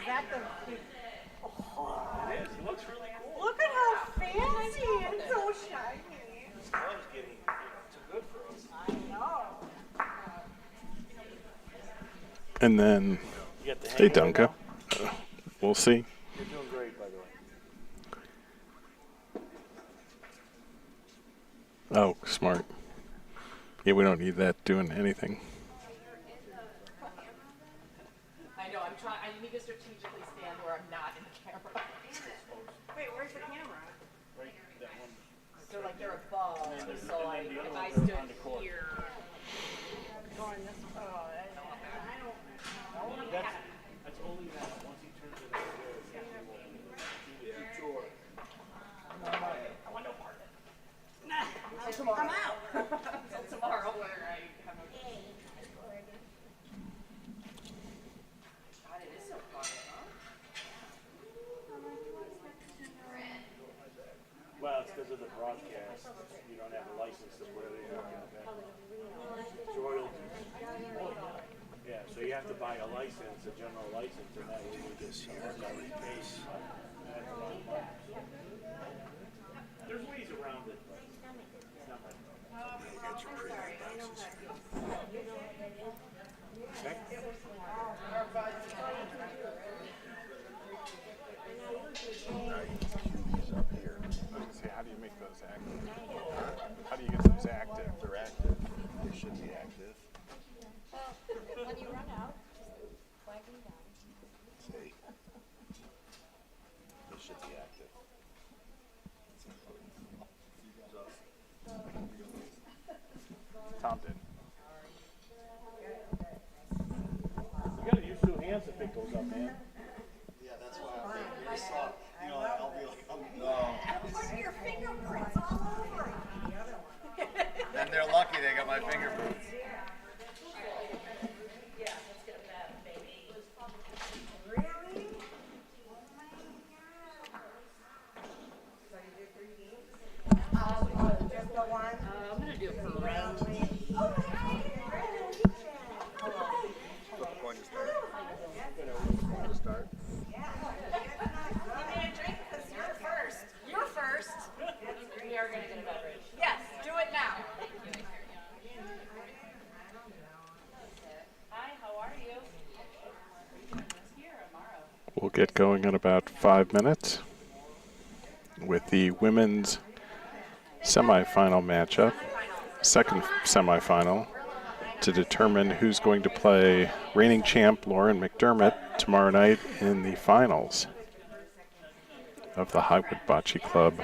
that the... It is. It looks really cool. Look at how fancy and so shiny. This club's getting too good for us. I know. And then, You got the hey, hang of it Duncan. now? We'll see. You're doing great, by the way. Oh, smart. Yeah, we don't need that doing anything. I know, I'm trying, I need to strategically stand where I'm not in the camera. Wait, where's the camera? Right, that one. So like they're above, so like the other if I ones are stood on the court. here. Going this way. Oh, I don't That's only that. Once he turns it over there, he will chore. I want no part of it. Nah, I'm out. Until tomorrow where I have no. God, it is so fun, huh? Well, it's because of the broadcast. You don't have a license to where they work in the back. It's royalties. Yeah, so you have to buy a license, a general license, and that way you just work on the case. That's a lot of money. There's ways around it, but it's not like Get your premium boxes. Okay. Now you can cue these up here. I was going to say, how do you make those active? How do you get those active? They're active. They should be active. When you run out, just flag me down. See? They should be active. Tom did. you gotta use two hands to pick those up, man. Yeah, that's why I'm really soft. You know, I'll be like, oh no. Put your fingerprints all over it. Then they're lucky they got my fingerprints. Really? Just the one? I'm gonna do it for round. Flip a coin to start. To start. You're first. We are gonna get a beverage. Yes, do it now. Hi, how are you? Here tomorrow. We'll get going in about 5 minutes with the women's semifinal matchup, second semifinal, to determine who's going to play reigning champ Lauren McDermott tomorrow night in the finals of the Highwood Bocce Club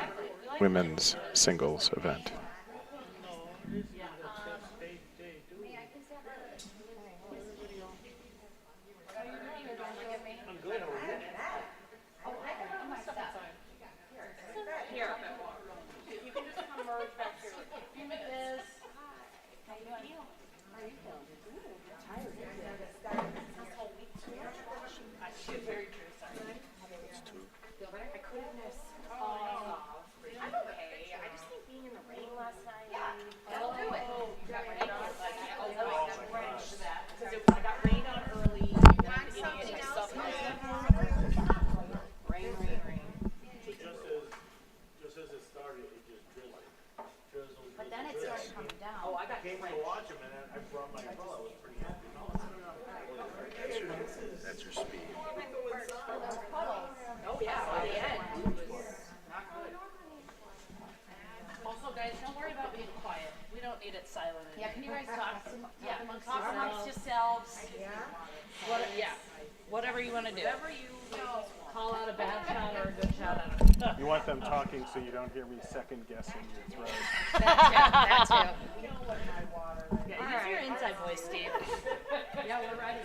women's singles event. Here. You can just come merge back here. You make this. How you doing? How are you feeling? Tired. This whole week too. She's very true. Sorry. Feel better? I couldn't miss. I'm okay. I just think being in the rain last night. Yeah. That'll do it. You got rain on? I got drenched for that. Because I got rain on early. Want something else? Rain. So just as it started, it just drizzled. But then it started coming down. Oh, I got Came to drenched. watch him, and I brought my umbrella. I was pretty happy. That's your speed. Oh yeah, by the end. It was not good. Also, guys, don't worry about being quiet. We don't need it silent. Yeah, can you guys talk amongst Talk amongst yourselves. Yeah. Whatever you want to do. Whatever you call out a bad shot or a good shot out of it. You want them talking so you don't hear me second guessing your throw. That too. Yeah, use your inside voice, Steve. Yeah, we're ready.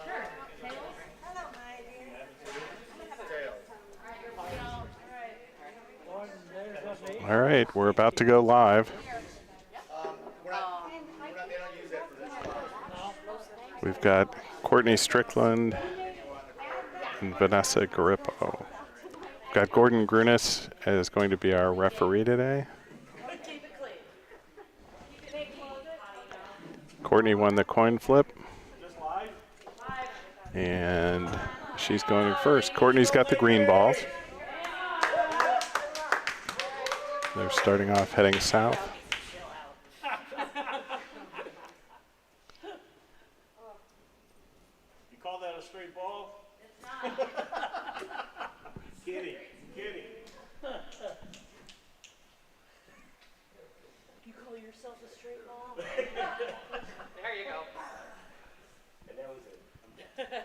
Sure. Tails? Hello, my dear. All right, we're about to go live. We've got Courtney Strickland and Vanessa Garippo. We've got Gordon Grunis as going to be our referee today. Courtney won the coin flip, Just live? and she's going first. Courtney's got the green balls. They're starting off heading south. You call that a straight ball? It's not. Kidding, kidding. You call yourself a straight ball? There you go. And that was it. I'm done.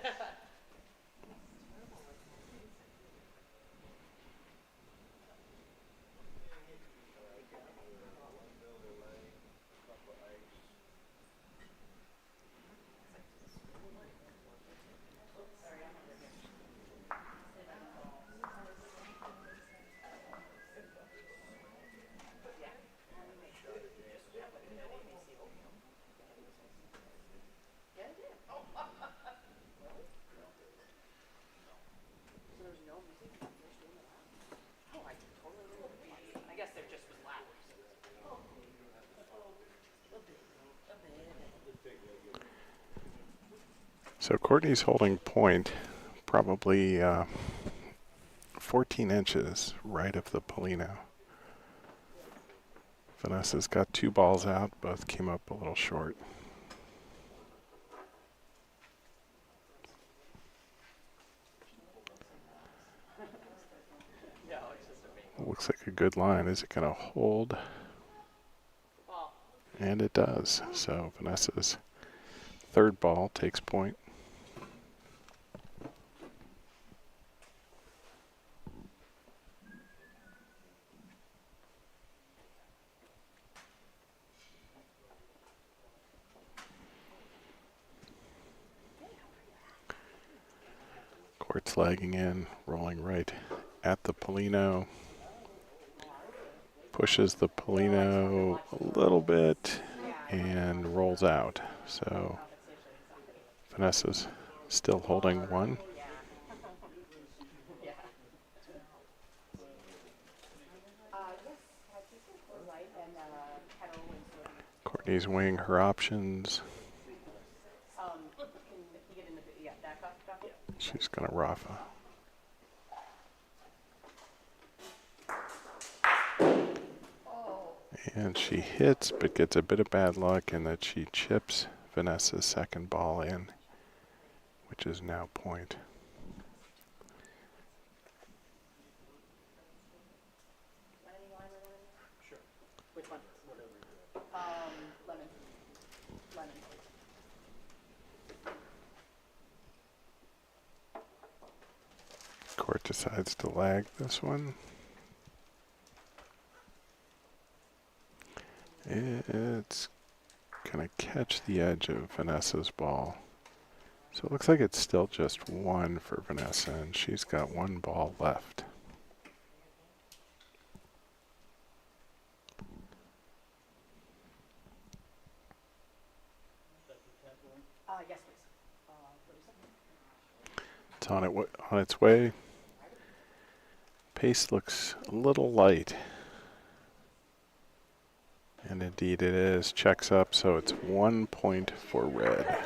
I guess there just was loud. So Courtney's holding point, probably 14 inches right of the Polino. Vanessa's got 2 balls out, both came up a little short. Looks like a good line. Is it going to hold? And it does. So Vanessa's third ball takes point. Court's lagging in, rolling right at the Polino. Pushes the Polino a little bit and rolls out. So Vanessa's still holding one. Courtney's weighing her options. She's going to Rafa. And she hits, but gets a bit of bad luck in that she chips Vanessa's second ball in, which is now point. Sure. Which one? Lemon. Lemon. Court decides to lag this one. It's going to catch the edge of Vanessa's ball. So it looks like it's still just one for Vanessa, and she's got 1 ball left. Yes, please. It's on its way. Pace looks a little light. And indeed it is. Checks up, so it's 1 point for red.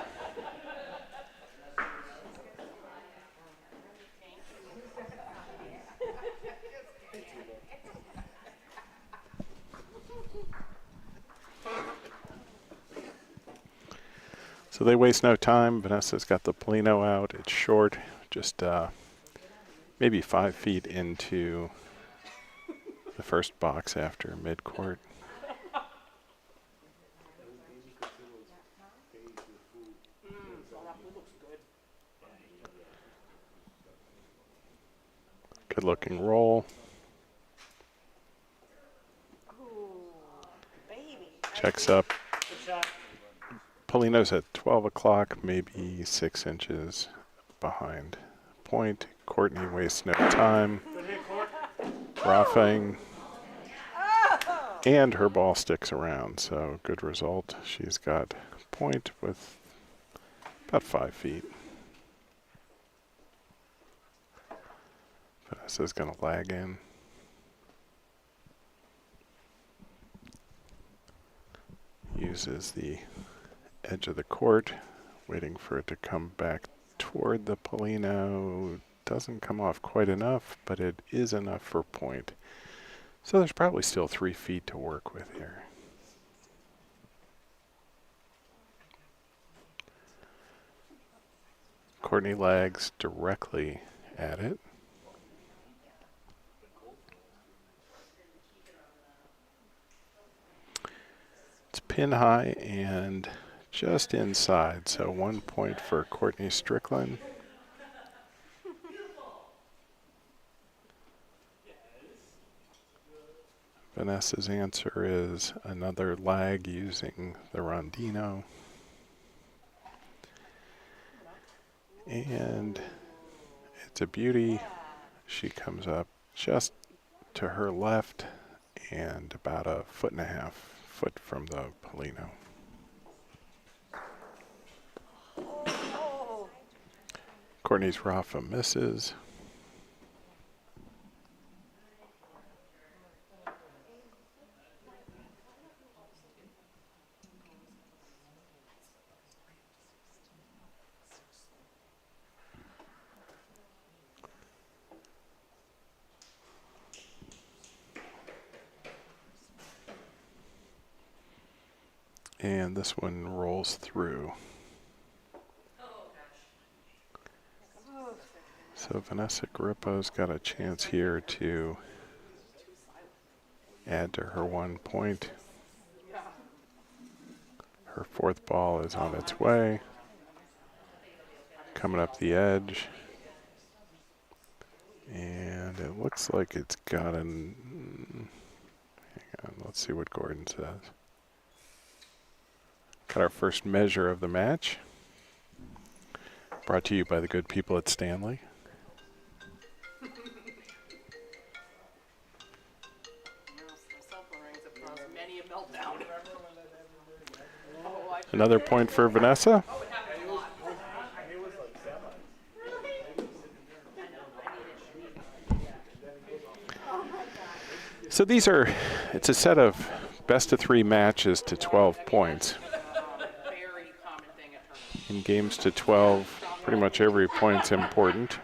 So they waste no time. Vanessa's got the Polino out. It's short, just maybe 5 feet into the first box after mid-court. Good looking roll. Checks up. Polino's at 12 o'clock, maybe 6 inches behind point. Courtney wastes no time. Rafaing. And her ball sticks around, so good result. She's got point with about 5 feet. Vanessa's going to lag in. Uses the edge of the court, waiting for it to come back toward the Polino. Doesn't come off quite enough, but it is enough for point. So there's probably still 3 feet to work with here. Courtney lags directly at it. It's pin high and just inside, so 1 point for Courtney Strickland. Vanessa's answer is another lag using the rondino. And it's a beauty. She comes up just to her left and about 1.5 foot from the Polino. Courtney's Rafa misses. And this one rolls through. So Vanessa Garippo's got a chance here to add to her 1 point. Her 4th ball is on its way. Coming up the edge. And it looks like it's got an... Hang on, let's see what Gordon says. Got our first measure of the match. Brought to you by the good people at Stanley. Another point for Vanessa. So it's a set of best of 3 matches to 12 points. In games to 12, pretty much every point's important.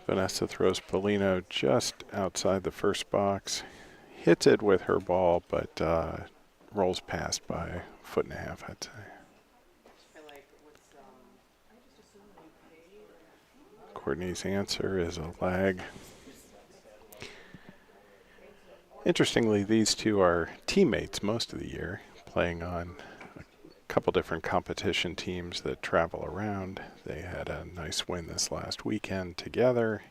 Vanessa throws Polino just outside the first box. Hits it with her ball, but rolls past by 1.5 foot, I'd say. Courtney's answer is a lag. Interestingly, these two are teammates most of the year, playing on a couple different competition teams that travel around. They had a nice win this last weekend together,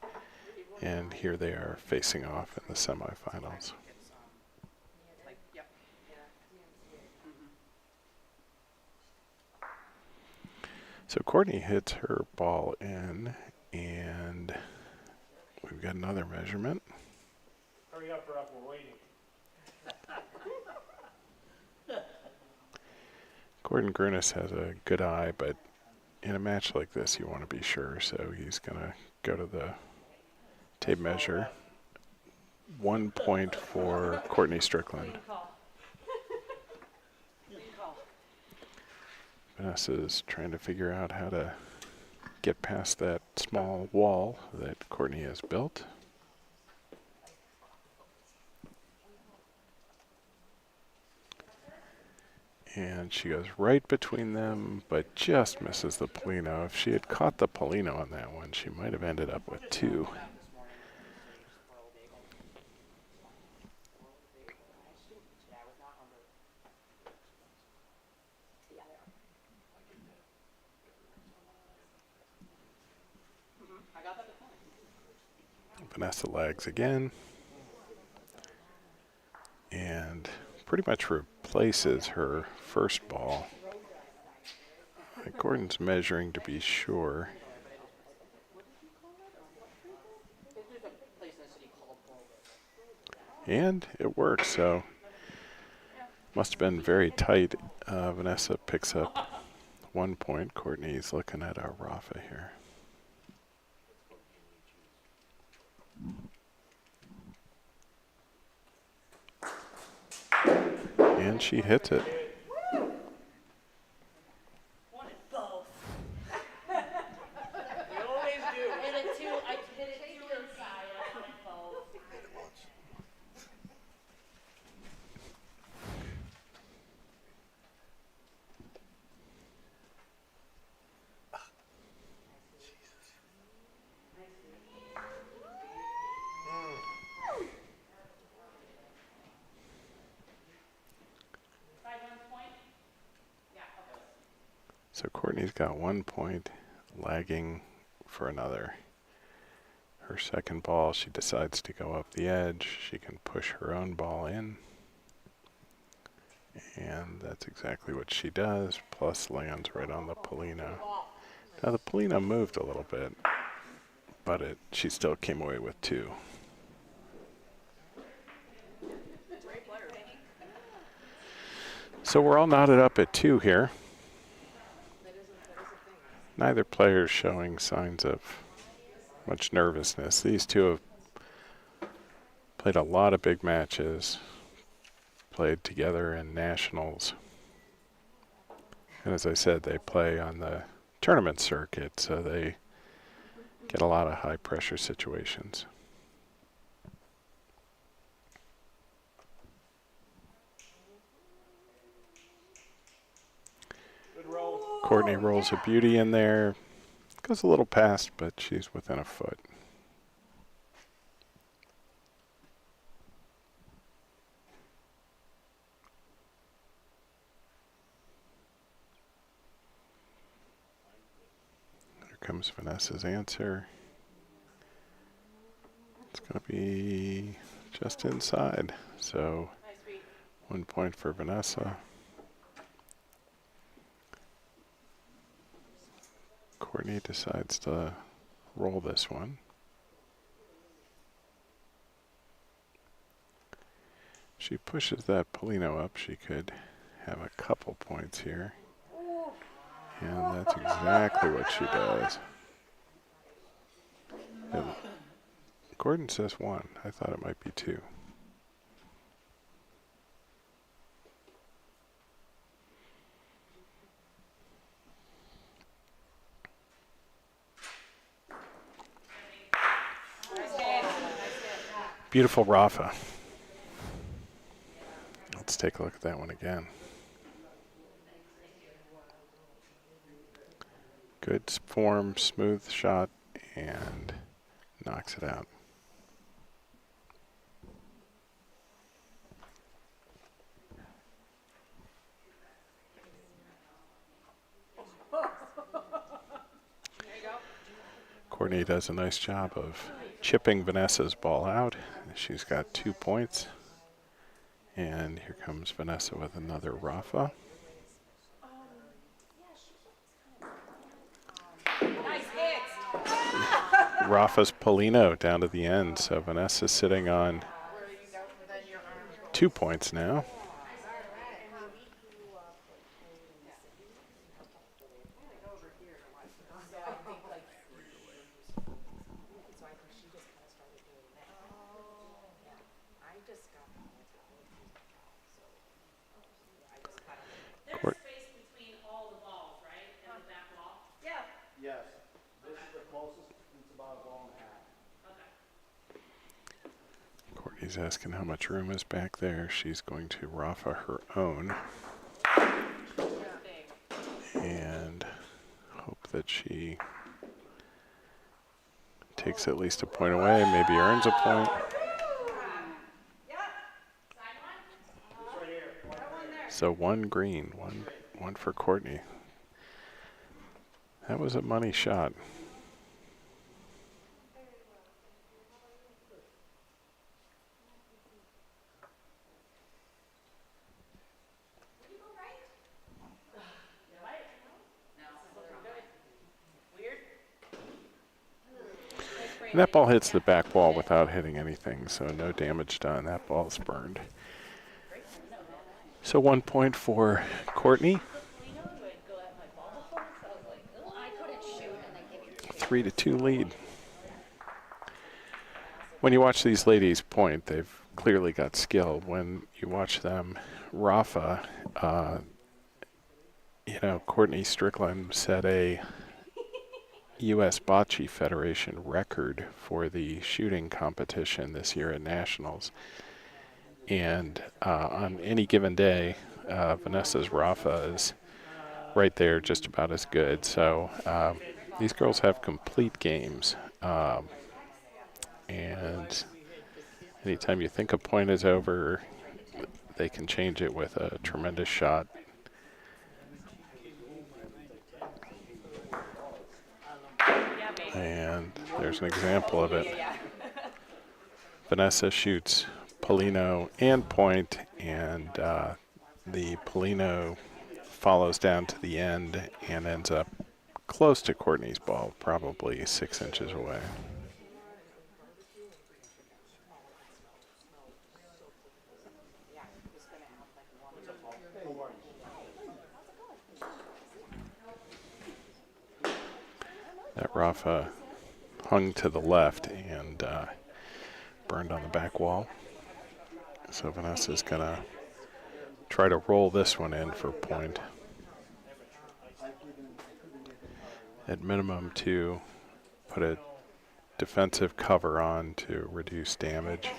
and here they are facing off in the semifinals. So Courtney hits her ball in, and we've got another measurement. Hurry up, Rob, we're waiting. Gordon Grunis has a good eye, but in a match like this, you want to be sure, so he's going to go to the tape measure. 1 point for Courtney Strickland. Vanessa's trying to figure out how to get past that small wall that Courtney has built. And she goes right between them, but just misses the Polino. If she had caught the Polino on that one, she might have ended up with 2. Vanessa lags again. And pretty much replaces her first ball. Gordon's measuring to be sure. And it works, so Must have been very tight. Vanessa picks up 1 point. Courtney's looking at a Rafa here. And she hits it. Wanted both. You always do. And a two, I hit it two inside. I wanted both. So Courtney's got 1 point, lagging for another. Her second ball, she decides to go up the edge. She can push her own ball in. And that's exactly what she does, plus lands right on the Polino. Now the Polino moved a little bit, but she still came away with 2. So we're all knotted up at 2 here. Neither player is showing signs of much nervousness. These two have played a lot of big matches, played together in nationals. And as I said, they play on the tournament circuit, so they get a lot of high pressure situations. Courtney rolls a beauty in there. Goes a little past, but she's within a foot. Here comes Vanessa's answer. It's going to be just inside. So 1 point for Vanessa. Courtney decides to roll this one. She pushes that Polino up. She could have a couple points here. And that's exactly what she does. And Gordon says 1. I thought it might be 2. Beautiful Rafa. Let's take a look at that one again. Good form, smooth shot, and knocks it out. Courtney does a nice job of chipping Vanessa's ball out. She's got 2 points. And here comes Vanessa with another Rafa. Nice hit. Rafa's Polino down to the end. So Vanessa's sitting on 2 points now. There's space between all the balls, right? And the back wall? Yeah. Yes, this is the closest, it's about a ball and a half. Okay. Courtney's asking how much room is back there. She's going to Rafa her own. And hope that she takes at least a point away, maybe earns a point. So 1 green, one for Courtney. That was a money shot. And that ball hits the back wall without hitting anything, so no damage done. That ball's burned. So 1 point for Courtney. Well, I couldn't shoot and they gave you 3-2 lead. When you watch these ladies point, they've clearly got skill. When you watch them, Rafa, Courtney Strickland set a U.S. Bocce Federation record for the shooting competition this year at Nationals. And on any given day, Vanessa's Rafa is right there, just about as good. So these girls have complete games. And anytime you think a point is over, they can change it with a tremendous shot. And there's an example of it. Vanessa shoots Polino and point, and the Polino follows down to the end and ends up close to Courtney's ball, probably 6 inches away. That Rafa hung to the left and burned on the back wall. So Vanessa's going to try to roll this one in for point. At minimum to put a defensive cover on to reduce damage.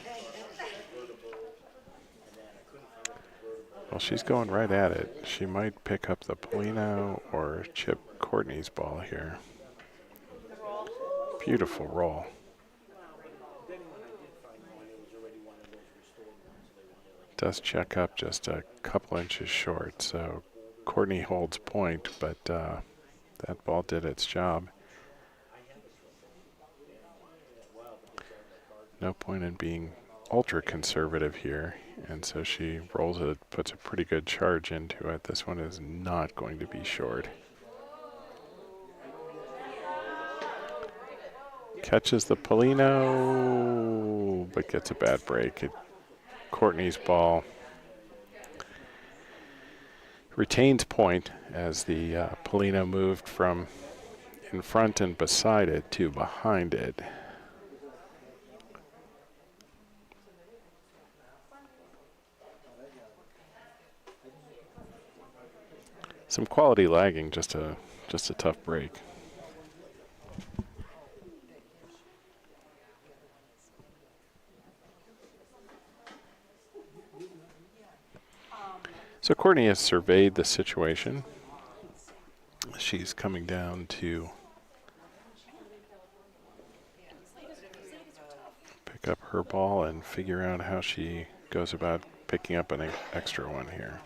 Well, she's going right at it. She might pick up the Polino or chip Courtney's ball here. Beautiful roll. Does check up just a couple inches short, so Courtney holds point, but that ball did its job. No point in being ultra conservative here, and so she rolls it, puts a pretty good charge into it. This one is not going to be short. Catches the Polino, but gets a bad break. Courtney's ball retains point as the Polino moved from in front and beside it to behind it. Some quality lagging, just a tough break. So Courtney has surveyed the situation. She's coming down to pick up her ball and figure out how she goes about picking up an extra one here.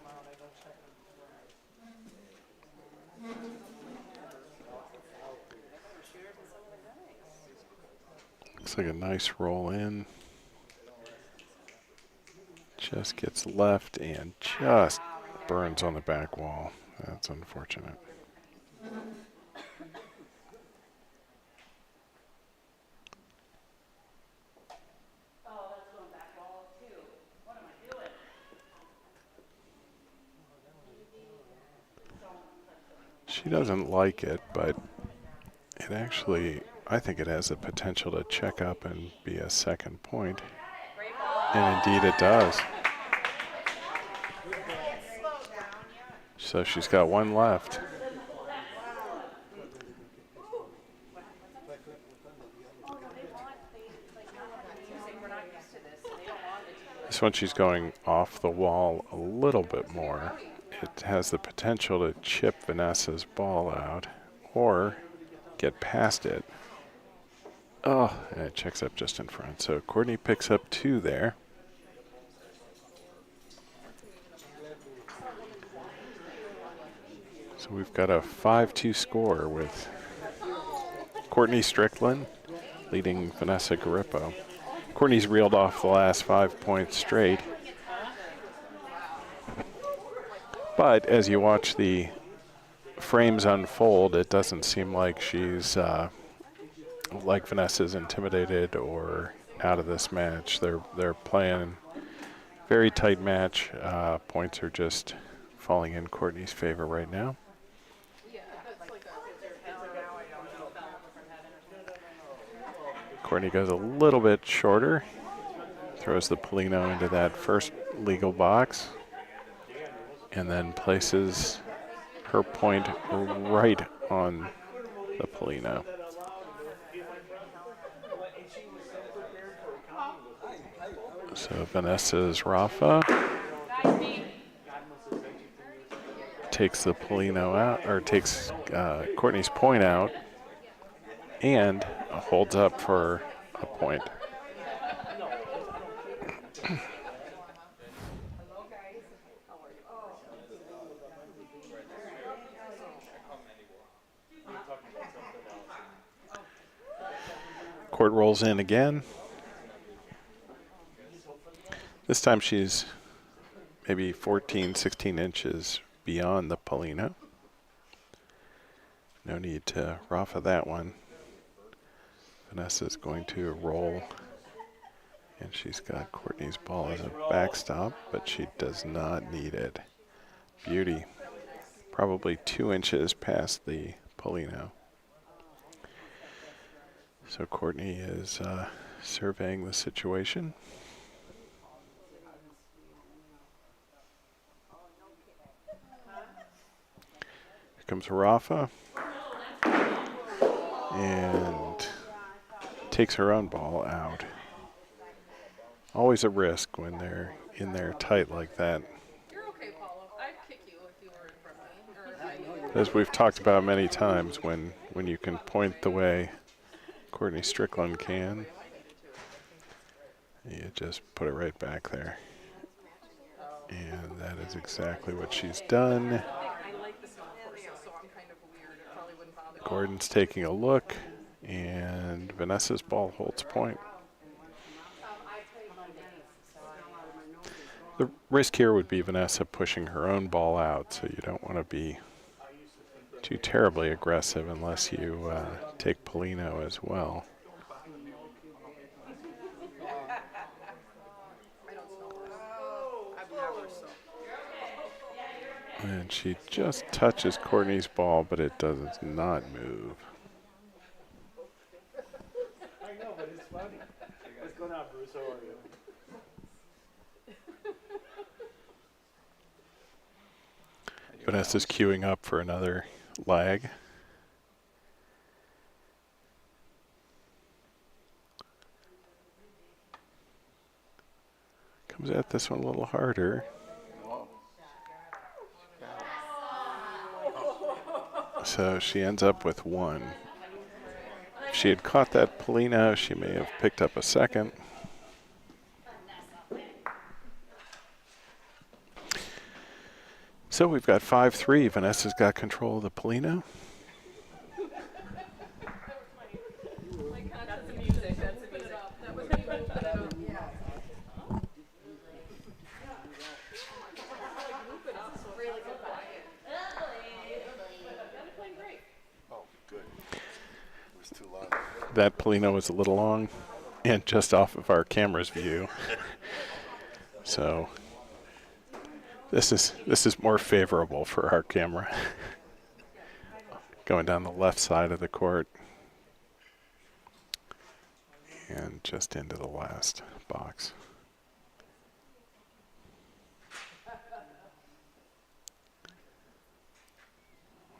Looks like a nice roll in. Just gets left and just burns on the back wall. That's unfortunate. She doesn't like it, but it actually, I think it has the potential to check up and be a second point. And indeed it does. So she's got one left. This one she's going off the wall a little bit more. It has the potential to chip Vanessa's ball out or get past it. Oh, and it checks up just in front. So Courtney picks up 2 there. So we've got a 5-2 score with Courtney Strickland leading Vanessa Garippo. Courtney's reeled off the last 5 points straight. But as you watch the frames unfold, it doesn't seem like she's like Vanessa's intimidated or out of this match. They're playing Very tight match. Points are just falling in Courtney's favor right now. Courtney goes a little bit shorter, throws the Polino into that first legal box, and then places her point right on the Polino. So Vanessa's Rafa takes the Polino out, or takes Courtney's point out, and holds up for a point. Court rolls in again. This time she's maybe 14, 16 inches beyond the Polino. No need to Rafa that one. Vanessa's going to roll, and she's got Courtney's ball as a backstop, but she does not need it. Beauty. Probably 2 inches past the Polino. So Courtney is surveying the situation. Here comes Rafa. And takes her own ball out. Always a risk when they're in there tight like that. You're okay, Paulo. I'd kick you if you were in front of me. As we've talked about many times, when you can point the way Courtney Strickland can, you just put it right back there. And that is exactly what she's done. I like the small horses, so I'm kind of weird. It probably wouldn't bother me. Gordon's taking a look, and Vanessa's ball holds point. The risk here would be Vanessa pushing her own ball out, so you don't want to be too terribly aggressive unless you take Polino as well. And she just touches Courtney's ball, but it does not move. I know, but it's funny. What's going on, Bruce? How are you? Vanessa's queuing up for another lag. Comes at this one a little harder. So she ends up with one. If she had caught that Polino, she may have picked up a second. So we've got 5-3. Vanessa's got control of the Polino. That's the music. That's the music. That was me. Really good quiet. Playing great. Oh, good. It was too loud. That Polino was a little long and just off of our camera's view. So this is more favorable for our camera. Going down the left side of the court and just into the last box.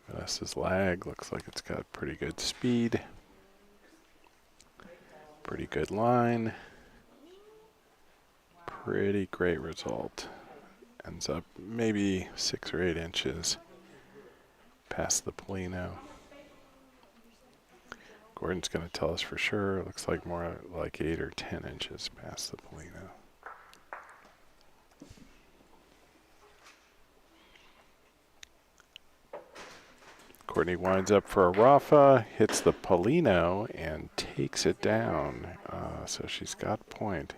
Vanessa's lag looks like it's got pretty good speed. Pretty good line. Pretty great result. Ends up maybe 6 or 8 inches past the Polino. Gordon's going to tell us for sure. It looks like more like 8 or 10 inches past the Polino. Courtney winds up for a Rafa, hits the Polino, and takes it down. So she's got point.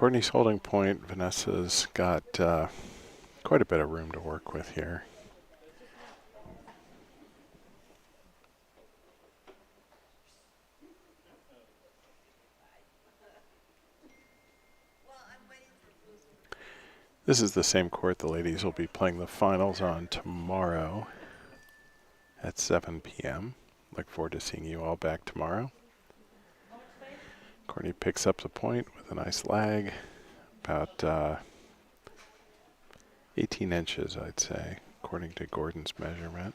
Courtney's holding point. Vanessa's got quite a bit of room to work with here. This is the same court the ladies will be playing the finals on tomorrow at 7 p.m. Look forward to seeing you all back tomorrow. Courtney picks up the point with a nice lag, about 18 inches, I'd say, according to Gordon's measurement.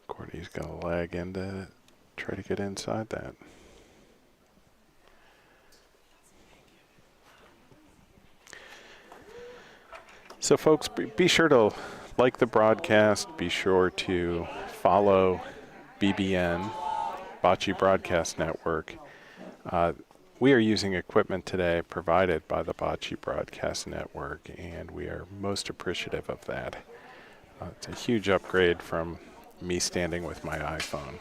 Courtney's going to lag in to try to get inside that. So folks, be sure to like the broadcast. Be sure to follow BBN, Bocce Broadcast Network. We are using equipment today provided by the Bocce Broadcast Network, and we are most appreciative of that. It's a huge upgrade from me standing with my iPhone.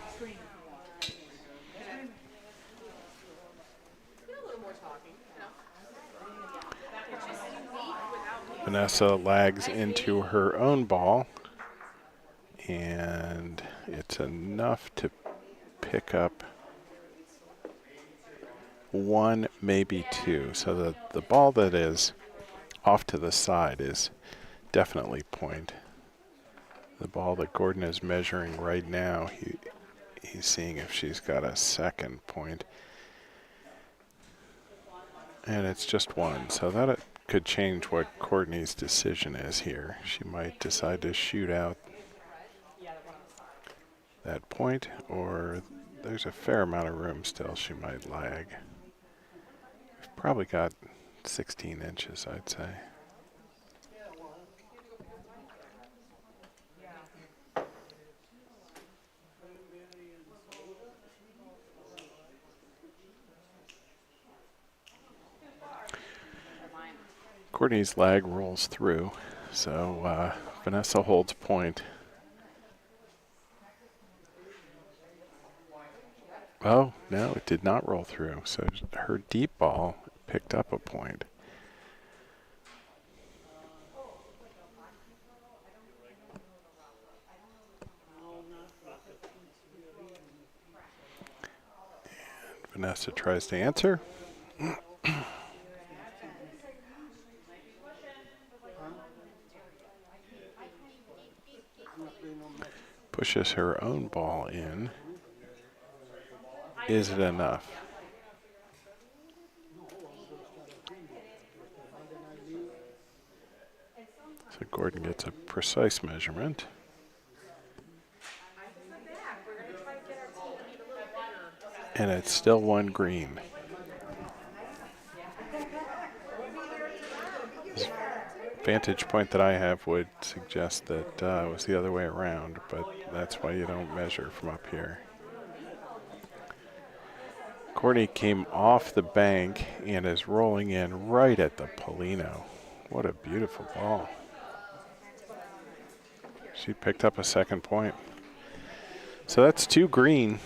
Vanessa lags into her own ball, and it's enough to pick up one, maybe two. So the ball that is off to the side is definitely point. The ball that Gordon is measuring right now, he's seeing if she's got a second point. And it's just one, so that could change what Courtney's decision is here. She might decide to shoot out that point, or there's a fair amount of room still. She might lag. We've probably got 16 inches, I'd say. Courtney's lag rolls through, so Vanessa holds point. Oh, no, it did not roll through, so her deep ball picked up a point. And Vanessa tries to answer. Pushes her own ball in. Is it enough? So Gordon gets a precise measurement. And it's still one green. This vantage point that I have would suggest that it was the other way around, but that's why you don't measure from up here. Courtney came off the bank and is rolling in right at the Polino. What a beautiful ball. She picked up a second point. So that's two green.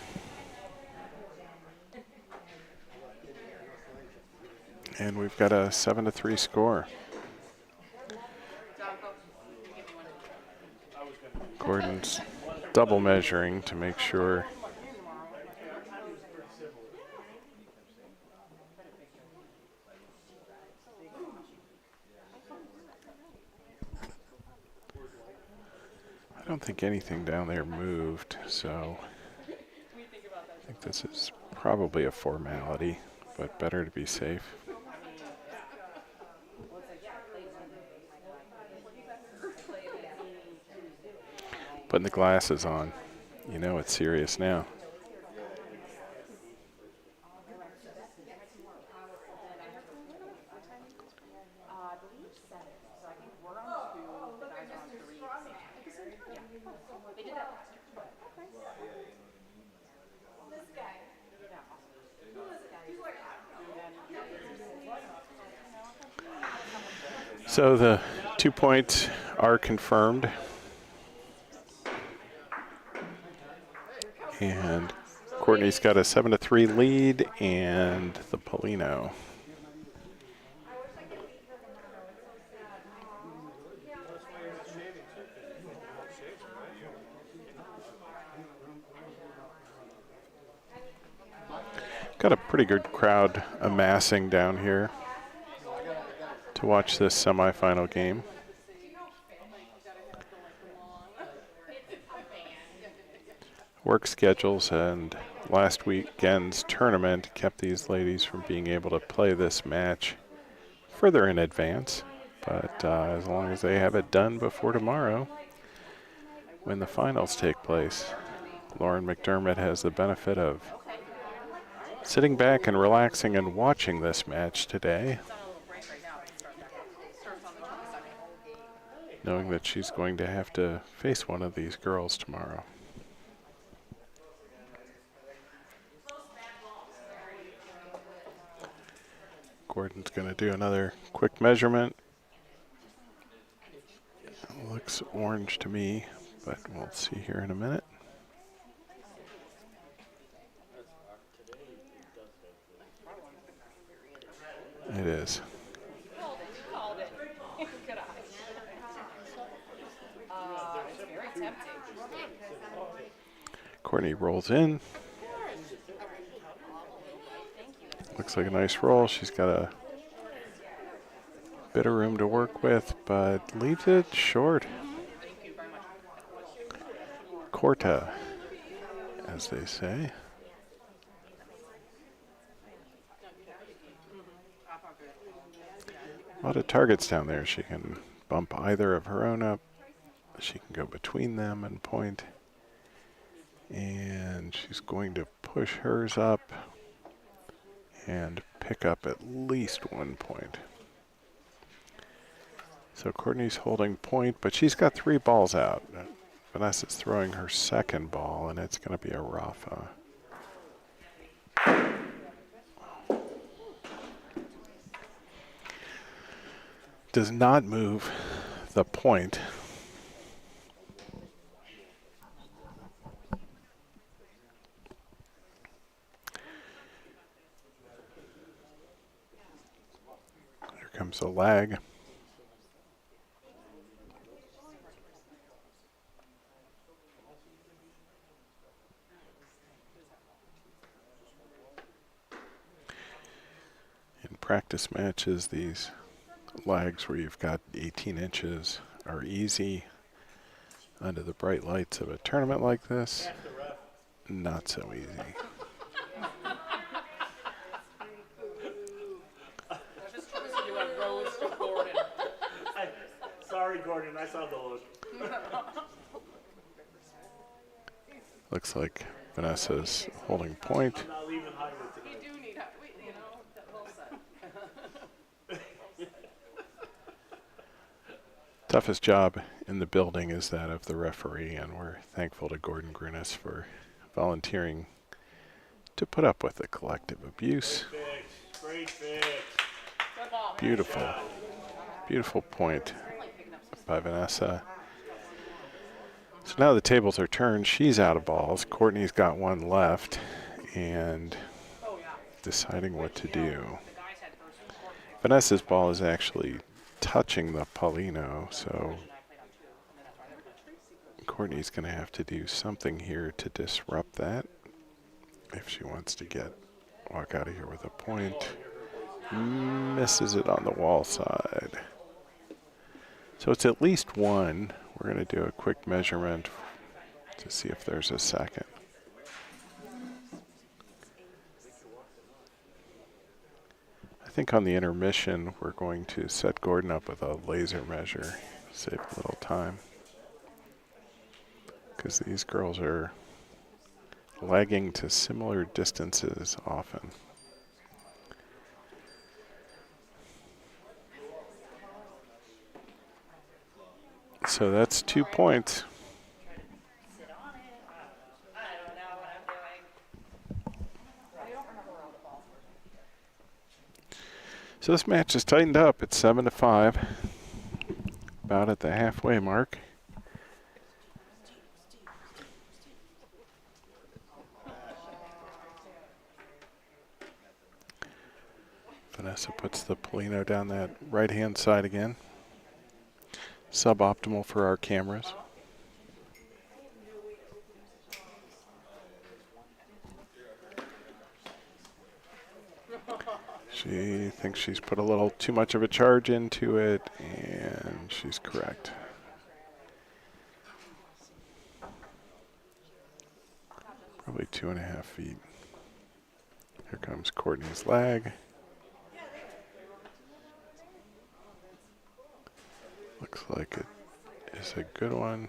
And we've got a 7-3 score. Gordon's double measuring to make sure. I don't think anything down there moved, so I think this is probably a formality, but better to be safe. Putting the glasses on, you know it's serious now. So the 2 points are confirmed. And Courtney's got a 7-3 lead, and the Polino. Got a pretty good crowd amassing down here to watch this semifinal game. Work schedules and last weekend's tournament kept these ladies from being able to play this match further in advance. But as long as they have it done before tomorrow, when the finals take place, Lauren McDermott has the benefit of sitting back and relaxing and watching this match today, knowing that she's going to have to face one of these girls tomorrow. Gordon's going to do another quick measurement. Looks orange to me, but we'll see here in a minute. It is. Called it. Good eye. It's very tempting. Courtney rolls in. Looks like a nice roll. She's got a bit of room to work with, but leaves it short. Corta, as they say. A lot of targets down there. She can bump either of her own up. She can go between them and point. And she's going to push hers up and pick up at least 1 point. So Courtney's holding point, but she's got 3 balls out. Vanessa's throwing her second ball, and it's going to be a Rafa. Does not move the point. Here comes a lag. In practice matches, these lags where you've got 18 inches are easy. Under the bright lights of a tournament like this, not so easy. Sorry, Gordon, I saw the look. Looks like Vanessa's holding point. I'm not leaving Highwood today. You do need, you know, that well said. Toughest job in the building is that of the referee, and we're thankful to Gordon Grunis for volunteering to put up with the collective abuse. Great fix. Beautiful, beautiful point by Vanessa. So now the tables are turned. She's out of balls. Courtney's got one left and deciding what to do. Vanessa's ball is actually touching the Paulino, so Courtney's going to have to do something here to disrupt that if she wants to walk out of here with a point. Misses it on the wall side. So it's at least one. We're going to do a quick measurement to see if there's a second. I think on the intermission, we're going to set Gordon up with a laser measure, save a little time. Because these girls are lagging to similar distances often. So that's 2 points. So this match is tightened up. It's 7-5, about at the halfway mark. Vanessa puts the Polino down that right-hand side again. Suboptimal for our cameras. She thinks she's put a little too much of a charge into it, and she's correct. Probably 2.5 feet. Here comes Courtney's lag. Looks like it is a good one.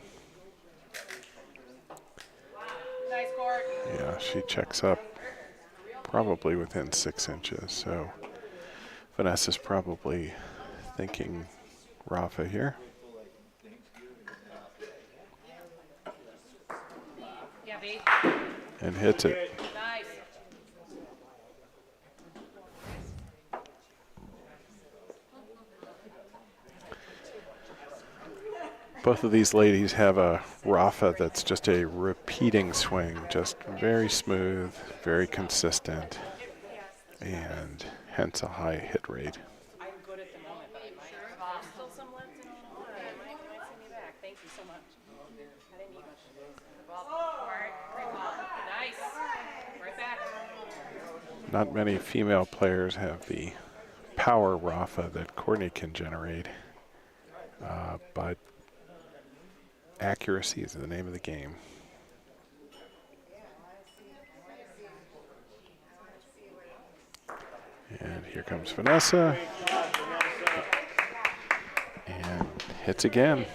Nice, Court. Yeah, she checks up probably within 6 inches. So Vanessa's probably thinking Rafa here. Yeah, B. And hits it. Nice. Both of these ladies have a Rafa that's just a repeating swing, just very smooth, very consistent, and hence a high hit rate. I'm good at the moment, but I might still some left in Illinois. You might send me back. Thank you so much. I didn't eat much today. Well, all right, great ball. Nice. Right back. Not many female players have the power Rafa that Courtney can generate, but accuracy is the name of the game. And here comes Vanessa. And hits again.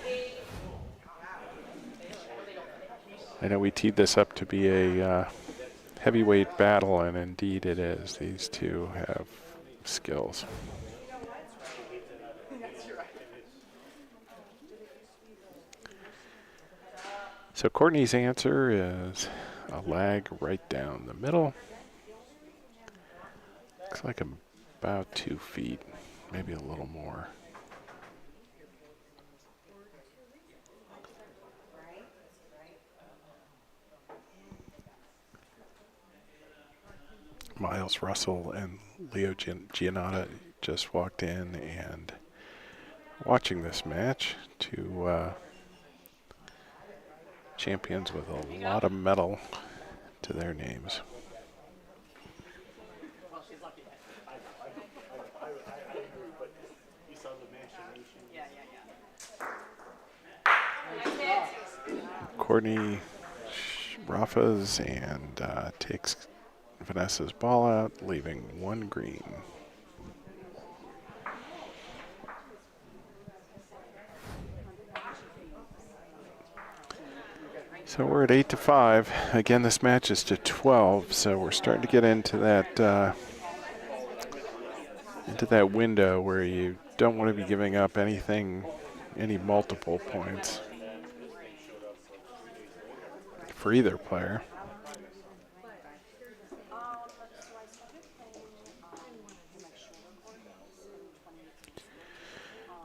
I know we teed this up to be a heavyweight battle, and indeed it is. These two have skills. So Courtney's answer is a lag right down the middle. Looks like about 2 feet, maybe a little more. Miles Russell and Leo Giannotta just walked in and watching this match. Two champions with a lot of metal to their names. Well, she's lucky. I agree, but you saw the machination. Yeah. Courtney Rafa's and takes Vanessa's ball out, leaving 1 green. So we're at 8-5. Again, this match is to 12, so we're starting to get into that window where you don't want to be giving up any multiple points for either player.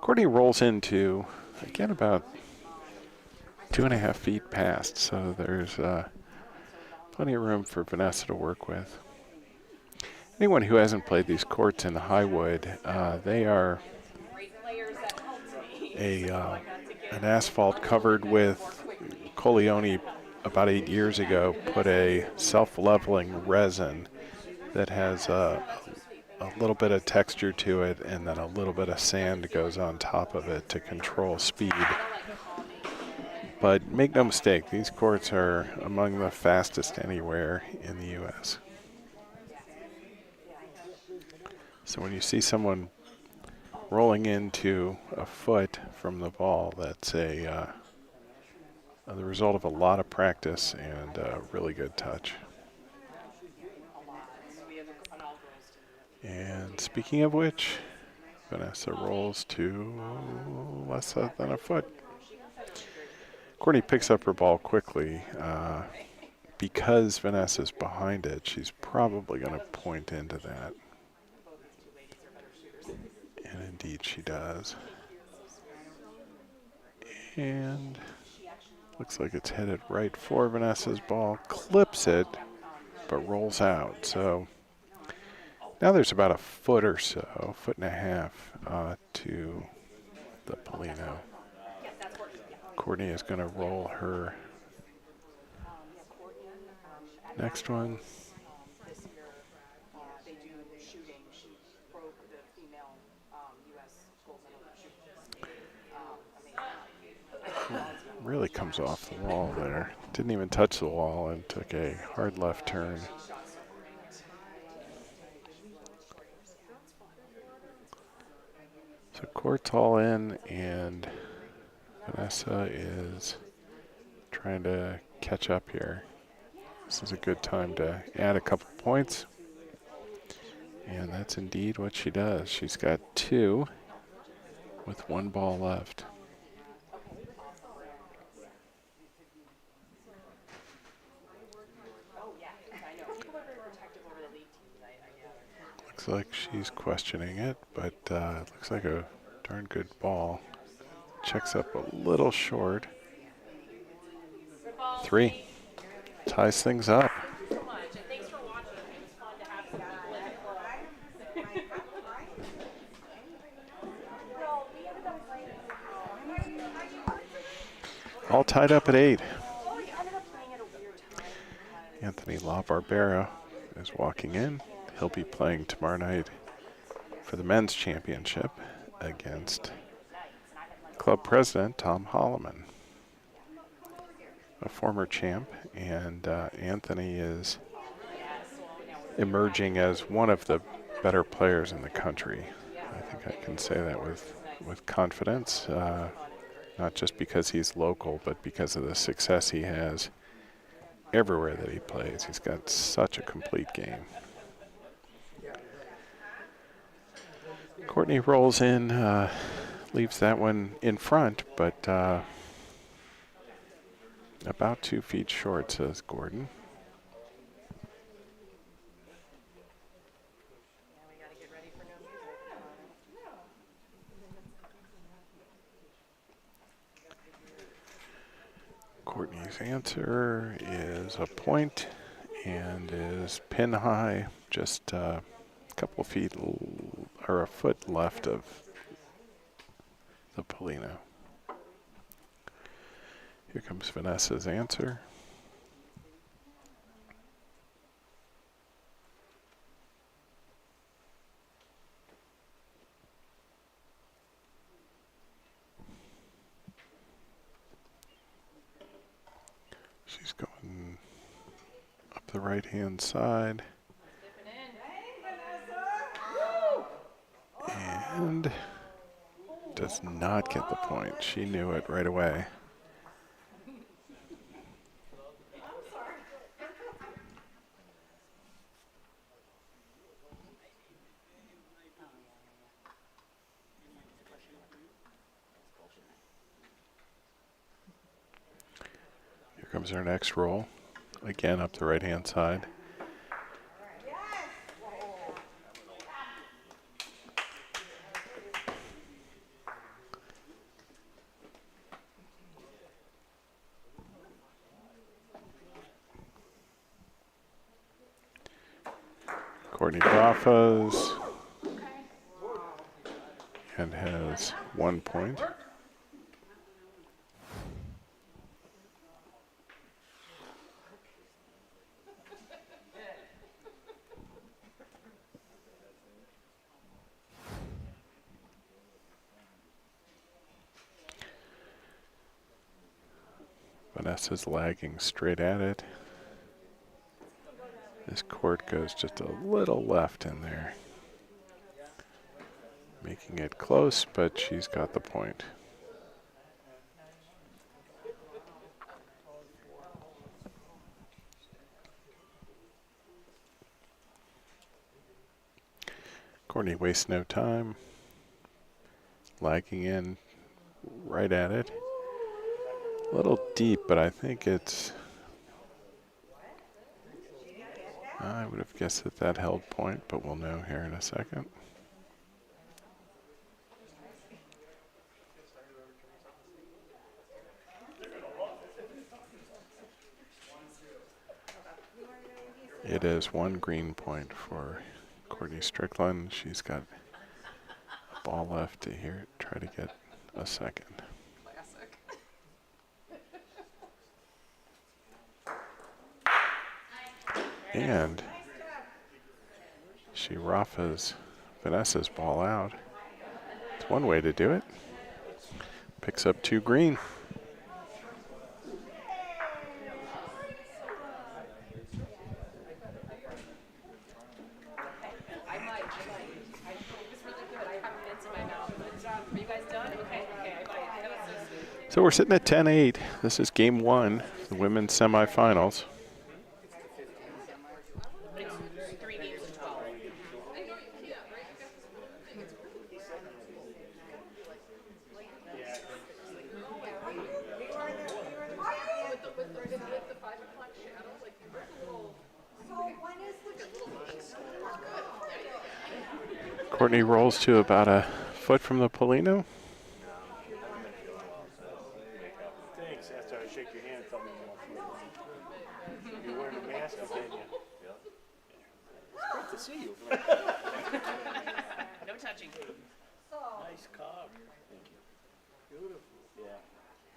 Courtney rolls into, again, about 2.5 feet past, so there's plenty of room for Vanessa to work with. Anyone who hasn't played these courts in Highwood, they are an asphalt covered with Coleone about 8 years ago put a self-leveling resin that has a little bit of texture to it, and then a little bit of sand goes on top of it to control speed. But make no mistake, these courts are among the fastest anywhere in the U.S. So when you see someone rolling into a foot from the ball, that's the result of a lot of practice and a really good touch. And speaking of which, Vanessa rolls to less than a foot. Courtney picks up her ball quickly. Because Vanessa's behind it, she's probably going to point into that. And indeed she does. And looks like it's headed right for Vanessa's ball. Clips it, but rolls out. So Now there's about a foot or so, foot and a half to the Polino. Courtney is going to roll her next one. This year, they do shooting. She broke the female U.S. gold medal shooting. Really comes off the wall there. Didn't even touch the wall and took a hard left turn. So court's all in, and Vanessa is trying to catch up here. This is a good time to add a couple points. And that's indeed what she does. She's got 2 with 1 ball left. Looks like she's questioning it, but it looks like a darn good ball. Checks up a little short. 3. Ties things up. All tied up at 8. Anthony LaBarbera is walking in. He'll be playing tomorrow night for the men's championship against club president Tom Holloman, a former champ, and Anthony is emerging as one of the better players in the country. I think I can say that with confidence, not just because he's local, but because of the success he has everywhere that he plays. He's got such a complete game. Courtney rolls in, leaves that one in front, but about 2 feet short, says Gordon. Courtney's answer is a point and is pin high, just a couple feet or a foot left of the Polino. Here comes Vanessa's answer. She's going up the right-hand side. And does not get the point. She knew it right away. Here comes our next roll. Again up the right-hand side. Courtney Raffas and has 1 point. Vanessa's lagging straight at it. This court goes just a little left in there, making it close, but she's got the point. Courtney wastes no time, lagging in right at it. A little deep, but I think it's... I would have guessed that that held point, but we'll know here in a second. It is 1 green point for Courtney Strickland, she's got a ball left to here. Try to get a second. Classic. And she Rafa's Vanessa's ball out. It's one way to do it. Picks up 2 green. I might. It was really good. I have a mint in my mouth. Good job. Are you guys done? Okay, I might. That was so sweet. So we're sitting at 10-8. This is game 1, the women's semifinals. But it's 3 games of 12. Courtney rolls to about a foot from the Polino. Thanks. After I shake your hand, tell me more. You're wearing a mask, again, you? It's great to see you. No touching. Nice carve. Thank you. Beautiful. Yeah.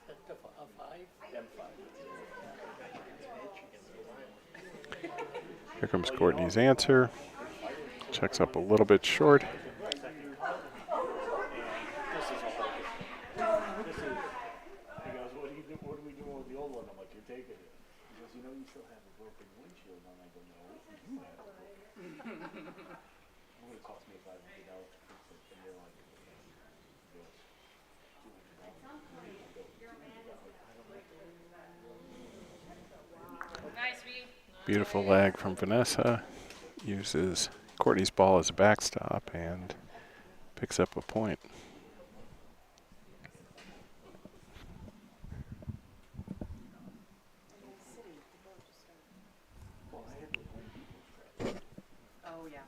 That's a 5. M5. Here comes Courtney's answer. Checks up a little bit short. This is a whole. This is. He goes, what are we doing with the old one? I'm like, you're taking it. He goes, you know, you still have a broken windshield. And I go, no, you have it. It would have cost me $500 to fix it. And they're like, Nice, V. Beautiful lag from Vanessa. Uses Courtney's ball as a backstop and picks up a point. Oh, yeah.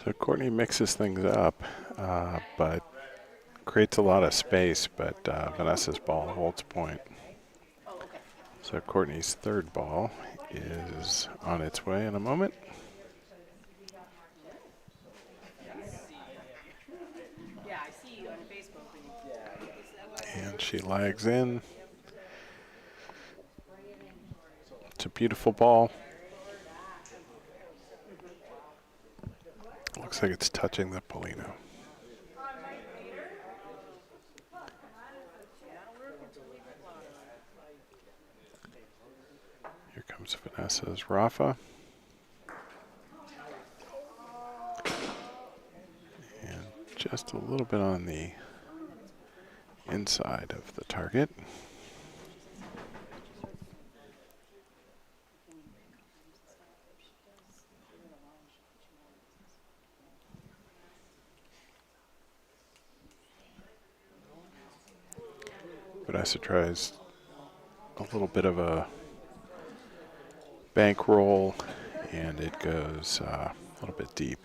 So Courtney mixes things up, but creates a lot of space, but Vanessa's ball holds point. Oh, okay. So Courtney's third ball is on its way in a moment. Yeah, I see you on Facebook. And she lags in. It's a beautiful ball. Looks like it's touching the Polino. Here comes Vanessa's Rafa. And just a little bit on the inside of the target. Vanessa tries a little bit of a bank roll, and it goes a little bit deep.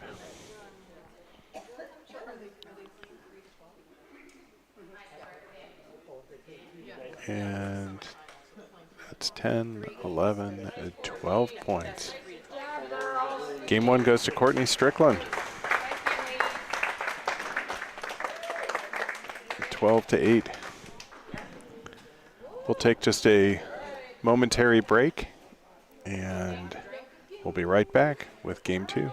And that's 10, 11, and 12 points. Game 1 goes to Courtney Strickland. 12-8. We'll take just a momentary break, and we'll be right back with Game 2.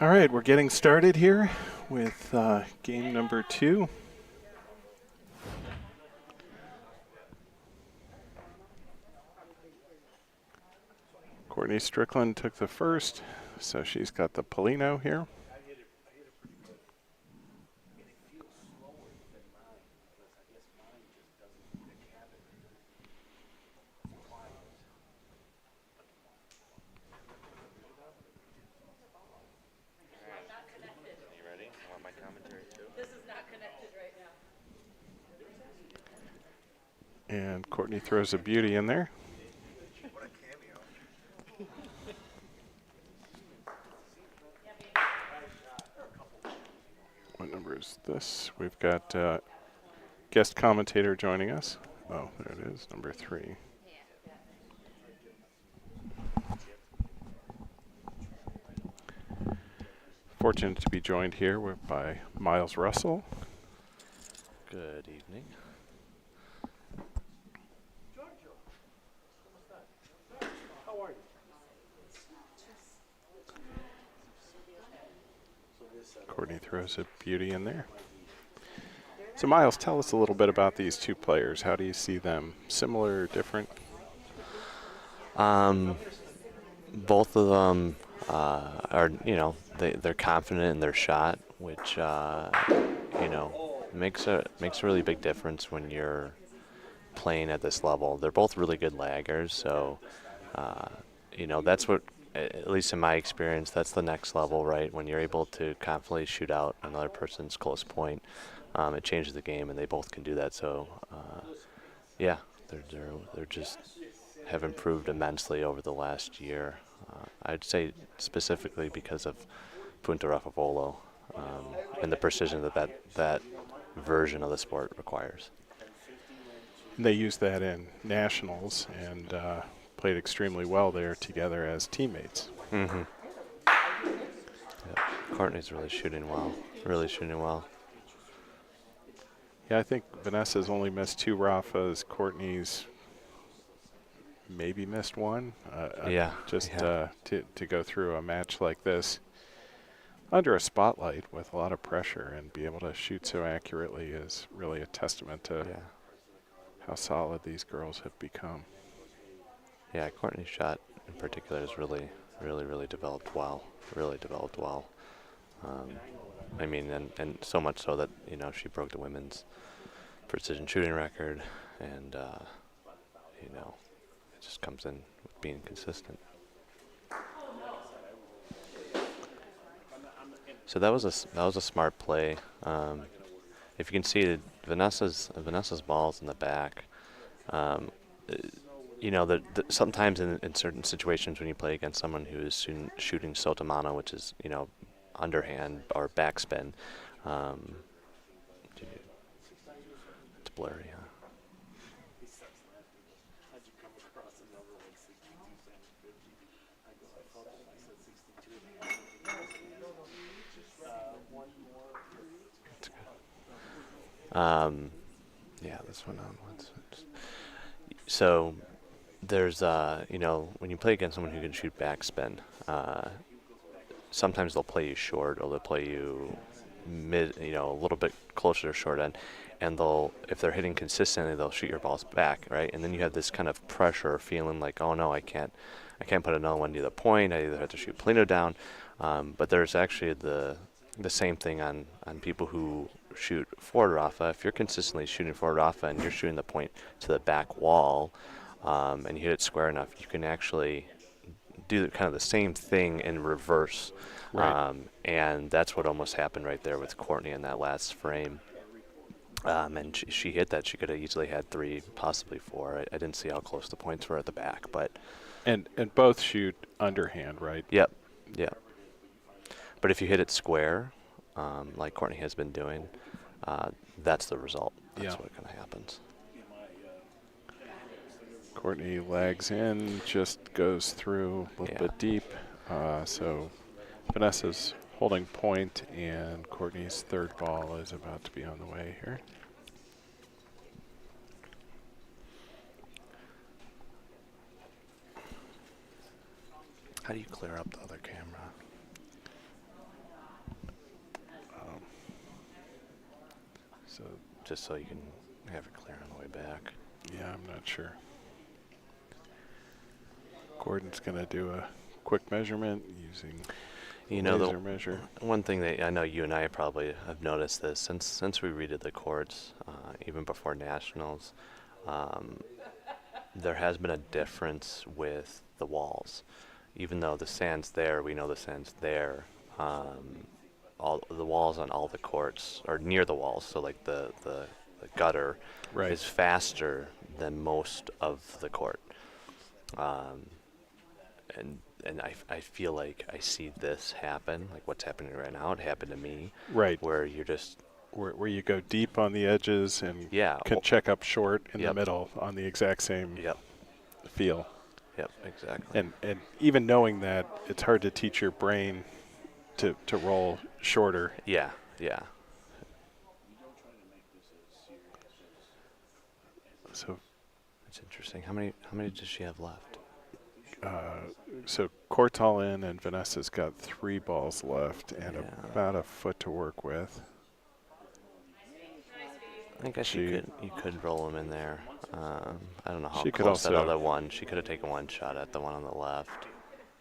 All right, we're getting started here with game number 2. Courtney Strickland took the first, so she's got the Polino here. You ready? I want my commentary too. This is not connected right now. And Courtney throws a beauty in there. What number is this? We've got guest commentator joining us. Oh, there it is, number 3. Fortunate to be joined here by Miles Russell. Good evening. How are you? Courtney throws a beauty in there. So Miles, tell us a little bit about these two players. How do you see them? Similar, different? Both of them are, they're confident in their shot, which, makes a really big difference when you're playing at this level. They're both really good laggers, so, that's what, at least in my experience, that's the next level, right? When you're able to confidently shoot out another person's close point, it changes the game, and they both can do that. So, they're just have improved immensely over the last year. I'd say specifically because of Punta Raffavolo and the precision that version of the sport requires. They used that in nationals and played extremely well there together as teammates. Mm-hmm. Yeah. Courtney's really shooting well. Yeah, I think Vanessa's only missed 2 Raffas. Courtney's maybe missed 1. To go through a match like this under a spotlight with a lot of pressure and be able to shoot so accurately is really a testament to how solid these girls have become. Yeah, Courtney's shot in particular has really developed well. And so much so that, she broke the women's precision shooting record, and, it just comes in with being consistent. So that was a smart play. If you can see Vanessa's ball's in the back. Sometimes in certain situations when you play against someone who is shooting sottomano, which is underhand or backspin, it's blurry. Huh? This one on once. So there's, when you play against someone who can shoot backspin, sometimes they'll play you short, or they'll play you mid, a little bit closer to short end, and if they're hitting consistently, they'll shoot your balls back, right? And then you have this kind of pressure feeling like, oh no, I can't put another one near the point. I either have to shoot Polino down, but there's actually the same thing on people who shoot forward Raffa. If you're consistently shooting forward Raffa and you're shooting the point to the back wall, and you hit it square enough, you can actually do kind of the same thing in reverse. Right. And that's what almost happened right there with Courtney in that last frame. And she hit that. She could have easily had 3, possibly 4. I didn't see how close the points were at the back, but And both shoot underhand, right? Yep. But if you hit it square, like Courtney has been doing, that's the result. That's what kind of happens. Courtney lags in, just goes through a little bit deep. So Vanessa's holding point, and Courtney's third ball is about to be on the way here. How do you clear up the other camera? So, just so you can have it clear on the way back. yeah, I'm not sure. Gordon's going to do a quick measurement using laser measure. One thing that I know you and I probably have noticed this since we redid the courts, even before nationals, there has been a difference with the walls. Even though the sand's there, we know the sand's there. All the walls on all the courts are near the walls, so like the gutter is faster than most of the court. And I feel like I see this happen, like what's happening right now. It happened to me. Right. Where you're just where you go deep on the edges and can check up short in the middle on the exact same feel. Yep, exactly. And even knowing that, it's hard to teach your brain to roll shorter. Yeah, yeah. So it's interesting. How many does she have left? So court's all in, and Vanessa's got 3 balls left and about a foot to work with. I guess you could roll them in there. I don't know how she could close that also other one. She could have taken one shot at the one on the left.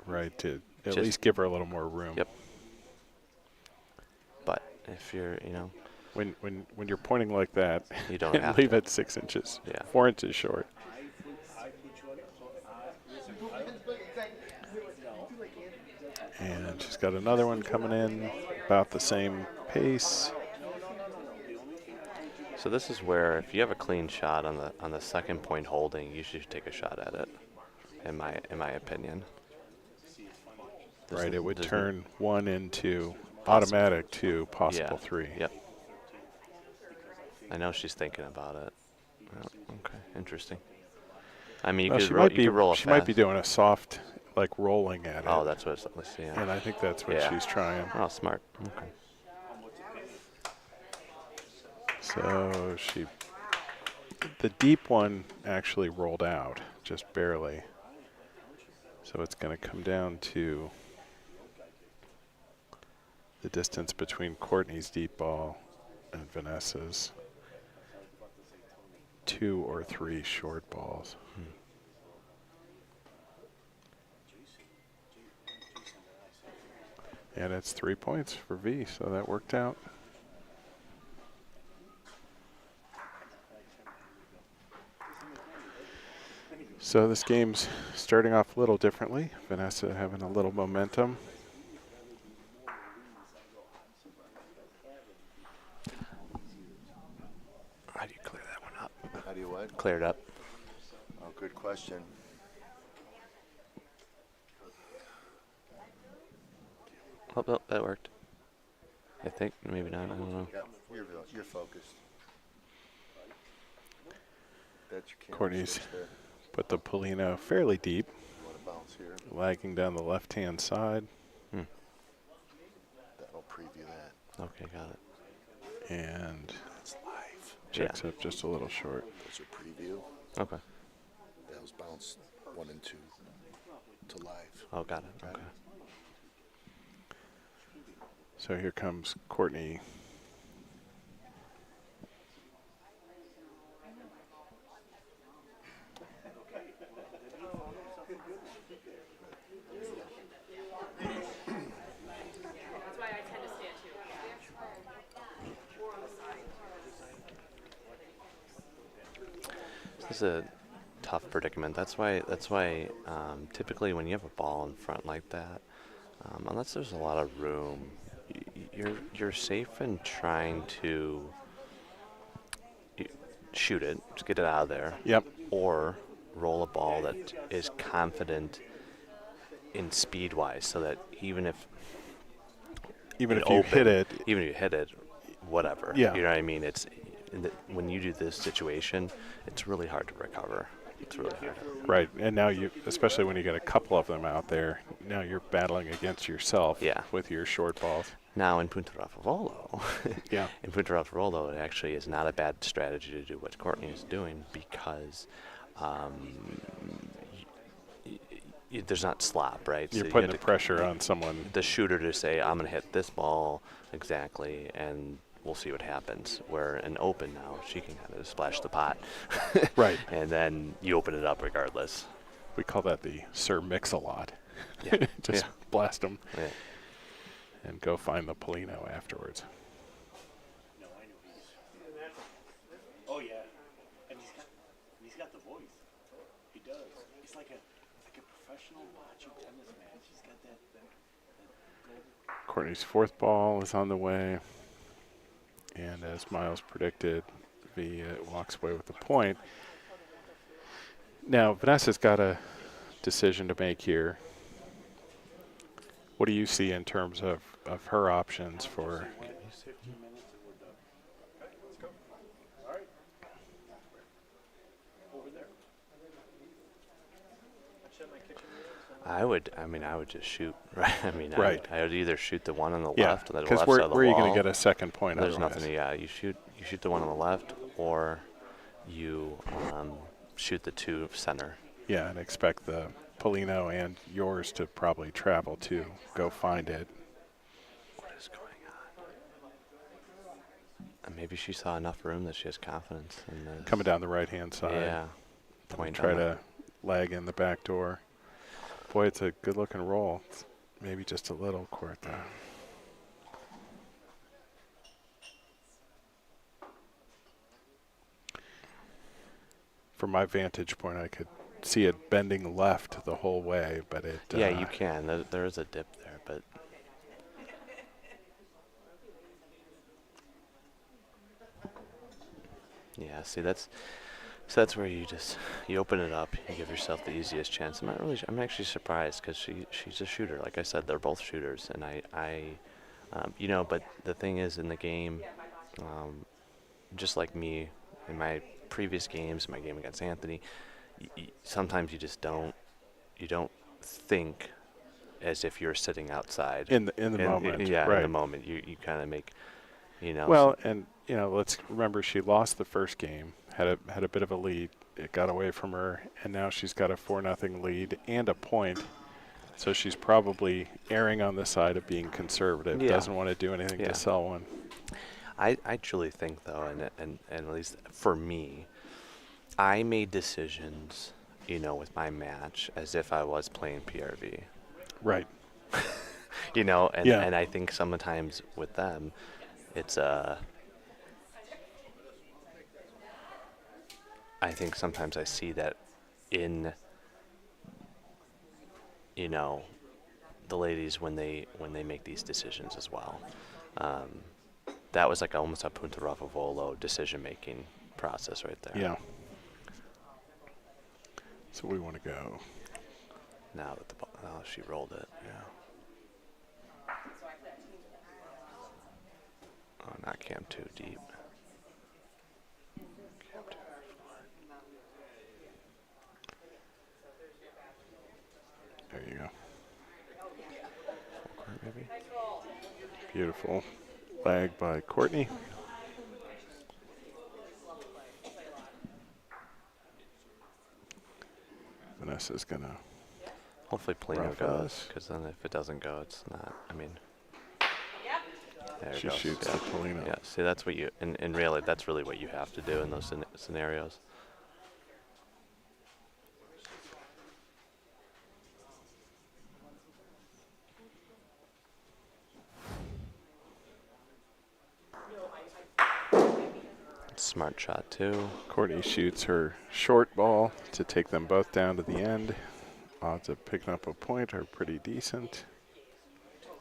Right, to at least give her a little more room. Yep. But if you're, when you're pointing like that, you don't have leave to. it 6 inches. Yeah. 4 inches short. And she's got another one coming in about the same pace. So this is where, if you have a clean shot on the second point holding, you should take a shot at it. In my opinion. Right, it would turn 1 into automatic 2, possible 3. Yep. I know she's thinking about it. Oh, okay, interesting. I mean, she could roll she might be doing a soft, like rolling at it. Oh, that's what let's see. Yeah. And I think that's what she's trying. Oh, smart. Okay. So the deep one actually rolled out, just barely. So it's going to come down to the distance between Courtney's deep ball and Vanessa's 2 or 3 short balls. And it's 3 points for V, so that worked out. So this game's starting off a little differently. Vanessa having a little momentum. How do you clear that one up? How do you what? Clear it up. Oh, good question. Oh, that worked. I think maybe not. I don't know. Yeah, you're focused. That's your camera Courtney's switch there. put the Polino fairly deep, You want to bounce here? lagging down the left-hand side. That'll preview that. Okay, got it. And That's live. checks up just a little short. That's your preview. Okay. That was bounced 1 and 2 to live. Oh, got it. Okay. So here comes Courtney. That's why I tend to stand too. Or on the side. This is a tough predicament. That's why typically when you have a ball in front like that, unless there's a lot of room, you're safe in trying to shoot it, just get it out of there. Yep. Or roll a ball that is confident in speed-wise, so that even if you hit it, whatever. Yeah. You know what I mean? It's when you do this situation, it's really hard to recover. It's really hard. Right, and now especially when you get a couple of them out there, now you're battling against yourself with your short balls. Now in Punta Raffavolo, in Punta Raffavolo, it actually is not a bad strategy to do what Courtney is doing, because there's not slop, right? You're so putting the pressure on someone. The shooter to say, I'm going to hit this ball exactly, and we'll see what happens. Where in open now, she can kind of splash the pot. Right. And then you open it up regardless. We call that the Sir Mix-a-Lot. Yeah. Just Yeah. blast them Yeah. and go find the Polino afterwards. No, I knew oh yeah, and he's got the voice. He does. He's like a professional bocce tennis man. He's got that Courtney's fourth ball is on the way. And as Miles predicted, V walks away with the point. Now, Vanessa's got a decision to make here. What do you see in terms of her options for 15 minutes and we're done. Okay, let's go. All right. Over there. I would just shoot. Right. Right. I would either shoot the one on the yeah, left or the left because side where of the are you wall. going to get a second point There's otherwise? nothing. Yeah, you shoot the one on the left, or you shoot the two center. Yeah, and expect the Polino and yours to probably travel to go find it. What is going on? And maybe she saw enough room that she has confidence in this. Coming down the right-hand side. Yeah. Point Try on to lag in the back door. Boy, it's a good-looking roll. It's maybe just a little, Courtney. From my vantage point, I could see it bending left the whole way, but it... Yeah, you can. There is a dip there, but... Yeah, see, that's where you open it up, you give yourself the easiest chance. I'm actually surprised because she's a shooter. Like I said, they're both shooters, and but the thing is in the game, just like me in my previous games, my game against Anthony, sometimes you just don't think as if you're sitting outside in the moment. Yeah, right. in the moment, you kind of make, Well, and let's remember she lost the first game, had a bit of a lead. It got away from her, and now she's got a 4-0 lead and a point. So she's probably erring on the side of being conservative. Yeah. Doesn't want to do anything Yeah. to sell one. I truly think, though, and at least for me, I made decisions, with my match as if I was playing PRV. Right. And I think sometimes with them, it's I think sometimes I see that in the ladies when they make these decisions as well. That was like almost a Punta Ravovolo decision-making process right there. Yeah. So we want to go. Now that she rolled it, yeah. Oh, not cam too deep. Cam too far. There you go. Full court, maybe. Beautiful lag by Courtney. Vanessa's going to... Hopefully Polino Rough goes, us. because then if it doesn't go, it's not. There She it goes. shoots yeah. the Polino. Yeah, see, that's what you, and really, that's really what you have to do in those scenarios. Smart shot, too. Courtney shoots her short ball to take them both down to the end. Odds of picking up a point are pretty decent.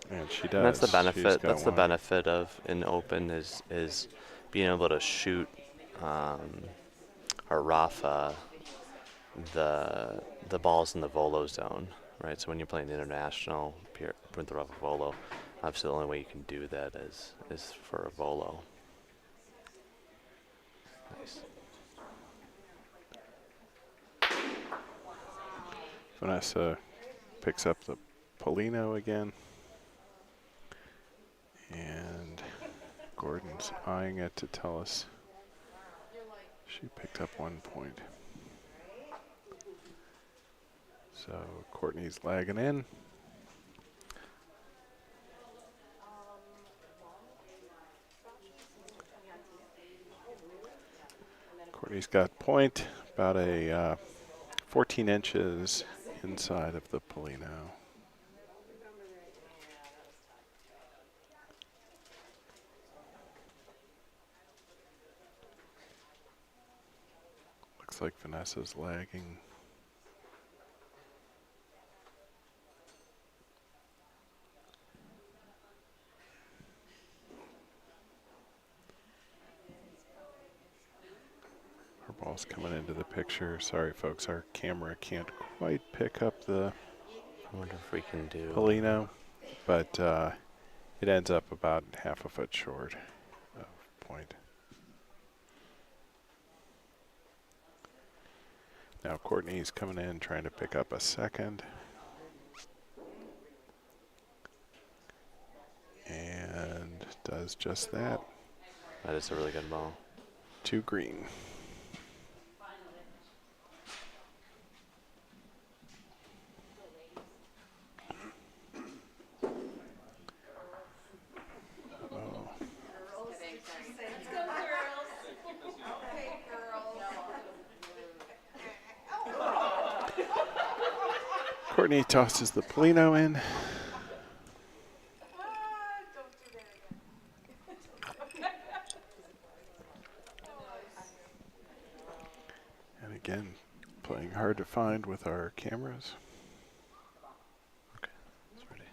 And she does. And that's the She's benefit. got That's the one. benefit of in open is being able to shoot or Rafa the balls in the volo zone, right? So when you're playing international, Punta Rafa volo, obviously the only way you can do that is for a volo. Nice. Vanessa picks up the Polino again. And Gordon's eyeing it to tell us she picked up 1 point. So Courtney's lagging in. Courtney's got point, about a 14 inches inside of the Polino. Looks like Vanessa's lagging. Her ball's coming into the picture. Sorry, folks, our camera can't quite pick up the I wonder if we can do. Polino, but it ends up about half a foot short of point. Now Courtney's coming in trying to pick up a second. And does just that. That is a really good ball. 2 green. Courtney tosses the Polino in. And again, playing hard to find with our cameras. Okay, it's ready.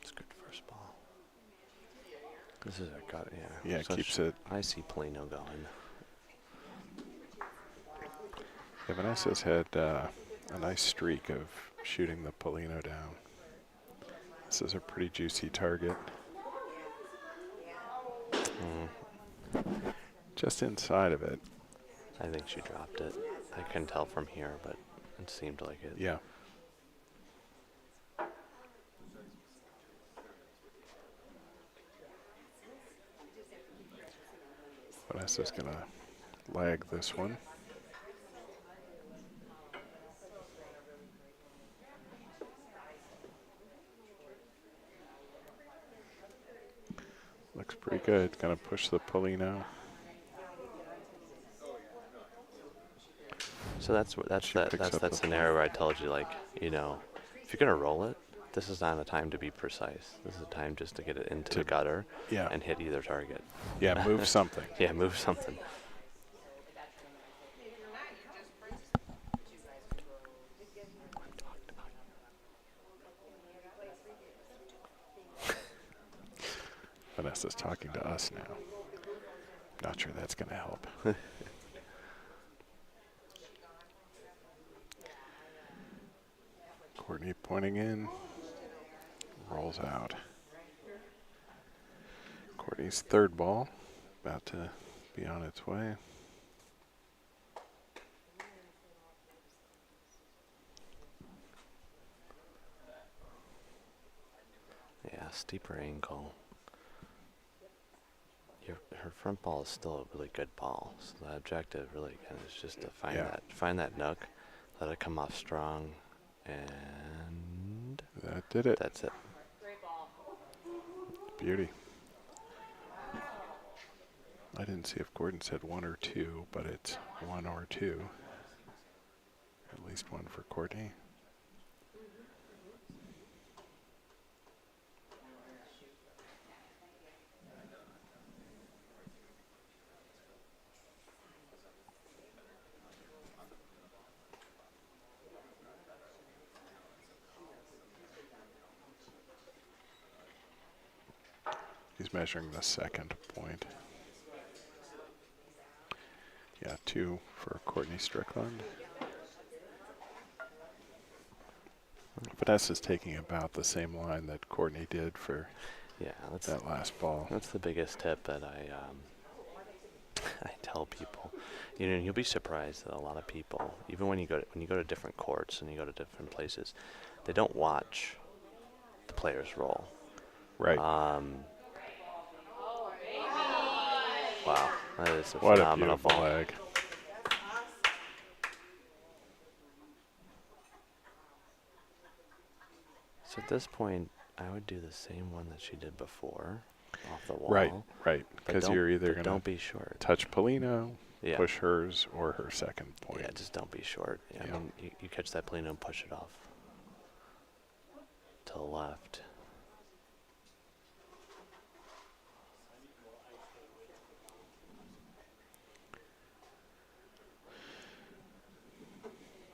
It's a good first ball. This is a gut, yeah. Yeah, it keeps it. I see Polino going. Yeah, Vanessa's had a nice streak of shooting the Polino down. This is a pretty juicy target. Just inside of it. I think she dropped it. I couldn't tell from here, but it seemed like it. Yeah. Vanessa's going to lag this one. Looks pretty good. Going to push the Polino. So that's that scenario where I told you, like, you know, if you're gonna roll it, this is not a time to be precise. This is a time just to get it into the gutter and hit either target. Yeah, move something. Yeah, move something. Vanessa's talking to us now. Not sure that's going to help. Courtney pointing in, rolls out. Courtney's third ball, about to be on its way. Yeah, steeper angle. Her front ball is still a really good ball. So the objective really again is just to find that nook, let it come off strong, and that did it. That's it. Beauty. I didn't see if Gordon said 1 or 2, but it's 1 or 2. At least 1 for Courtney. He's measuring the second point. Yeah, 2 for Courtney Strickland. Vanessa's taking about the same line that Courtney did for that last ball. That's the biggest tip that I tell people. You know, you'll be surprised that a lot of people, even when you go to different courts and you go to different places, they don't watch the players roll. Right. Wow, that is a what phenomenal a beautiful ball. leg. So at this point, I would do the same one that she did before. off the wall. Right, But because don't- you're either but going to don't be short. touch Polino, Yeah. push hers, or her second point. Yeah, just don't be short. Yeah, I Yeah. mean, you catch that Polino and push it off to the left.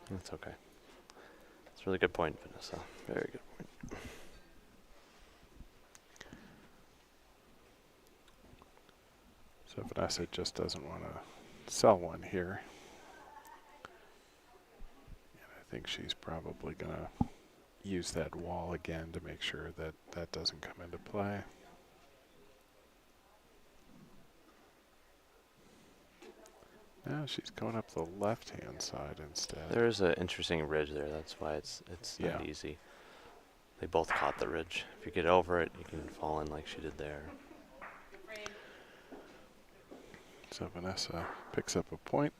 That's okay. It's a really good point, Vanessa. Very good point. So Vanessa just doesn't want to sell one here. And I think she's probably going to use that wall again to make sure that that doesn't come into play. Now she's going up the left-hand side instead. There is an interesting ridge there. That's why it's not Yeah. easy. They both caught the ridge. If you get over it, you can fall in like she did there. So Vanessa picks up a point.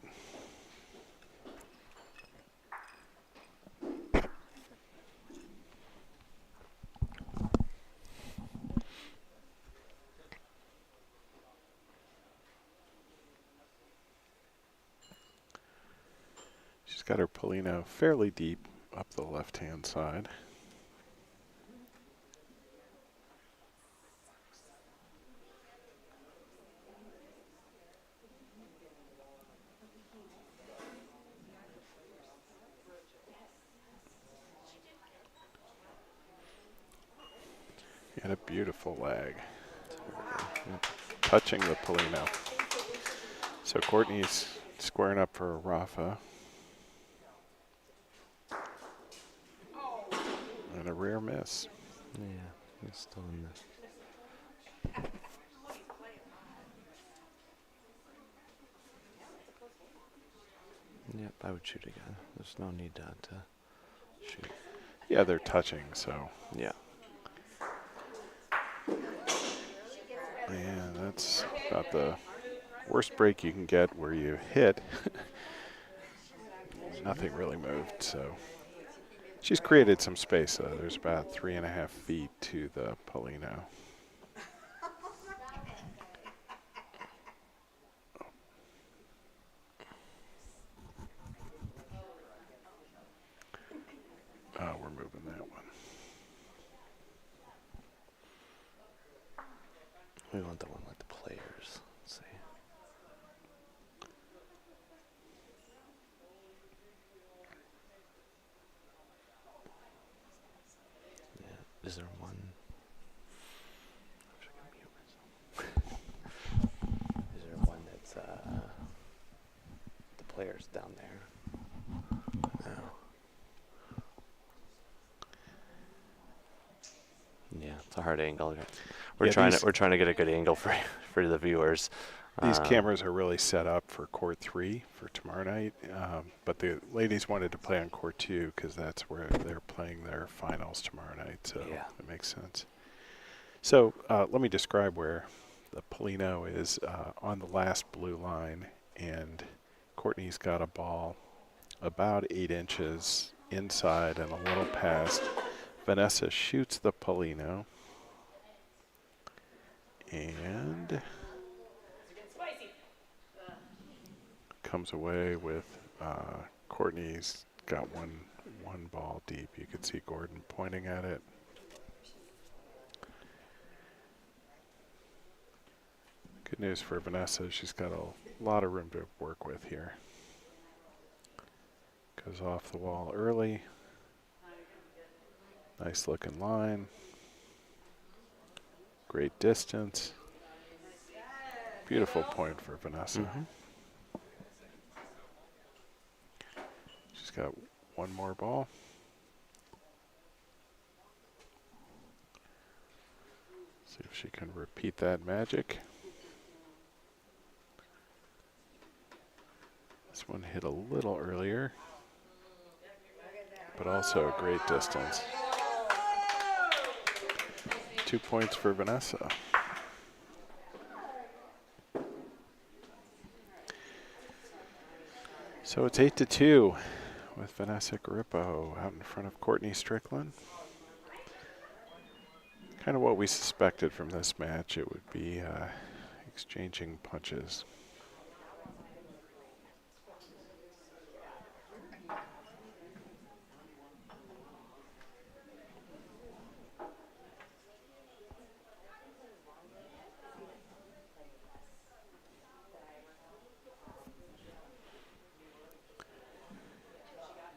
She's got her Polino fairly deep up the left-hand side. And a beautiful lag. Touching the Polino. So Courtney's squaring up for Rafa. And a rare miss. Yeah, it's still in there. Yep, I would shoot again. There's no need to shoot. Yeah, they're touching, so. Yeah. And that's about the worst break you can get where you hit. Nothing really moved, so. She's created some space, though. There's about 3.5 feet to the Polino. Oh, we're moving that one. We want the one like the players. Let's see. Yeah. Is there one? I wish I could mute myself. Is there one that's the players down there? No. Yeah, it's a hard angle. We're Yeah, trying to get a good angle for the viewers. These cameras are really set up for court 3 for tomorrow night, but the ladies wanted to play on court 2 because that's where they're playing their finals tomorrow night, so Yeah. it makes sense. So let me describe where the Polino is on the last blue line, and Courtney's got a ball about 8 inches inside and a little past. Vanessa shoots the Polino, and comes away with Courtney's got one ball deep. You could see Gordon pointing at it. Good news for Vanessa, she's got a lot of room to work with here. Goes off the wall early. Nice looking line. Great distance. Beautiful point for Vanessa. Mm-hmm. She's got one more ball. See if she can repeat that magic. This one hit a little earlier, but also a great distance. 2 points for Vanessa. So it's 8-2 with Vanessa Garippo out in front of Courtney Strickland. Kind of what we suspected from this match. It would be exchanging punches.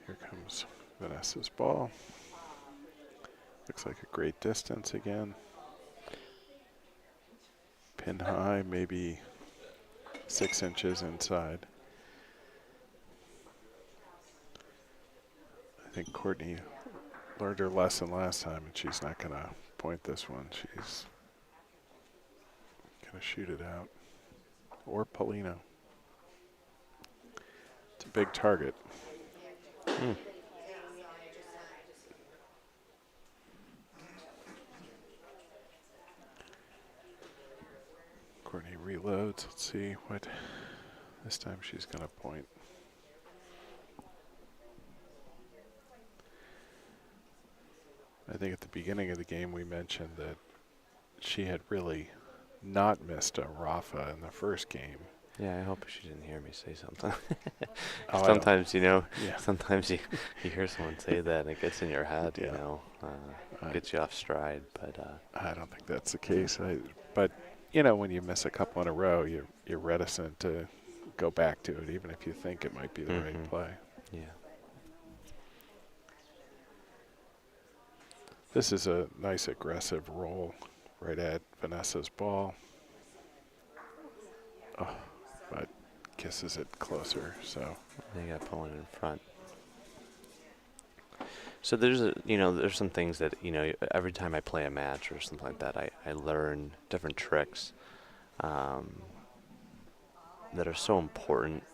Here comes Vanessa's ball. Looks like a great distance again. Pin high, maybe 6 inches inside. I think Courtney learned her lesson last time, and she's not going to point this one. She's going to shoot it out. Or Polino. It's a big target. Courtney reloads. Let's see what this time she's going to point. I think at the beginning of the game we mentioned that she had really not missed a Rafa in the first game. Yeah, I hope she didn't hear me say something. Oh, Sometimes, you know, Yeah. sometimes you hear someone say that and it gets in your head, you Yeah. know, gets you off stride. But I don't think that's the case. But, you know, when you miss a couple in a row, you're reticent to go back to it, even if you think it might be the right play. yeah. This is a nice aggressive roll right at Vanessa's ball. Oh, but kisses it closer, so. They got pulling in front. So there's some things that, you know, every time I play a match or something like that, I learn different tricks that are so important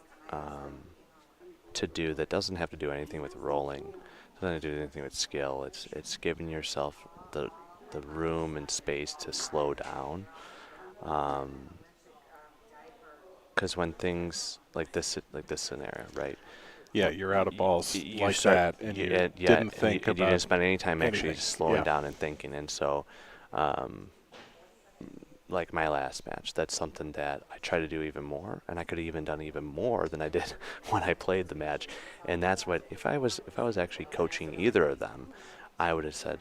to do that doesn't have to do anything with rolling. Doesn't have to do anything with skill. It's giving yourself the room and space to slow down. Because when things like this scenario, right? Yeah, you're out of balls you like start, that, and you didn't think you about didn't spend any time actually anything. slowing Yeah. down and thinking. And so, like my last match, that's something that I try to do even more, and I could have even done even more than I did when I played the match. And that's what if I was actually coaching either of them, I would have said,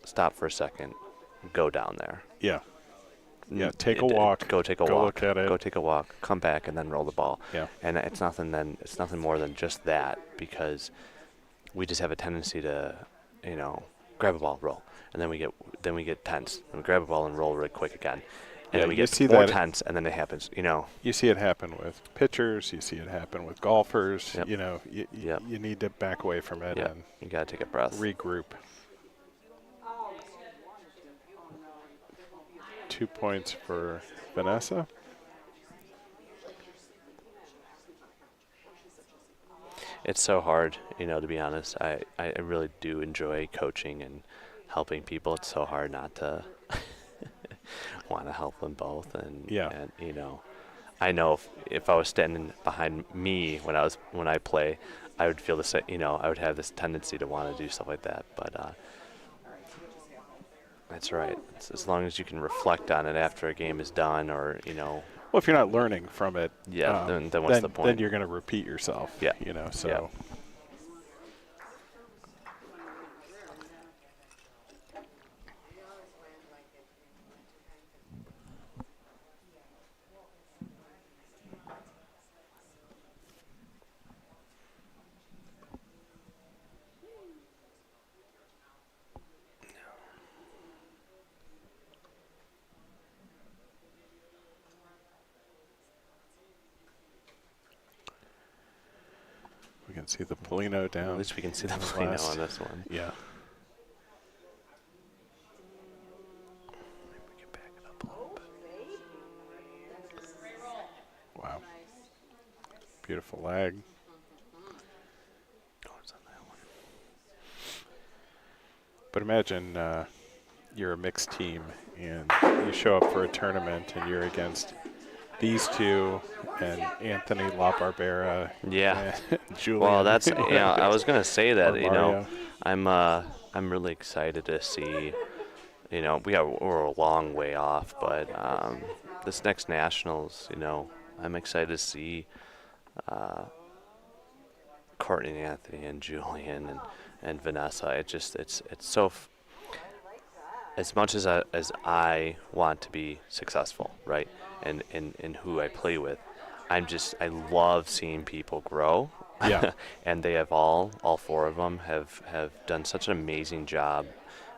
stop for a second, go down there. Yeah. Yeah, take a walk. Go take a go walk. Look at it. Go take a walk. Come back and then roll the ball. Yeah. And it's nothing more than just that, because we just have a tendency to, you know, grab a ball, roll, and then we get tense and grab a ball and roll really quick again, and Yeah, then we you get see more that tense, and then it happens. You know. You see it happen with pitchers. You see it happen with golfers. Yep. You know, you need to back away from it Yeah. and You gotta take a breath. regroup. 2 points for Vanessa. It's so hard, you know, to be honest. I really do enjoy coaching and helping people. It's so hard not to want to help them both. And, Yeah. and you know, I know if I was standing behind me when I play, I would feel the same, you know, I would have this tendency to want to do stuff like that. But that's right. It's, as long as you can reflect on it after a game is done, or, you know. Well, if you're not learning from it, Yeah, then what's the point? Then you're going to repeat yourself. Yeah. You know, so. Yeah. We can see the Polino down. At least we can see the in play now last. on this one. Yeah. Maybe we can back it up a little bit. Wow. Beautiful lag. Oh, it's on that one. But imagine you're a mixed team and you show up for a tournament and you're against these two and Anthony La Barbera. Yeah. And Julian. Well, that's, you know, I was gonna say that, Or you know, Mario. I'm really excited to see, you know, we're a long way off, but this next nationals, you know, I'm excited to see Courtney and Anthony and Julian and Vanessa. It's so as much as I want to be successful, right, and in who I play with, I love seeing people grow. Yeah. And they have all four of them have done such an amazing job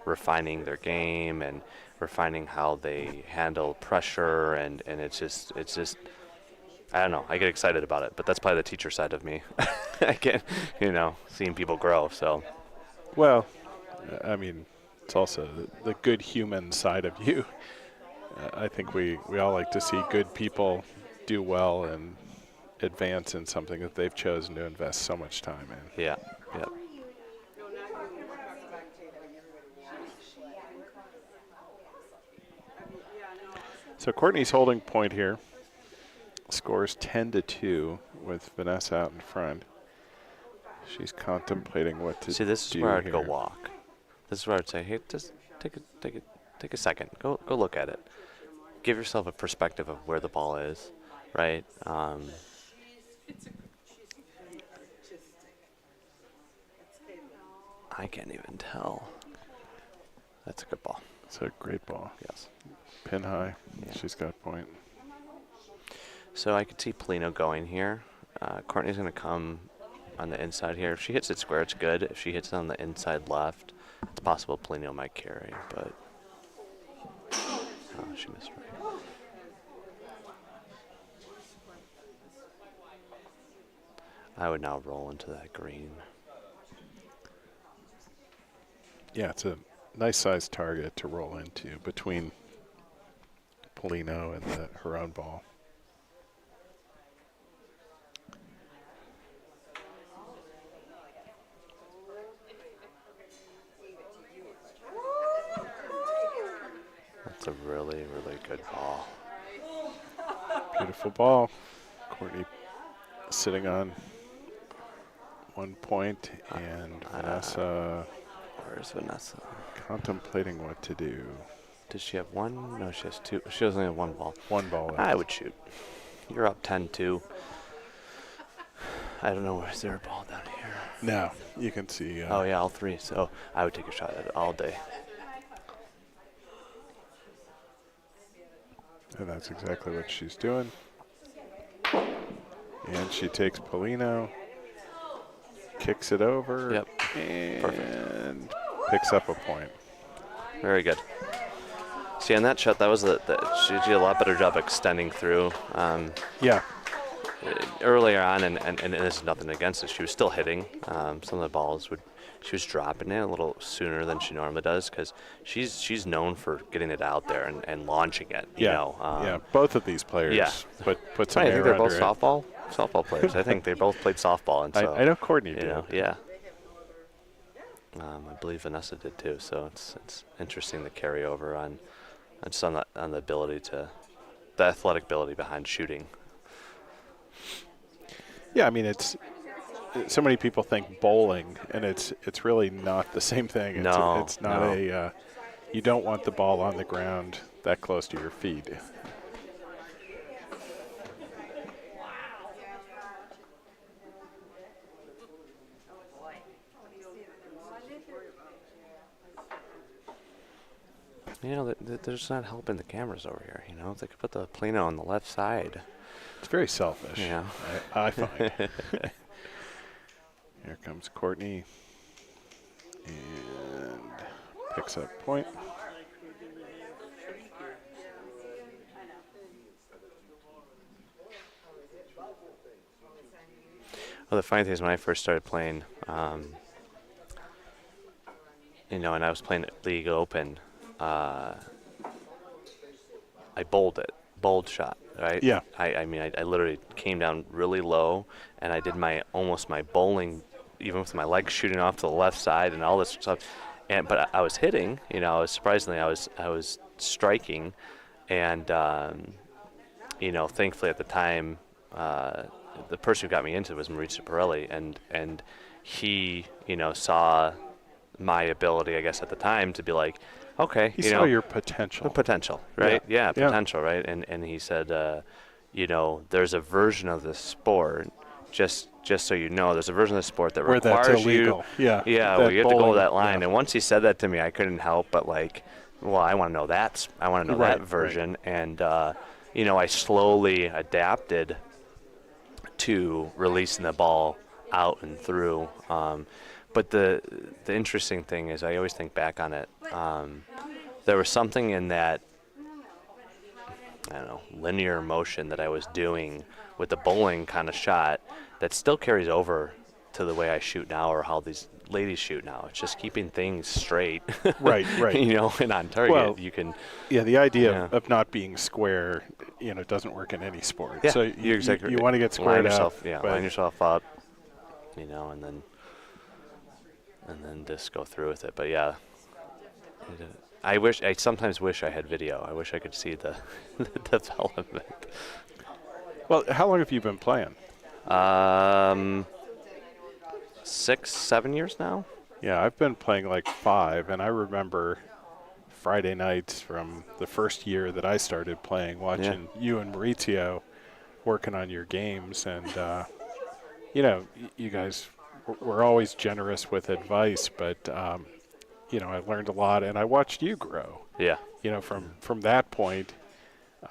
refining their game and refining how they handle pressure, and it's just I don't know, I get excited about it, but that's probably the teacher side of me. I get, you know, seeing people grow. So Well, I mean, it's also the good human side of you. I think we all like to see good people do well and advance in something that they've chosen to invest so much time in. yeah. So Courtney's holding point here. Scores 10-2 with Vanessa out in front. She's contemplating what to do. See, this is where I'd go here. walk. This is where I'd say, hey, just take a second. Go look at it. Give yourself a perspective of where the ball is, right? I can't even tell. That's a good ball. It's a great ball. Yes. Pin high. Yeah. She's got point. So I could see Polino going here. Courtney's going to come on the inside here. If she hits it square, it's good. If she hits it on the inside left, it's possible Polino might carry, but she missed right. I would now roll into that green. Yeah, it's a nice sized target to roll into between Polino and her own ball. That's a really, really good ball. Beautiful ball. Courtney sitting on 1 point, and Vanessa Where's Vanessa? contemplating what to do. Does she have one? No, she has two. She only have one ball. One ball left. I would shoot. You're up 10-2. I don't know. Is there a ball down here? No, you can see. Oh, yeah, all three. So I would take a shot at it all day. And that's exactly what she's doing. And she takes Polino, kicks it over, Yep. and Perfect. picks up a point. Very good. See, on that shot, that was she did a lot better job extending through. Yeah. Earlier on, and there's nothing against it, she was still hitting. Some of the balls she was dropping it a little sooner than she normally does, because she's known for getting it out there and launching it. You know. Yeah, both of these players put some I think air they're both under it. softball players. I think they both played softball, and so I know Courtney did. you know, yeah. I believe Vanessa did too. So it's interesting the carryover on the ability the athletic ability behind shooting. Yeah, I mean, it's so many people think bowling, and it's really not the same thing. It's not a you don't want the ball on the ground that close to your feet. You know, they're just not helping the cameras over here. You know, if they could put the Polino on the left side. It's very selfish. Yeah. I find. Here comes Courtney, and picks up point. Well, the funny thing is, when I first started playing, you know, and I was playing at League Open, I bowled shot, right? Yeah. I mean, I literally came down really low, and I did almost my bowling, even with my legs shooting off to the left side and all this stuff. But I was hitting, you know, I was striking, and you know, thankfully at the time, the person who got me into it was Maurizio Pirelli, and he, you know, saw my ability, I guess, at the time to be like, okay, He you saw know, your potential. the potential, right? Yeah. Yeah, potential, right? And he said, you know, there's a version of this sport, just so you know, there's a version of the sport that Where that's requires illegal. Yeah. yeah, that well, you have to go bowling, over that line. yeah. And once he said that to me, I couldn't help but like, well, I want to know Right, that version. And you know, I slowly adapted to releasing the ball out and through. But the interesting thing is, I always think back on it. There was something in that, I don't know, linear motion that I was doing with the bowling kind of shot that still carries over to the way I shoot now, or how these ladies shoot now. It's just keeping things straight. Right. You know, and on target, Well, you can. Yeah, the idea Yeah. of not being square, you know, doesn't work in any sport. Yeah, So you're exactly you right. want to get line squared yourself, up. yeah, but line yourself up, you know, and then just go through with it. But yeah, I sometimes wish I had video. I wish I could see the, the development. Well, how long have you been playing? 6, 7 years now. Yeah, I've been playing like 5, and I remember Friday nights from the first year that I started playing, watching you and Maurizio working on your games, and you know, you guys were always generous with advice, but you know, I learned a lot, and I watched you grow. Yeah. You know, from that point,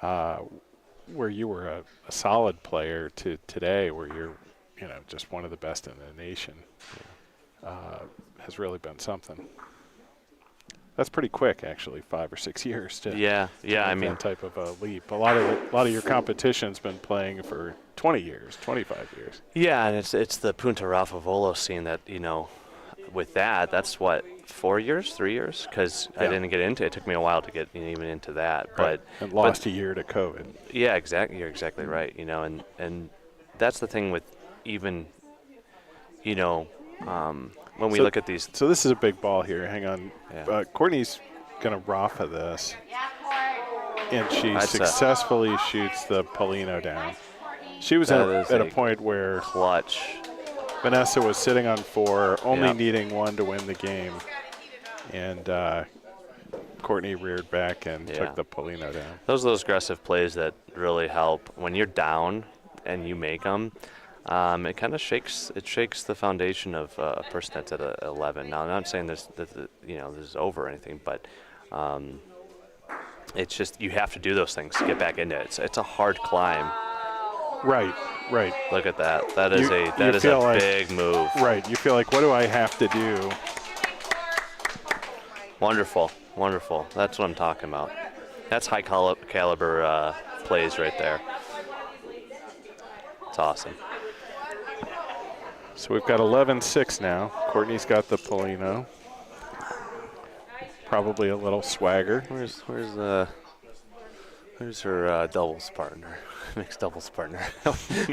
where you were a solid player to today, where you're, you know, just one of the best in the nation, has really been something. That's pretty quick, actually, 5 or 6 years to Yeah. I mean, that type of a leap. A lot of your competition's been playing for 20 years, 25 years. yeah, and it's the Punta Raffavolo scene that, you know, with that's what, 4 years, 3 years, because I Yeah. didn't get into it. It took me a while to get even into that, but And lost a year to COVID. yeah, exactly. You're exactly right. You know, and that's the thing with even, you know, when we So- look at these. So this is a big ball here. Hang on. Yeah. Courtney's going to Rafa this. And she That's successfully shoots the Polino down. She was That at is a a point where Clutch. Vanessa was sitting on 4, only Yeah. needing 1 to win the game. And Courtney reared back and Yeah. took the Polino down. Those are those aggressive plays that really help when you're down and you make them. It kind of shakes the foundation of a person that's at 11. Now, I'm not saying this is over or anything, but it's just you have to do those things to get back into it. It's a hard climb. Right. Look at that. That is You a feel like- big move. Right. You feel like, what do I have to do? Wonderful. That's what I'm talking about. That's high caliber plays right there. It's awesome. So we've got 11-6 now. Courtney's got the Polino. Probably a little swagger. Where's her doubles partner? Mixed doubles partner.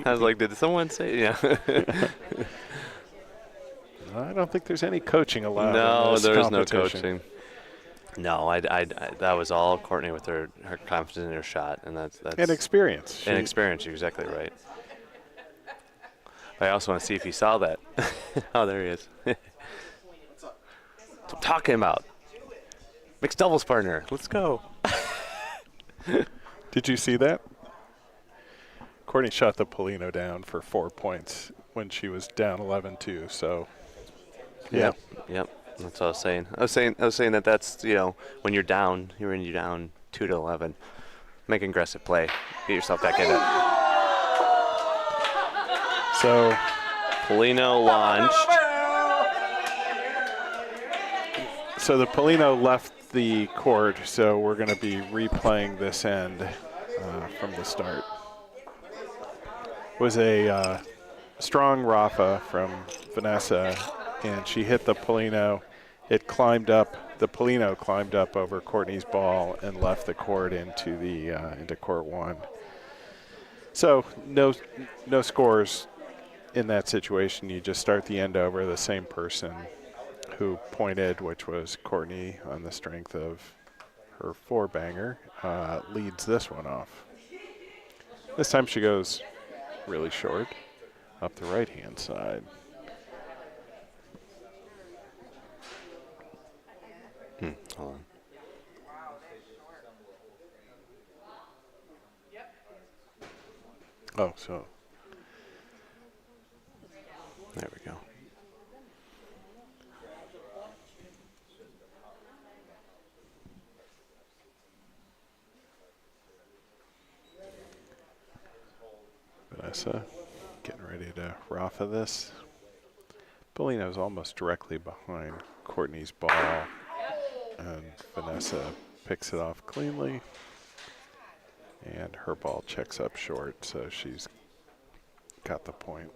I was like, did someone say? Yeah. I don't think there's any coaching allowed. No, in this there is no competition. coaching. No, I that was all Courtney with her confidence in her shot, and that's And experience. and experience. You're exactly right. I also want to see if he saw that. Oh, there he is. That's what I'm talking about. Mixed doubles partner. Let's go. Did you see that? Courtney shot the Polino down for 4 points when she was down 11-2. So, yeah. Yep. That's what I was saying. I was saying that's, you know, when you're down 2-11, make an aggressive play, get yourself back in it. So Polino launched. So the Polino left the court, so we're going to be replaying this end from the start. It was a strong Rafa from Vanessa, and she hit the Polino. It climbed up. The Polino climbed up over Courtney's ball and left the court into court 1. So no scores in that situation. You just start the end over. The same person who pointed, which was Courtney, on the strength of her 4-banger, leads this one off. This time she goes really short up the right-hand side. Hold on. Oh, so There we go. Vanessa getting ready to Rafa this. Polino's almost directly behind Courtney's ball, and Vanessa picks it off cleanly, and her ball checks up short, so she's got the point.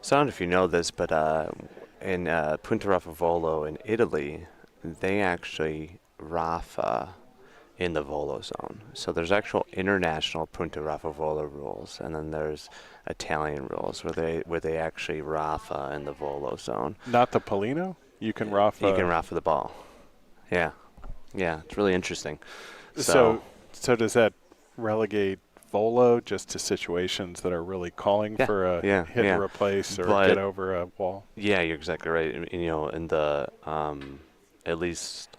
So I don't know if you know this, but in Punta Raffavolo in Italy, they actually Rafa in the volo zone. So there's actual international Punta Raffavolo rules, and then there's Italian rules where they actually Rafa in the volo zone. Not the Polino? You can Rafa. You can Rafa the ball. Yeah, it's really interesting. So does that relegate volo just to situations that are really calling for a hit and replace or get over a wall? Yeah, you're exactly right. You know, in the at least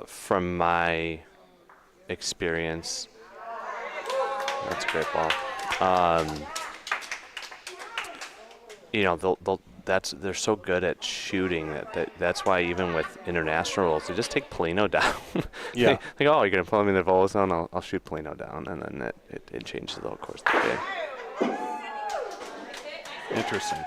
from my experience, that's a great ball. You know, they're so good at shooting that's why even with international rules, they just take Polino down. Yeah. They go, oh, you're gonna pull me in the volo zone, I'll shoot Polino down, and then it changes the whole course of the game. Interesting.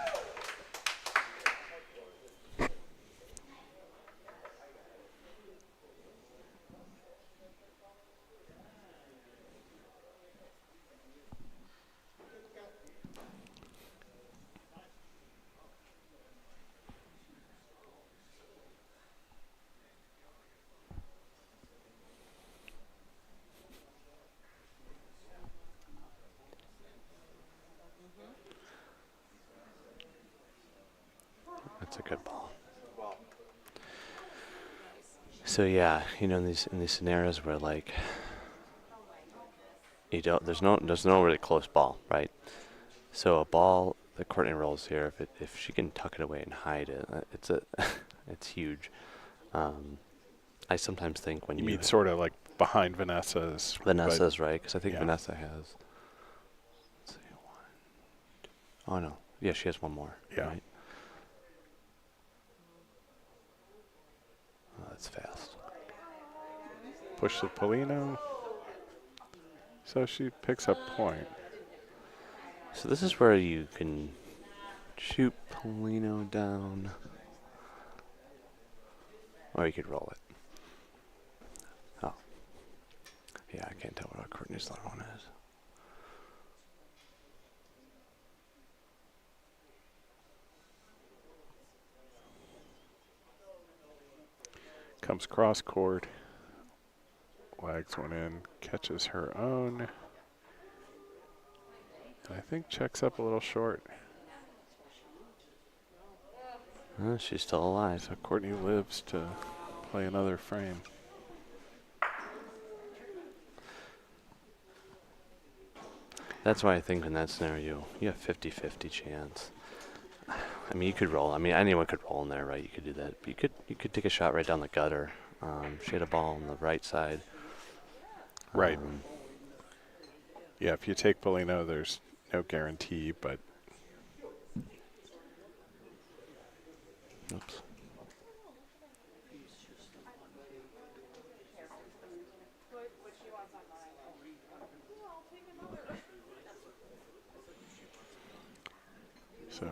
That's a good ball. So yeah, you know, in these scenarios where like there's no really close ball, right? So a ball that Courtney rolls here, if she can tuck it away and hide it, it's huge. I sometimes think when you mean sort of like behind Vanessa's. Vanessa's right, because I think yeah. Vanessa has. Let's see, 1, 2. Oh no, yeah, she has one more. Yeah. Right? Oh, that's fast. Push the Polino. So she picks up point. So this is where you can shoot Polino down, or you could roll it. Oh, yeah, I can't tell what Courtney's other one is. Comes cross court. Wags one in, catches her own. And I think checks up a little short. She's still alive. So Courtney lives to play another frame. That's why I think in that scenario, you have 50-50 chance. I mean, you could roll. I mean, anyone could roll in there, right? You could do that. But you could take a shot right down the gutter. She had a ball on the right side. Right. Yeah, if you take Polino, there's no guarantee, but. Oops. So.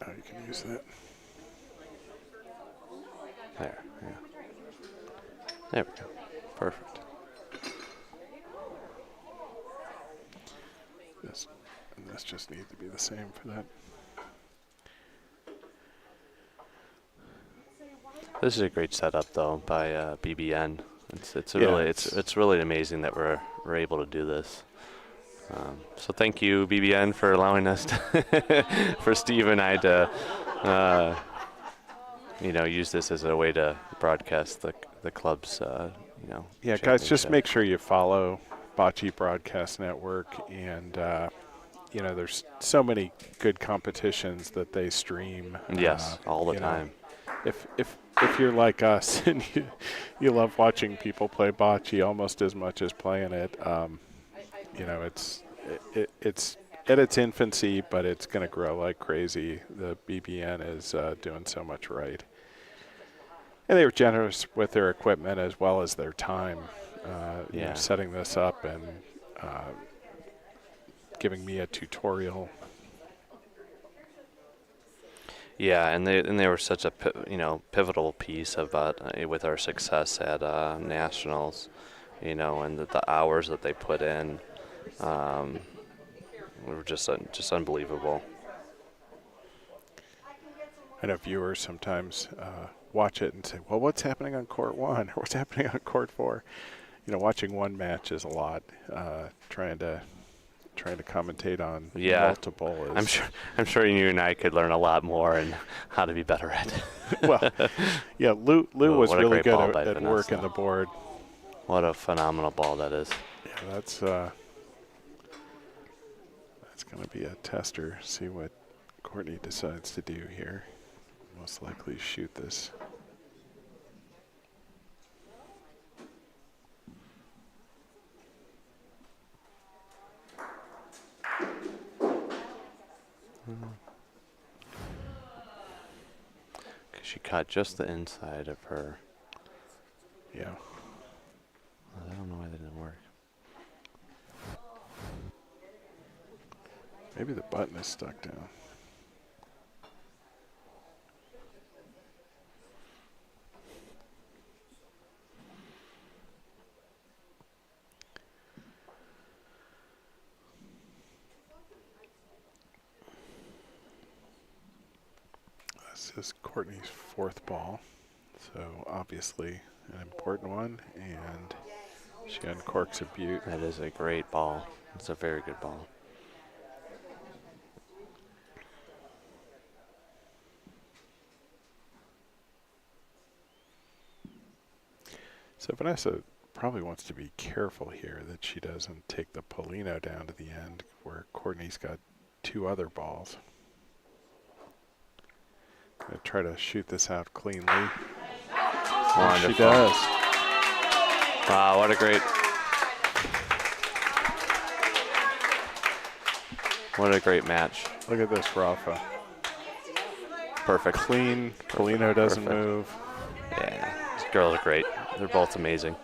Now you can use that. There, yeah. There we go. Perfect. This just needs to be the same for that. This is a great setup, though, by BBN. It's really amazing that we're able to do this. So thank you, BBN, for allowing us to for Steve and I to use this as a way to broadcast the club's Yeah, guys, just make sure you follow Bocce Broadcast Network, and there's so many good competitions that they stream. Yes, all the time. if you're like us and you love watching people play bocce almost as much as playing it, you know, it's at its infancy, but it's going to grow like crazy. The BBN is doing so much right. And they were generous with their equipment as well as their time, you know, setting this up and giving me a tutorial. Yeah, and they were such a pivotal piece of with our success at nationals, you know, and the hours that they put in were just unbelievable. I know viewers sometimes watch it and say, well, what's happening on court 1 or what's happening on court 4? You know, watching one match is a lot. Trying to commentate on multiple is... I'm sure you and I could learn a lot more and how to be better at it. Well, yeah, Lou was really good at Vanessa. working the board. What a phenomenal ball that is. Yeah, that's going to be a tester. See what Courtney decides to do here. Most likely shoot this. She caught just the inside of her. Yeah. I don't know why that didn't work. Maybe the button is stuck down. This is Courtney's 4th ball, so obviously an important one, and she uncorks a beaut. That is a great ball. It's a very good ball. So Vanessa probably wants to be careful here that she doesn't take the Polino down to the end where Courtney's got 2 other balls. Gonna try to shoot this out cleanly. Wonderful. She does. Wow, what a great match. Look at this, Rafa. Perfect. Clean. Polino doesn't move. Yeah, these girls are great. They're both amazing.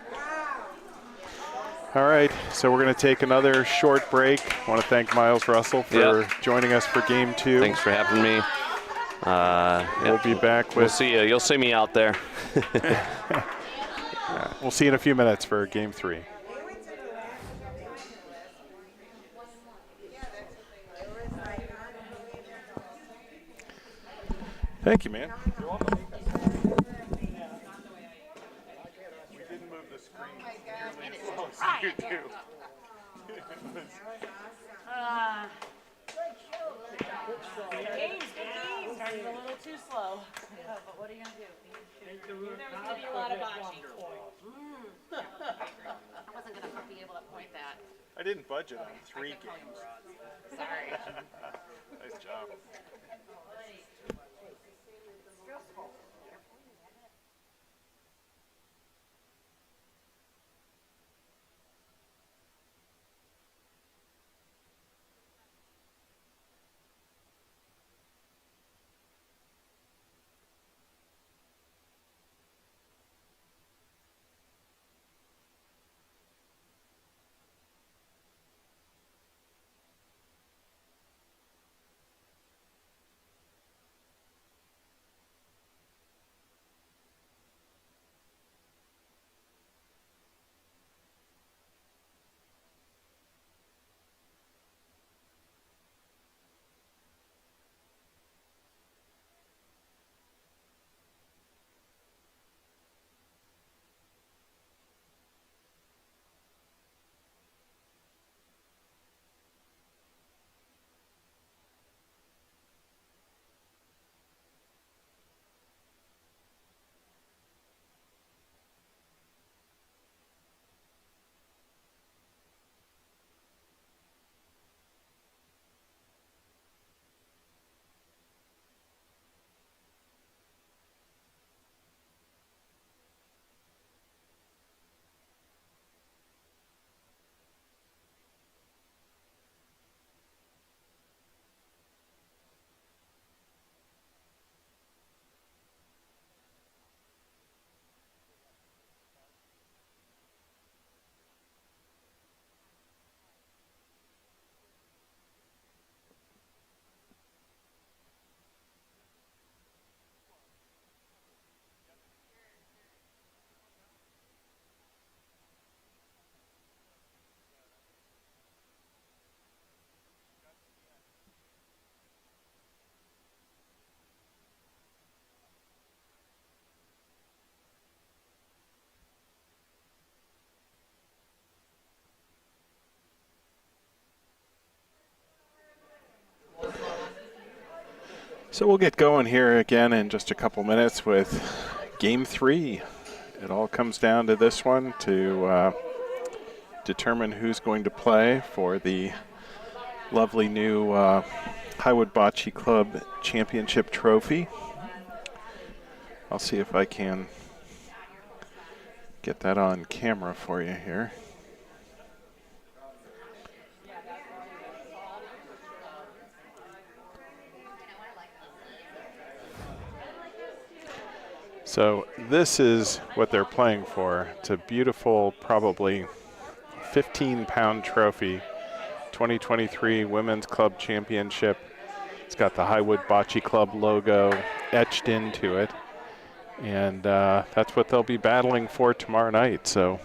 All right, so we're going to take another short break. I want to thank Miles Russell for joining us for Game 2. Thanks for having me. We'll be back with... We'll see you. You'll see me out there. We'll see you in a few minutes for Game 3. Thank you, man. You're welcome. We didn't move the screen nearly as close as you do. Games. Started a little too slow. But what are you going to do? There's going to be a lot of bocce. I wasn't going to be able to point that. I didn't budget on 3 games. Sorry. Nice job. So we'll get going here again in just a couple minutes with Game 3. It all comes down to this one to determine who's going to play for the lovely new Highwood Bocce Club Championship Trophy. I'll see if I can get that on camera for you here. So this is what they're playing for. It's a beautiful, probably 15-pound trophy, 2023 Women's Club Championship. It's got the Highwood Bocce Club logo etched into it. And that's what they'll be battling for tomorrow night. So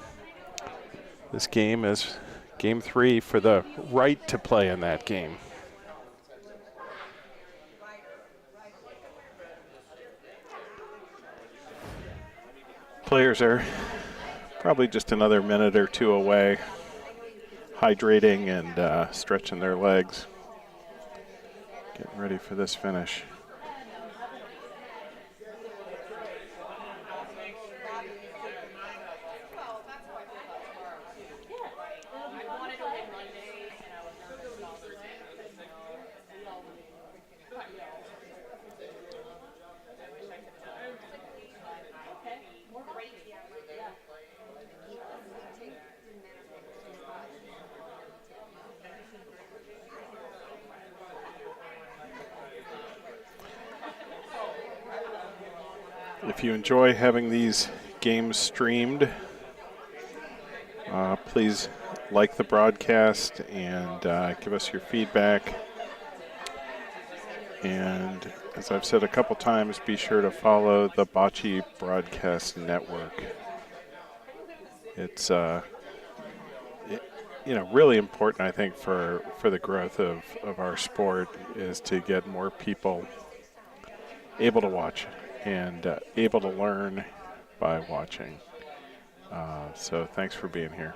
this game is Game 3 for the right to play in that game. Players are probably just another minute or two away, hydrating and stretching their legs, getting ready for this finish. If you enjoy having these games streamed, please like the broadcast and give us your feedback. And as I've said a couple times, be sure to follow the Bocce Broadcast Network. It's really important, I think, for the growth of our sport is to get more people able to watch and able to learn by watching. So thanks for being here.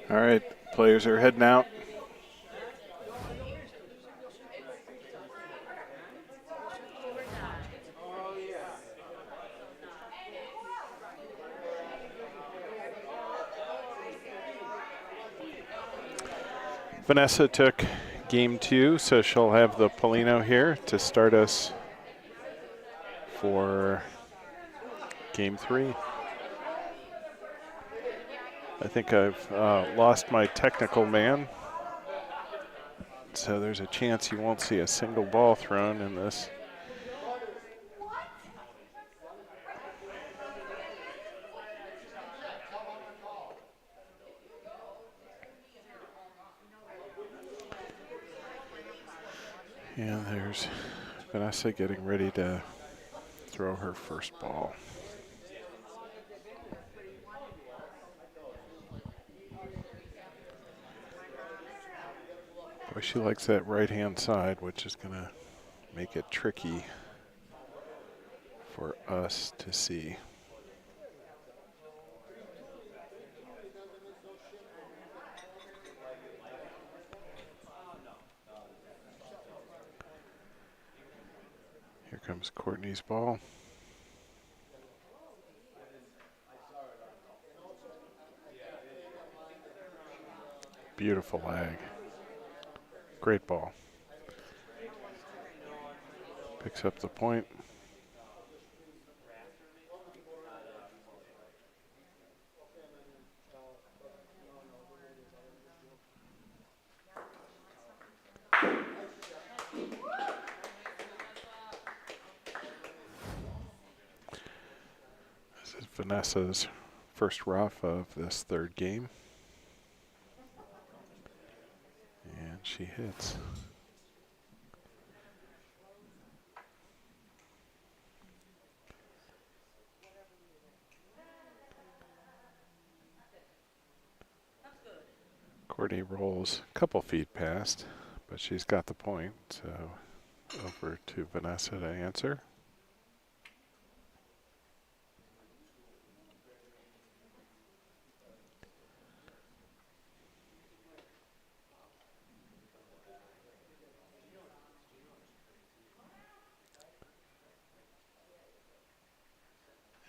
All right, players are heading out. Vanessa took game 2, so she'll have the Polino here to start us for game 3. I think I've lost my technical man, so there's a chance you won't see a single ball thrown in this. And there's Vanessa getting ready to throw her first ball. Boy, she likes that right-hand side, which is going to make it tricky for us to see. Here comes Courtney's ball. Beautiful lag. Great ball. Picks up the point. This is Vanessa's first rough of this third game. And she hits. Courtney rolls a couple feet past, but she's got the point, so over to Vanessa to answer.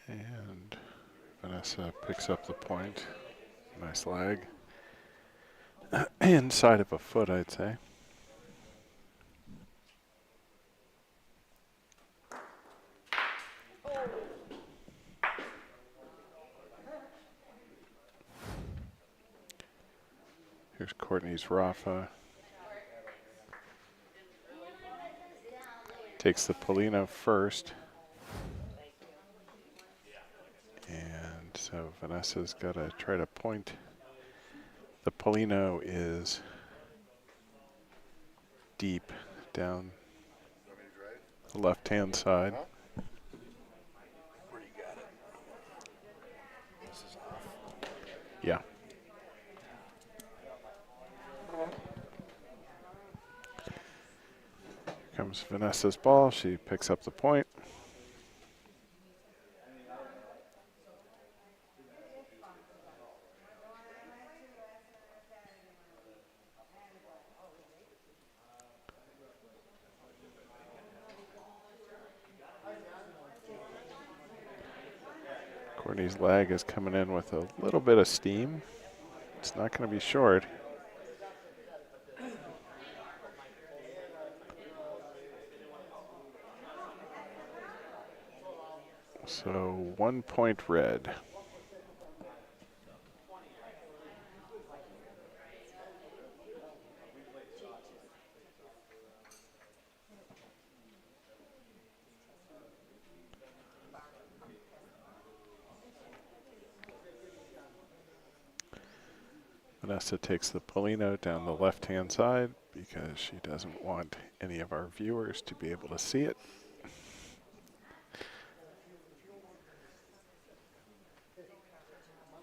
And Vanessa picks up the point. Nice lag. Inside of a foot, I'd say. Here's Courtney's Rafa. Takes the Polino first. And so Vanessa's got to try to point. The Polino is deep down the left-hand side. Where you got it? This is off. Yeah. Here comes Vanessa's ball. She picks up the point. Courtney's lag is coming in with a little bit of steam. It's not going to be short. So 1 point red. Vanessa takes the Polino down the left-hand side because she doesn't want any of our viewers to be able to see it.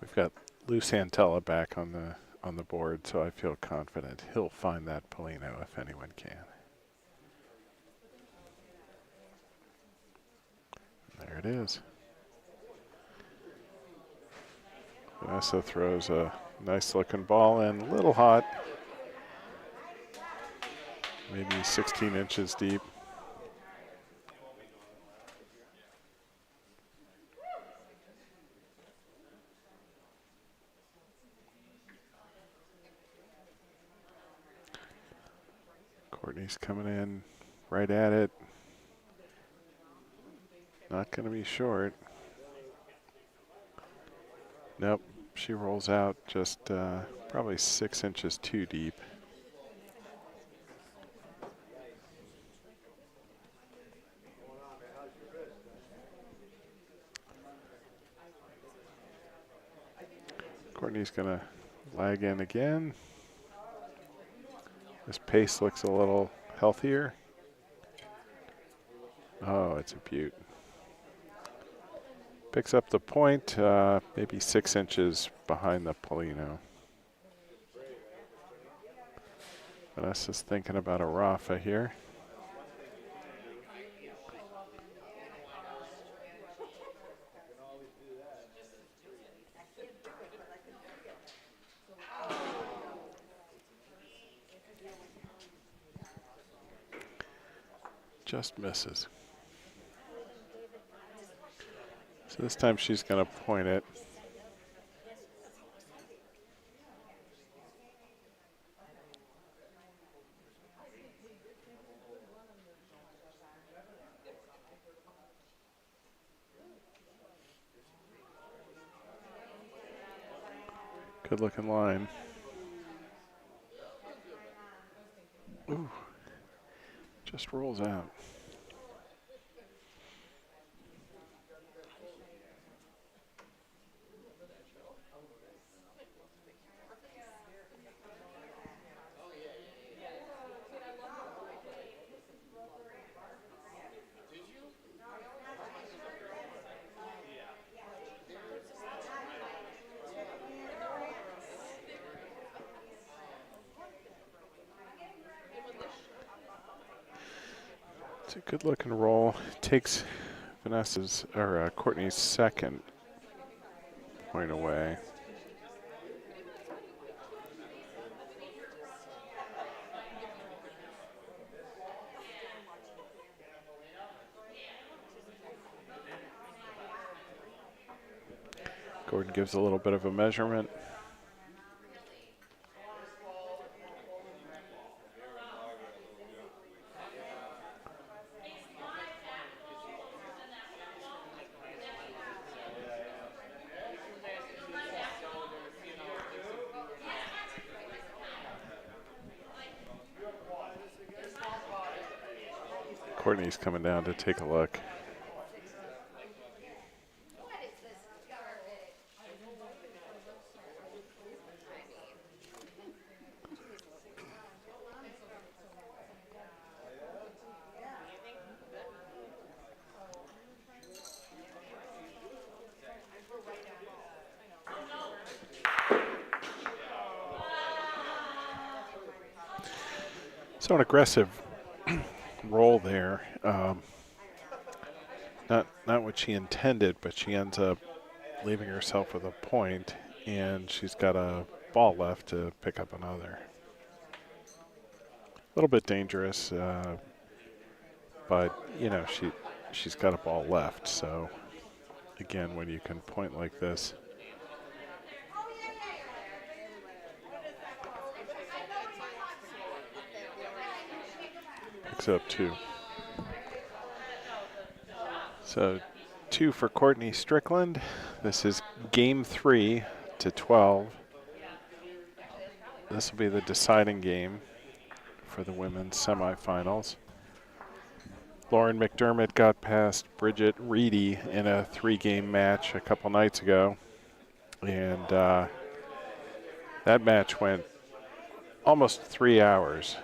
We've got Lou Santella back on the board, so I feel confident he'll find that Polino if anyone can. There it is. Vanessa throws a nice looking ball in, a little hot. Maybe 16 inches deep. Courtney's coming in right at it. Not going to be short. Nope, she rolls out just probably 6 inches too deep. Courtney's going to lag in again. This pace looks a little healthier. Oh, it's a beaut. Picks up the point, maybe 6 inches behind the Polino. Vanessa's thinking about a Rafa here. Just misses. So this time she's going to point it. Good looking line. Ooh, just rolls out. It's a good looking roll. Takes Vanessa's or Courtney's second point away. Gordon gives a little bit of a measurement. Courtney's coming down to take a look. So an aggressive roll there. Not what she intended, but she ends up leaving herself with a point, and she's got a ball left to pick up another. A little bit dangerous, but you know she's got a ball left. So again, when you can point like this. Picks up 2. So 2 for Courtney Strickland. This is game 3 to 12. This will be the deciding game for the women's semifinals. Lauren McDermott got past Bridget Reedy in a 3-game match a couple nights ago. And that match went almost 3 hours.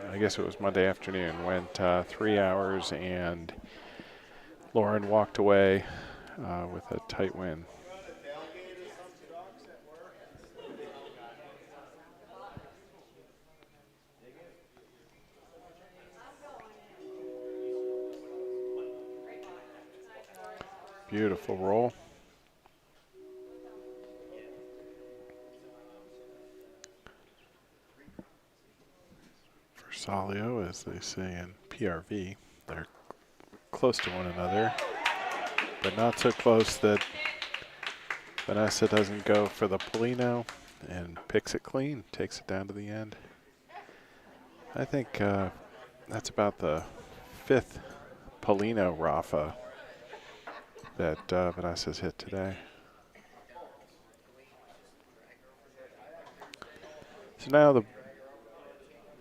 I guess it was Monday afternoon. Went 3 hours, and Lauren walked away with a tight win. Beautiful roll. Salio, as they say in PRV, they're close to one another, but not so close that Vanessa doesn't go for the Polino and picks it clean, takes it down to the end. I think that's about the 5th Polino Rafa that Vanessa's hit today. So now the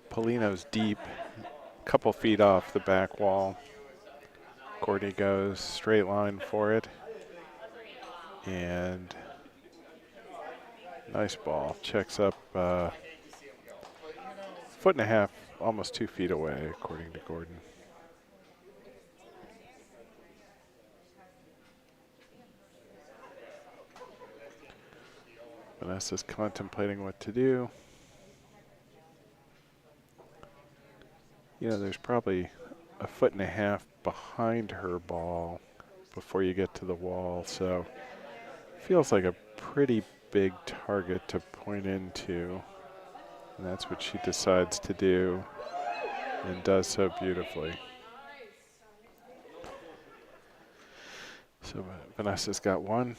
Polino's deep, a couple feet off the back wall. Courtney goes straight line for it. And nice ball. Checks up 1.5 foot, almost 2 feet away, according to Gordon. Vanessa's contemplating what to do. You know, there's probably 1.5 foot behind her ball before you get to the wall, so feels like a pretty big target to point into, and that's what she decides to do and does so beautifully. So Vanessa's got 1.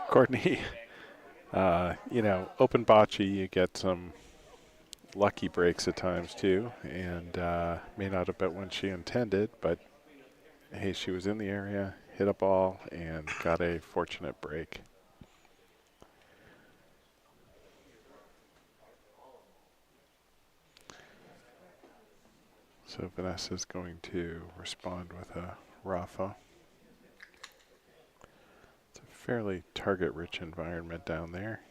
Courtney, you know, open bocce, you get some lucky breaks at times too, and may not have bet when she intended, but hey, she was in the area, hit a ball, and got a fortunate break. So Vanessa's going to respond with a Rafa. It's a fairly target-rich environment down there.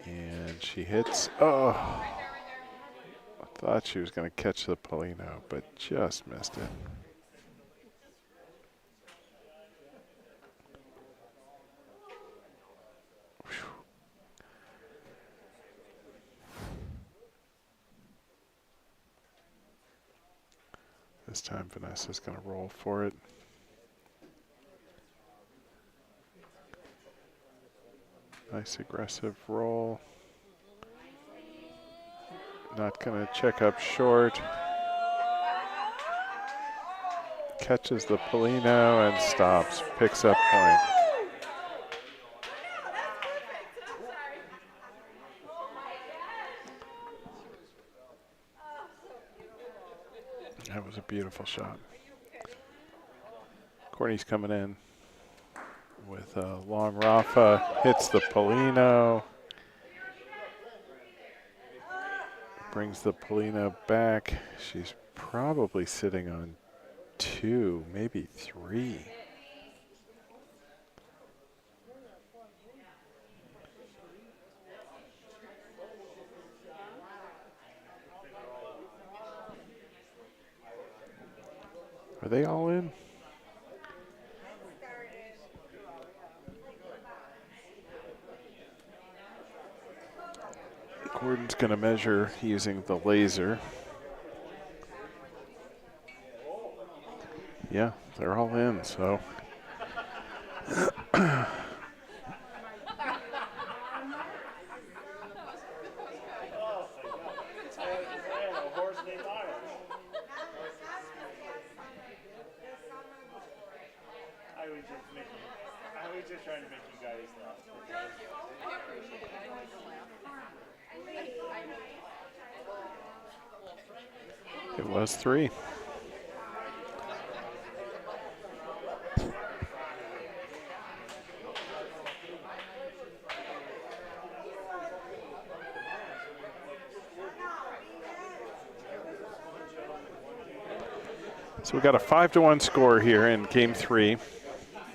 And she hits. Oh, I thought she was going to catch the Polino, but just missed it. Whew. This time Vanessa's going to roll for it. Nice aggressive roll. Not going to check up short. Catches the Polino and stops. Picks up point. That was a beautiful shot. Courtney's coming in with a long Rafa. Hits the Polino. Brings the Polino back. She's probably sitting on 2, maybe 3. Are they all in? Gordon's going to measure using the laser. Yeah, they're all in, so. I was just trying to make you guys laugh. It was 3. So we got a 5-1 score here in game 3,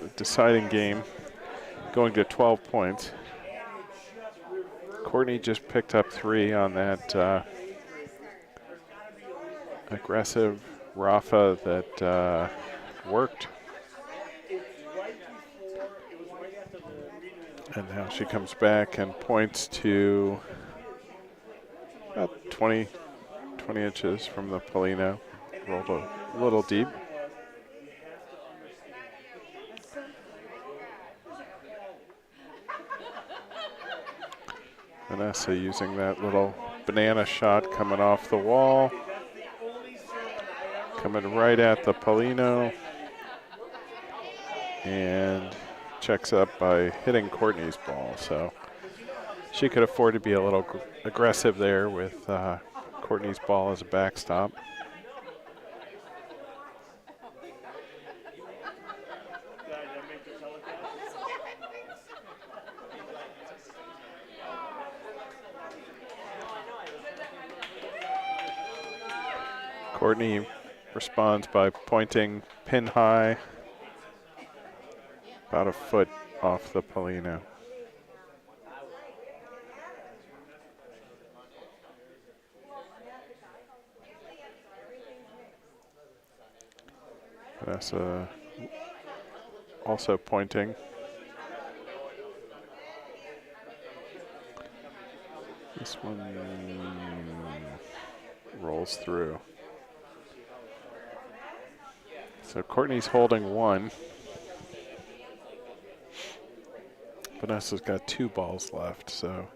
the deciding game, going to 12 points. Courtney just picked up 3 on that aggressive Rafa that worked. And now she comes back and points to about 20 inches from the Polino. Rolled a little deep. Vanessa using that little banana shot coming off the wall. Coming right at the Polino. And checks up by hitting Courtney's ball. So she could afford to be a little aggressive there with Courtney's ball as a backstop. Courtney responds by pointing pin high, about a foot off the Polino. Vanessa also pointing. This one rolls through. So Courtney's holding 1. Vanessa's got 2 balls left, so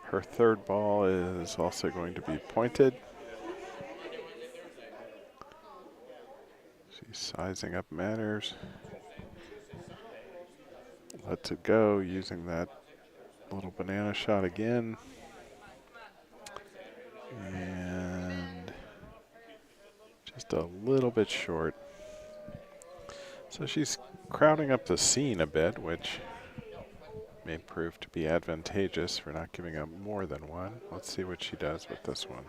her third ball is also going to be pointed. She's sizing up matters. Lets it go using that little banana shot again. And just a little bit short. So she's crowding up the scene a bit, which may prove to be advantageous for not giving up more than 1. Let's see what she does with this one.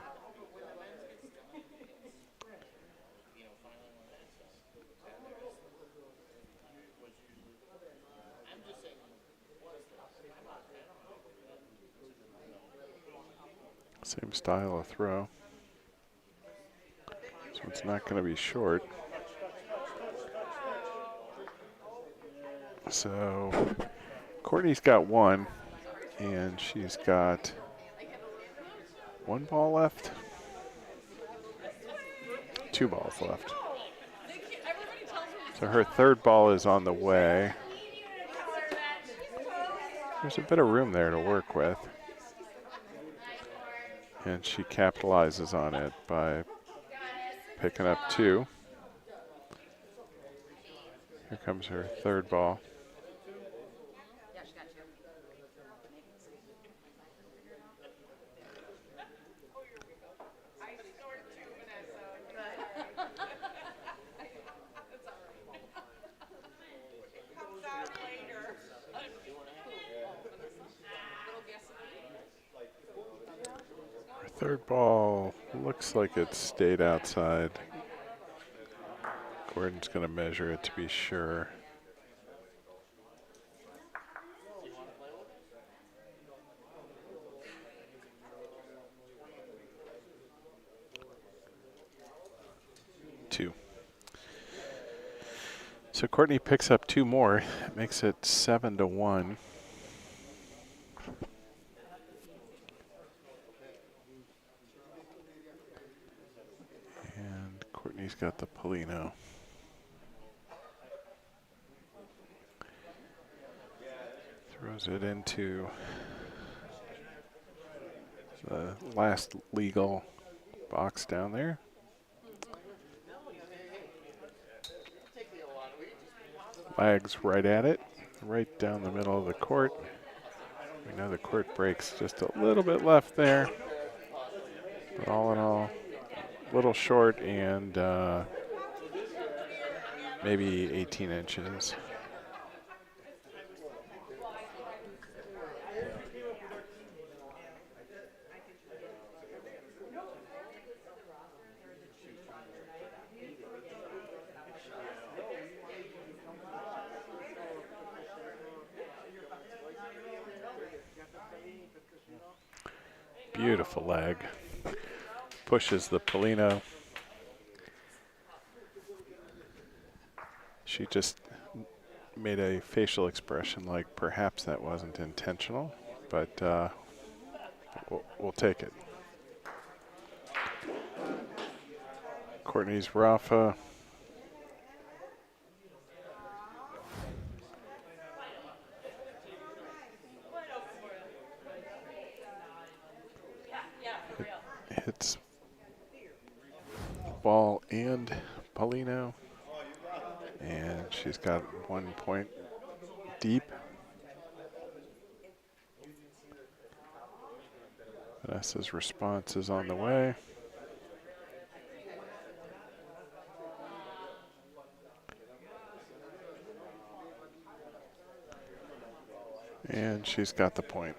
Same style of throw. So it's not going to be short. So Courtney's got one, and she's got one ball left. Two balls left. So her third ball is on the way. There's a bit of room there to work with. And she capitalizes on it by picking up two. Here comes her third ball. Her third ball looks like it stayed outside. Gordon's going to measure it to be sure. Two. So Courtney picks up two more. It makes it 7-1. And Courtney's got the Polino. Throws it into the last legal box down there. Lags right at it, right down the middle of the court. We know the court breaks just a little bit left there. But all in all, a little short and maybe 18 inches. Beautiful leg. Pushes the Polino. She just made a facial expression like perhaps that wasn't intentional, but we'll take it. Courtney's Rafa. Hits ball and Polino, and she's got 1 point deep. Vanessa's response is on the way. And she's got the point.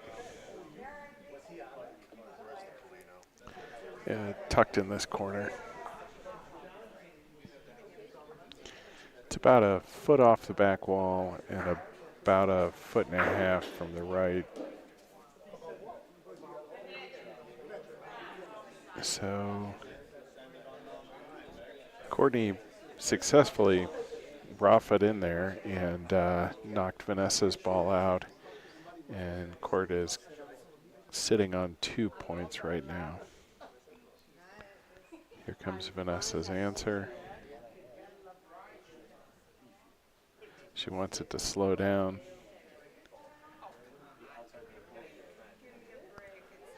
Tucked in this corner. It's about a foot off the back wall and about a foot and a half from the right. So Courtney successfully Rafa'd in there and knocked Vanessa's ball out. And Court is sitting on 2 points right now. Here comes Vanessa's answer. She wants it to slow down.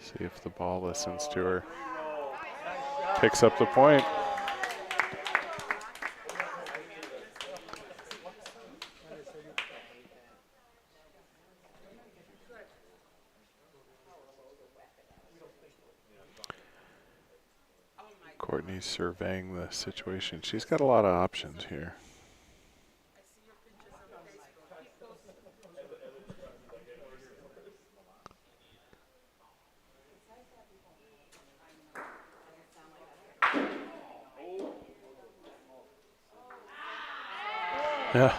See if the ball listens to her. Picks up the point. Courtney's surveying the situation. She's got a lot of options here. Yeah.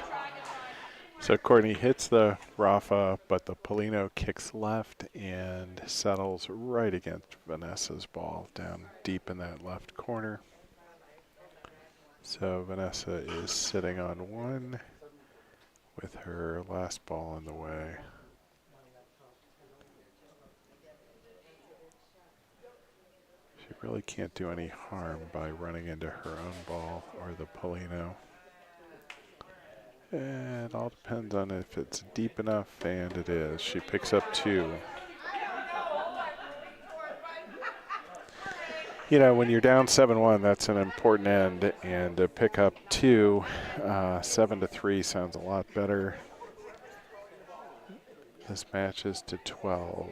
So Courtney hits the Rafa, but the Polino kicks left and settles right against Vanessa's ball down deep in that left corner. So Vanessa is sitting on one with her last ball in the way. She really can't do any harm by running into her own ball or the Polino. It all depends on if it's deep enough, and it is. She picks up two. You know, when you're down 7-1, that's an important end, and to pick up two, 7-3 sounds a lot better. This matches to 12.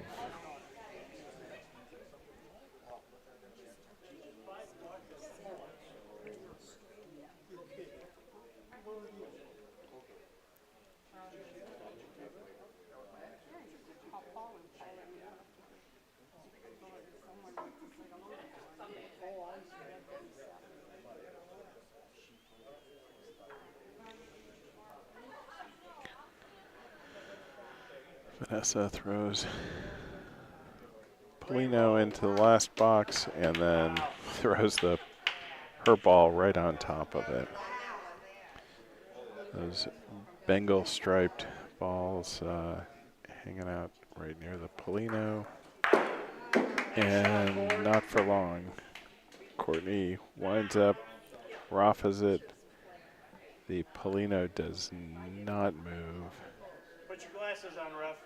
Vanessa throws Polino into the last box and then throws her ball right on top of it. Those Bengal striped balls hanging out right near the Polino. And not for long. Courtney winds up, Rafa's it. The Polino does not move. Put your glasses on, ref.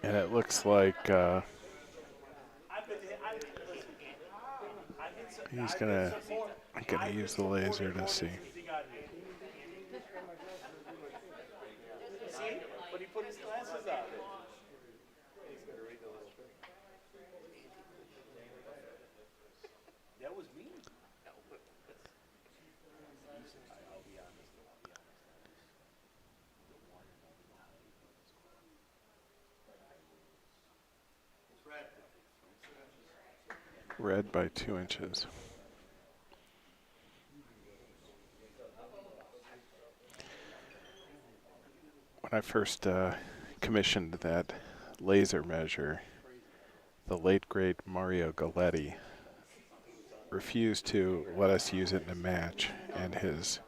And it looks like he's gonna use the laser to see. See? But he put his glasses on. That was me. I'll be honest. Red by 2 inches. When I first commissioned that laser measure, the late great Mario Galletti refused to let us use it in a match, and his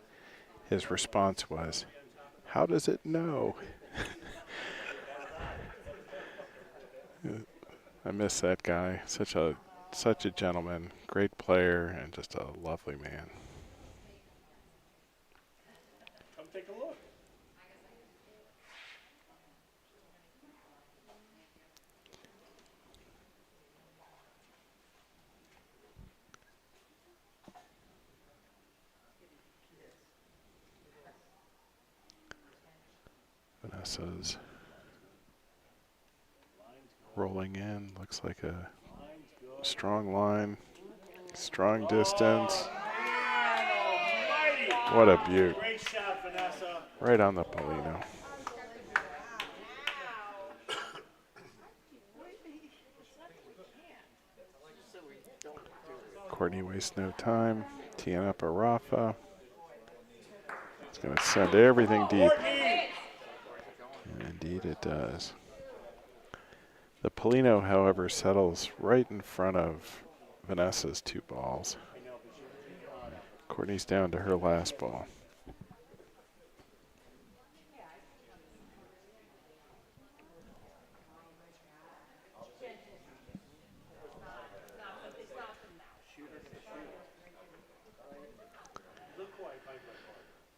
response was, "How does it know?" I miss that guy. Such a gentleman, great player, and just a lovely man. Come take a look. Vanessa's rolling in. Looks like a strong line, strong distance. What a beaut. Great shot, Vanessa. Right on the Polino. Courtney wastes no time, teeing up a Rafa. It's going to send everything deep. And indeed it does. The Polino, however, settles right in front of Vanessa's two balls. Courtney's down to her last ball.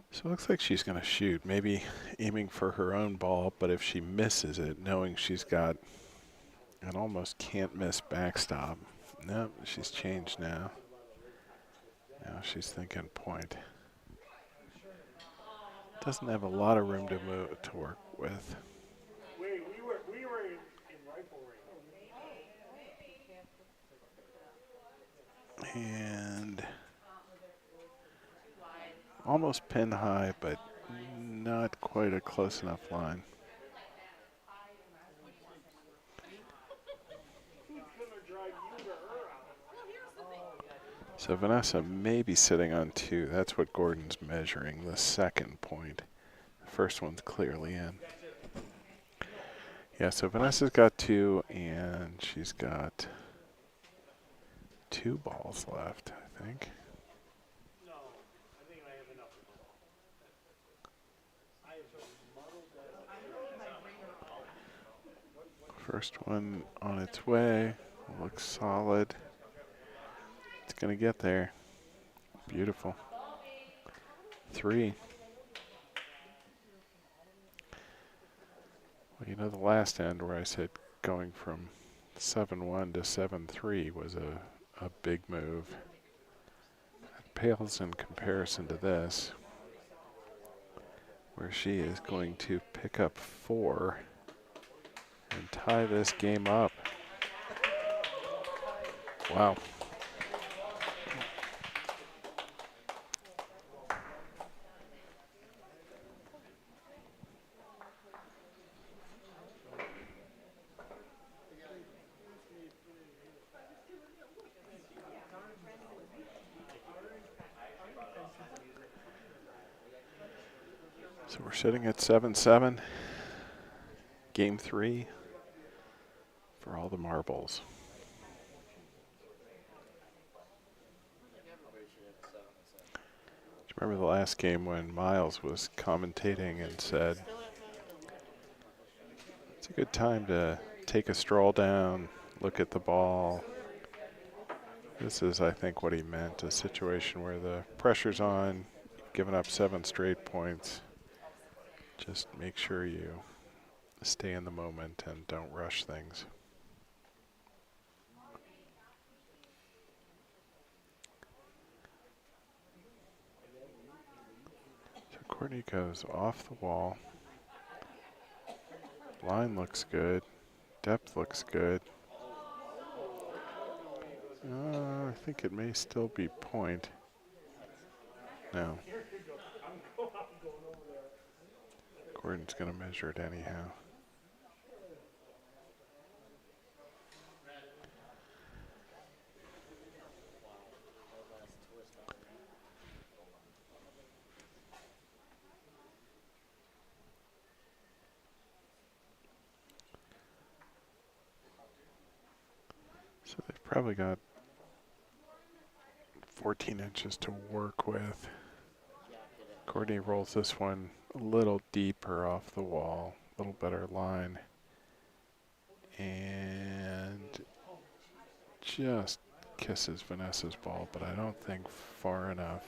So it looks like she's going to shoot, maybe aiming for her own ball, but if she misses it, knowing she's got an almost can't miss backstop. Nope, she's changed now. Now she's thinking point. Doesn't have a lot of room to work with. We were in rifle range. And almost pin high, but not quite a close enough line. So Vanessa may be sitting on two. That's what Gordon's measuring, the second point. The First one's clearly in. Yeah, so Vanessa's got 2, and she's got 2 balls left, I think. No, I think I have enough. I have muddled that. First one on its way. Looks solid. It's going to get there. Beautiful. 3. Well, you know, the last end where I said going from 7-1 to 7-3 was a big move. It pales in comparison to this, where she is going to pick up 4 and tie this game up. Wow. So we're sitting at 7-7. Game 3 for all the marbles. Do you remember the last game when Miles was commentating and said, it's a good time to take a stroll down, look at the ball. This is, I think, what he meant, a situation where the pressure's on, you've given up 7 straight points. Just make sure you stay in the moment and don't rush things. So Courtney goes off the wall. Line looks good. Depth looks good. I think it may still be point. No. Gordon's going to measure it anyhow. So they've probably got 14 inches to work with. Courtney rolls this one a little deeper off the wall, a little better line. And just kisses Vanessa's ball, but I don't think far enough.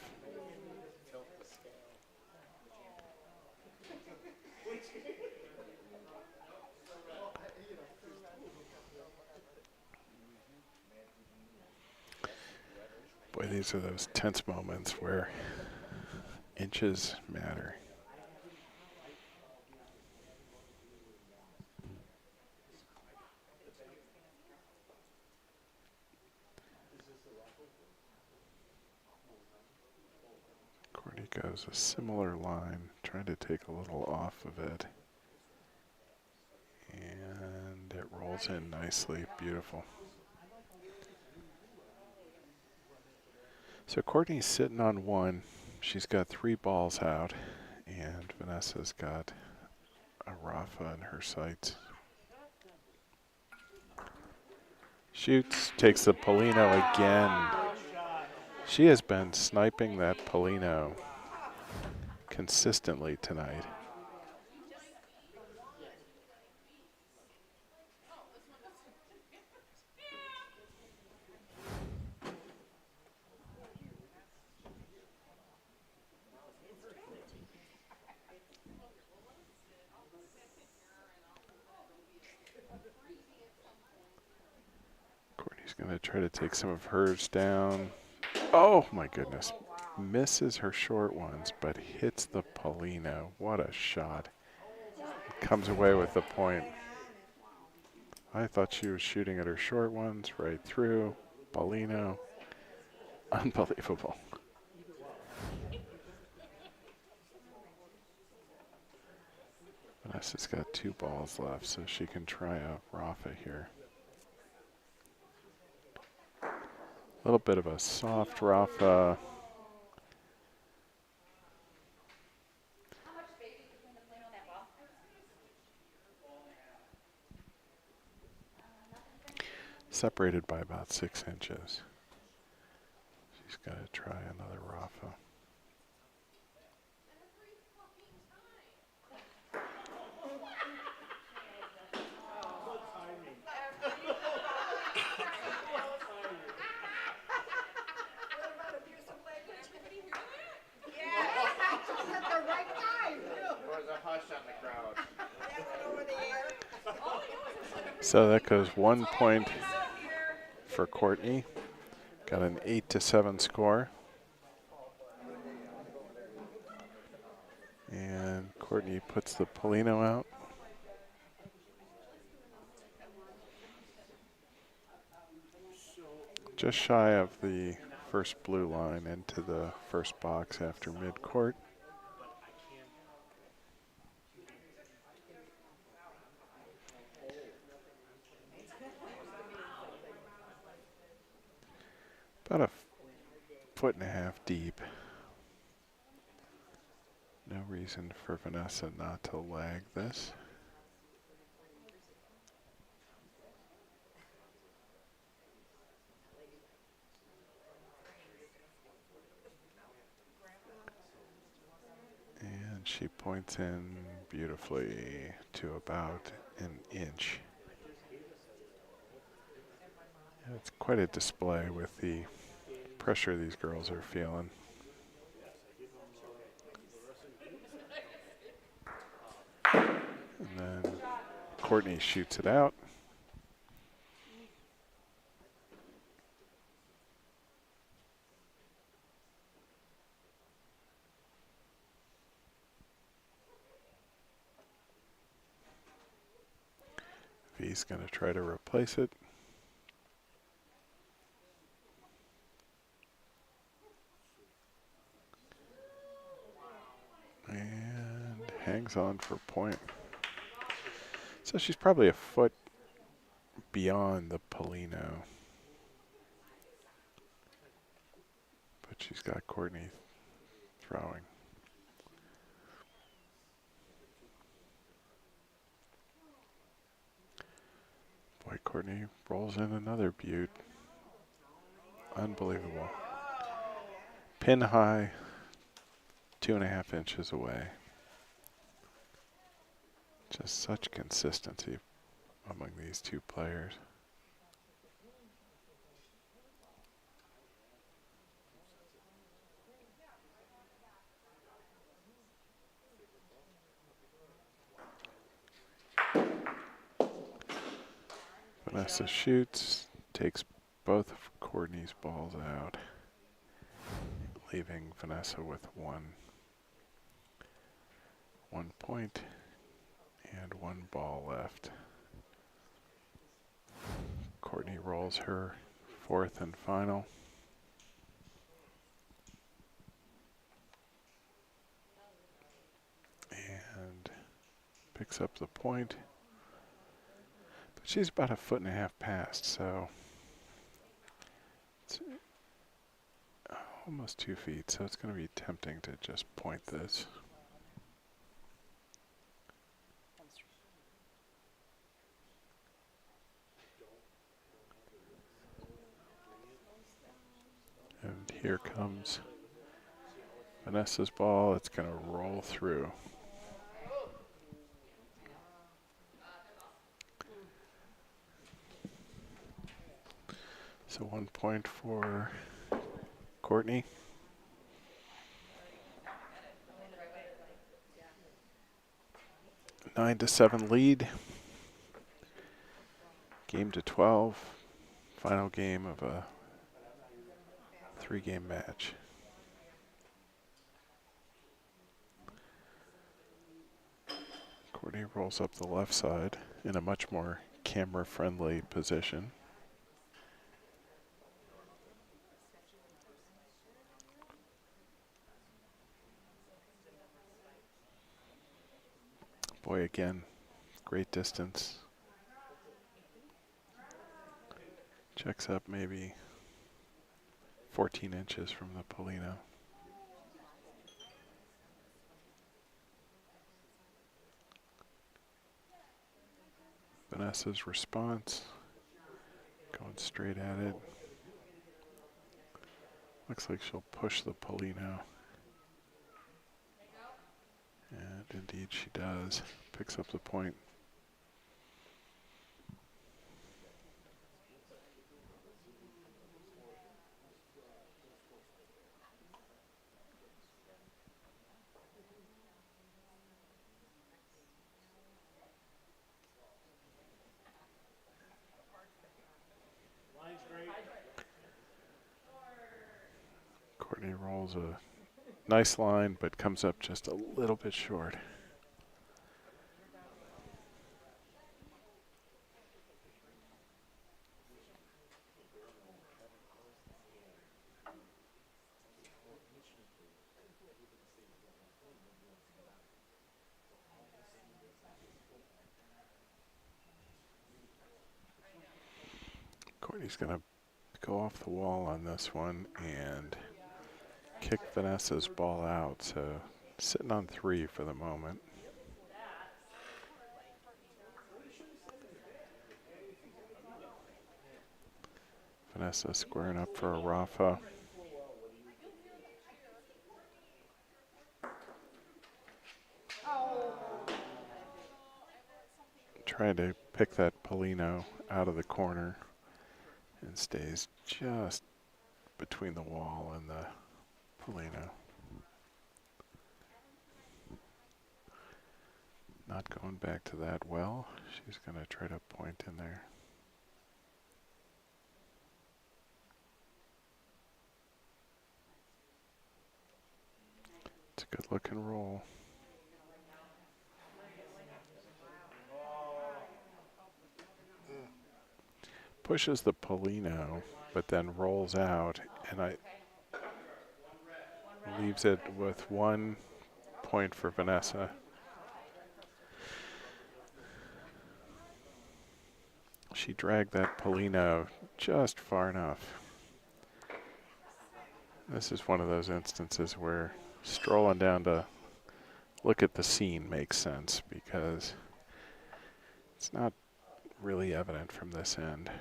Boy, these are those tense moments where inches matter. Courtney goes a similar line, trying to take a little off of it. And it rolls in nicely, beautiful. So Courtney's sitting on 1. She's got 3 balls out, and Vanessa's got a Rafa in her sights. Shoots, takes the Polino again. She has been sniping that Polino consistently tonight. Courtney's going to try to take some of hers down. Oh my goodness. Misses her short ones, but hits the Polino. What a shot. Comes away with the point. I thought she was shooting at her short ones right through. Polino. Unbelievable. Vanessa's got 2 balls left, so she can try out Rafa here. A little bit of a soft Rafa. separated by about 6 inches. She's got to try another Rafa. So that goes 1 point for Courtney. Got an 8-7 score. And Courtney puts the Polino out. Just shy of the first blue line into the first box after mid-court. About a 1.5 feet deep. No reason for Vanessa not to lag this. And she points in beautifully to about an inch. It's quite a display with the pressure these girls are feeling. And then Courtney shoots it out. V's going to try to replace it. And hangs on for point. So she's probably a foot beyond the Polino. But she's got Courtney throwing. Boy, Courtney rolls in another beaut. Unbelievable. Pin high, 2.5 inches away. Just such consistency among these two players. Vanessa shoots, takes both of Courtney's balls out, leaving Vanessa with one point and 1 ball left. Courtney rolls her 4th and final. And picks up the point. But she's about a 1.5 feet past, so it's almost 2 feet, so it's going to be tempting to just point this. And here comes Vanessa's ball. It's going to roll through. So 1 point for Courtney. A 9-7 lead. Game to 12. Final game of a 3-game match. Courtney rolls up the left side in a much more camera-friendly position. Boy, again, great distance. Checks up maybe 14 inches from the Polino. Vanessa's response, going Going straight at it. Looks like she'll push the Polino. And indeed she does. Picks up the point. Courtney rolls a nice line, but comes up just a little bit short. Courtney's going to go off the wall on this one and kick Vanessa's ball out. So sitting on 3 for the moment. Vanessa squaring up for a Rafa. Trying to pick that Polino out of the corner and stays just between the wall and the Polino. Not going back to that well. She's going to try to point in there. It's a good looking roll. Pushes the Polino, but then rolls out, and leaves it with 1 point for Vanessa. She dragged that Polino just far enough. This is one of those instances where strolling down to look at the scene makes sense, because it's not really evident from this end.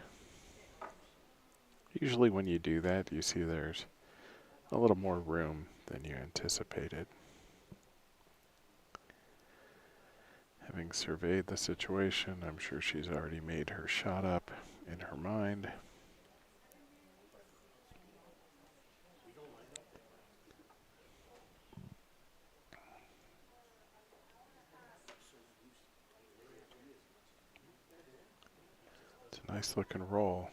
Usually when you do that, you see there's a little more room than you anticipated. Having surveyed the situation, I'm sure she's already made her shot up in her mind. It's a nice looking roll.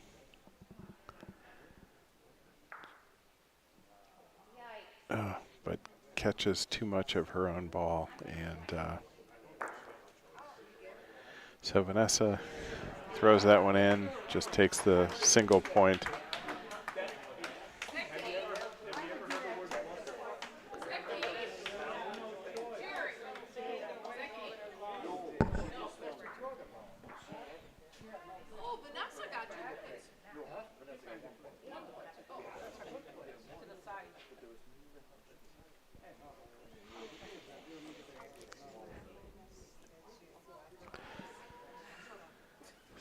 But catches too much of her own ball, and so Vanessa throws that one in, just takes the single point. Oh, Vanessa got you.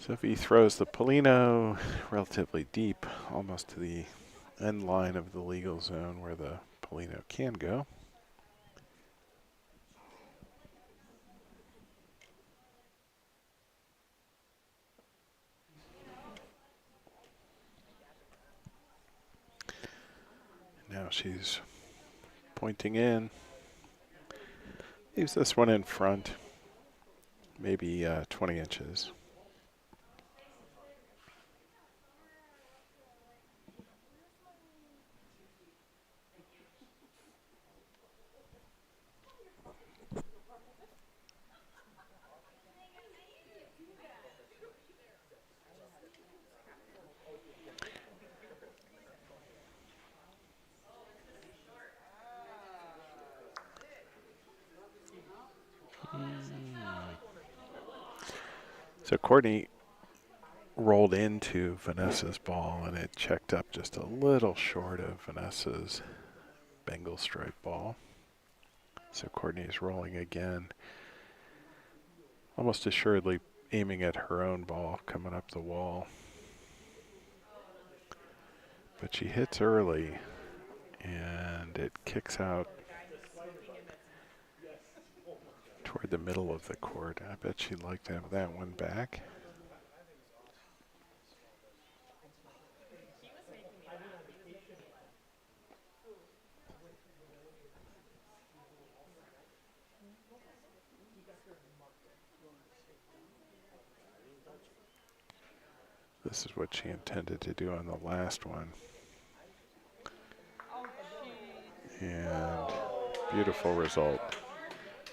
So if he throws the Polino relatively deep, almost to the end line of the legal zone where the Polino can go. Now she's pointing in. Leaves this one in front, maybe 20 inches. So Courtney rolled into Vanessa's ball, and it checked up just a little short of Vanessa's Bengal stripe ball. So Courtney's rolling again, almost assuredly aiming at her own ball coming up the wall. But she hits early, and it kicks out toward the middle of the court. I bet she'd like to have that one back. This is what she intended to do on the last one. And beautiful result.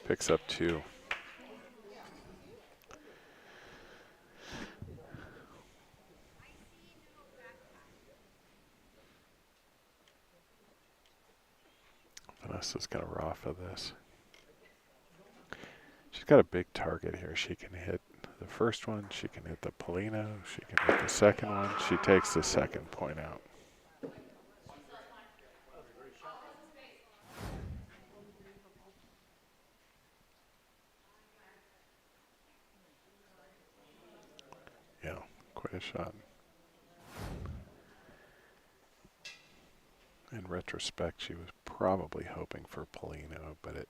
Picks up 2. Vanessa's going to raw for this. She's got a big target here. She can hit the first one. She can hit the Polino. She can hit the second one. She takes the second point out. Yeah, quite a shot. In retrospect, she was probably hoping for Polino, but it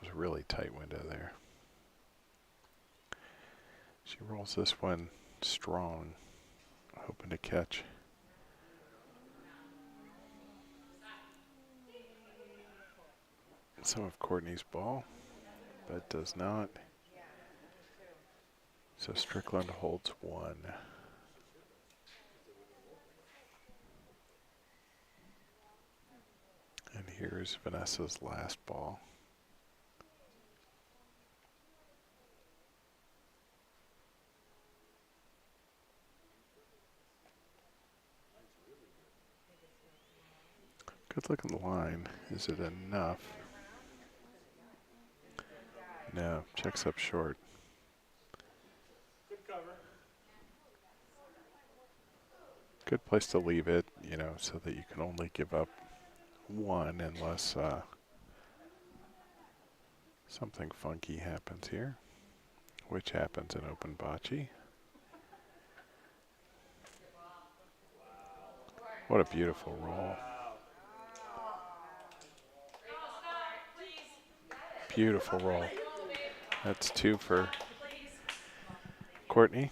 was a really tight window there. She rolls this one strong, hoping to catch. Some of Courtney's ball, but does not. So Strickland holds 1. And here's Vanessa's last ball. Good looking line. Is it enough? No, checks up short. Good cover. Good place to leave it, you know, so that you can only give up 1 unless something funky happens here, which happens in open bocce. What a beautiful roll. Beautiful roll. That's 2 for Courtney.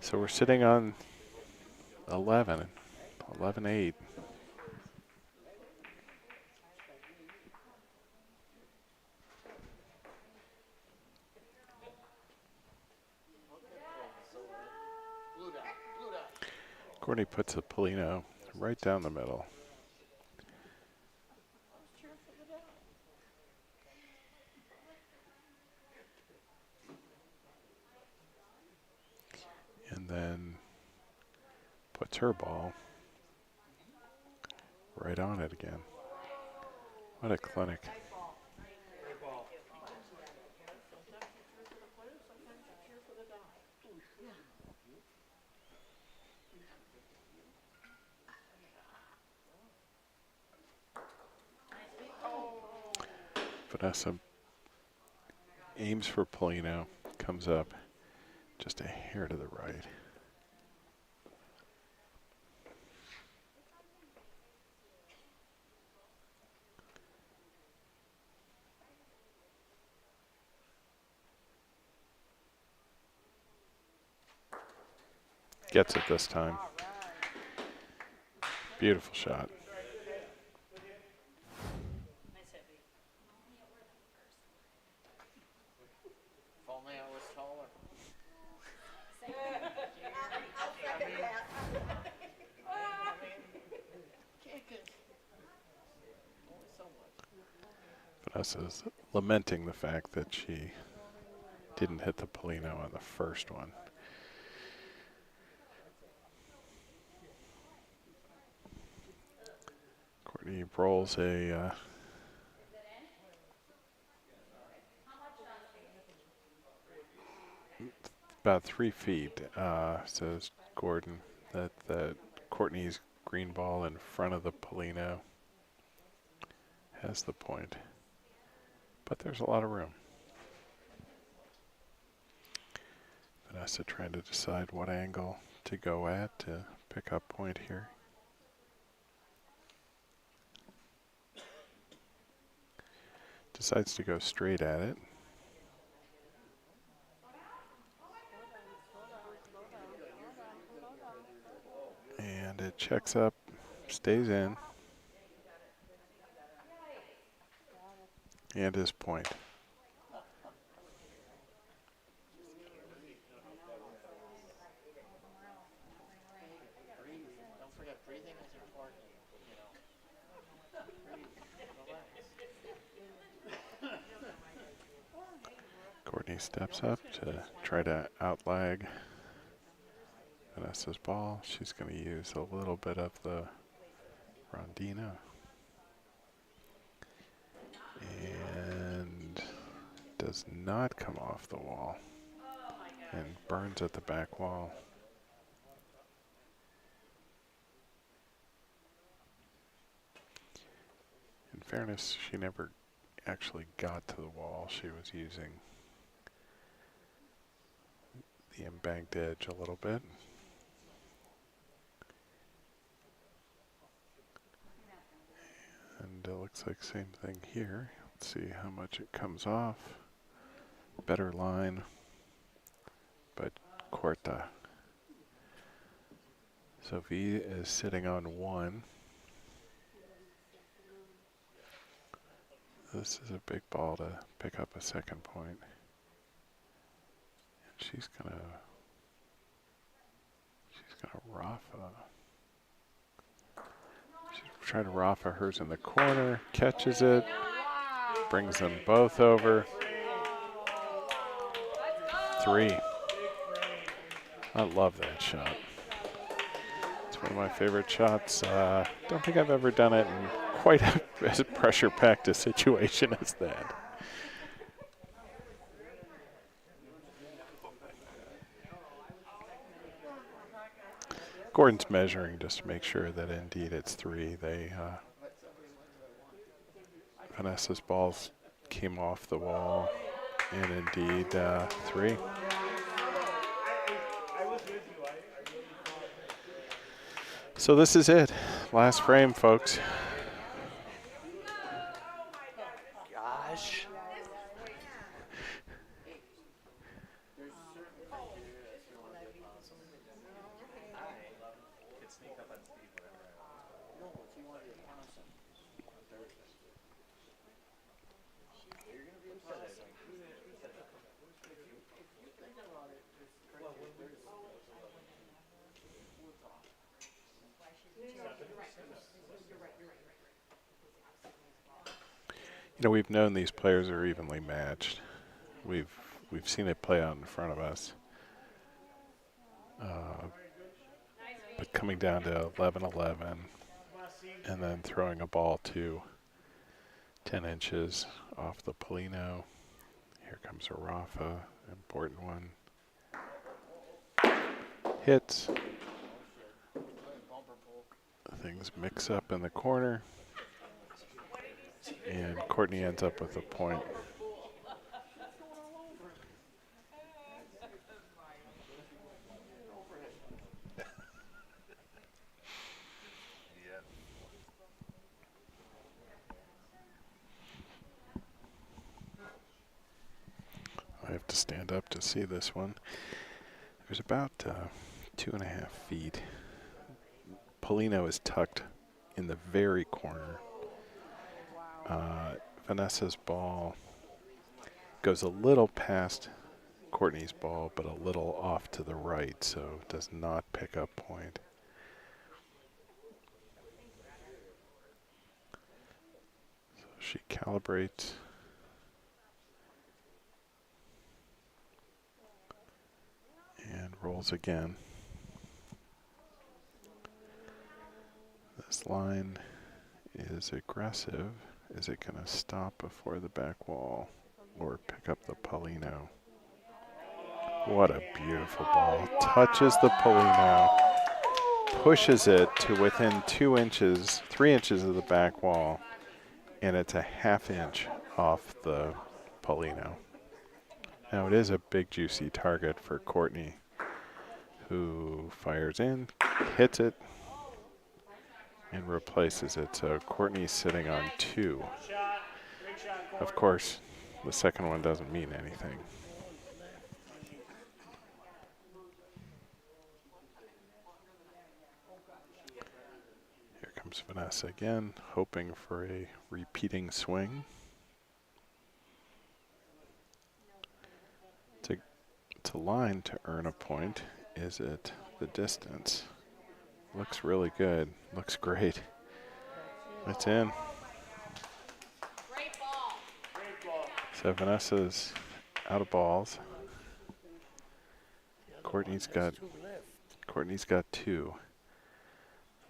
So we're sitting on 11-8. Courtney puts a Polino right down the middle. And then puts her ball right on it again. What a clinic. Great ball. Vanessa aims for Polino, comes up just a hair to the right. Gets it this time. Beautiful shot. If only I was taller. Vanessa's lamenting the fact that she didn't hit the Polino on the first one. Courtney rolls a about 3 feet, says Gordon, that Courtney's green ball in front of the Polino has the point. But there's a lot of room. Vanessa trying to decide what angle to go at to pick up point here. Decides to go straight at it. And it checks up, stays in. And is point. Don't forget, breathing is important. You know. Breathe. Relax. Courtney steps up to try to outlag Vanessa's ball. She's going to use a little bit of the Rondina. And does not come off the wall. And burns at the back wall. In fairness, she never actually got to the wall. She was using the embanked edge a little bit. And it looks like same thing here. Let's see how much it comes off. Better line, but Corta. So V is sitting on 1. This is a big ball to pick up a second point. And she's gonna Rafa. She's trying to Rafa hers in the corner, catches it, brings them both over. 3. I love that shot. It's one of my favorite shots. Don't think I've ever done it in quite as pressure-packed a situation as that. Gordon's measuring just to make sure that indeed it's 3. Vanessa's balls came off the wall, and indeed 3. So this is it. Last frame, folks. Gosh. You know, we've known these players are evenly matched. We've seen it play out in front of us. But coming down to 11-11 and then throwing a ball to 10 inches off the Polino. Here comes a Rafa, important one. Hits. Things mix up in the corner. And Courtney ends up with a point. I have to stand up to see this one. There's about 2.5 feet. Polino is tucked in the very corner. Vanessa's ball goes a little past Courtney's ball, but a little off to the right, so does not pick up point. So she calibrates. And rolls again. This line is aggressive. Is it going to stop before the back wall or pick up the Polino? What a beautiful ball. Touches the Polino, pushes it to within 2 inches, 3 inches of the back wall, and it's a 1/2 inch off the Polino. Now it is a big juicy target for Courtney, who fires in, hits it, and replaces it. So Courtney's sitting on 2. Of course, the second one doesn't mean anything. Here comes Vanessa again, hoping for a repeating swing. To line to earn a point. Is it the distance? Looks really good. Looks great. It's in. Great ball. So Vanessa's out of balls. Courtney's got 2.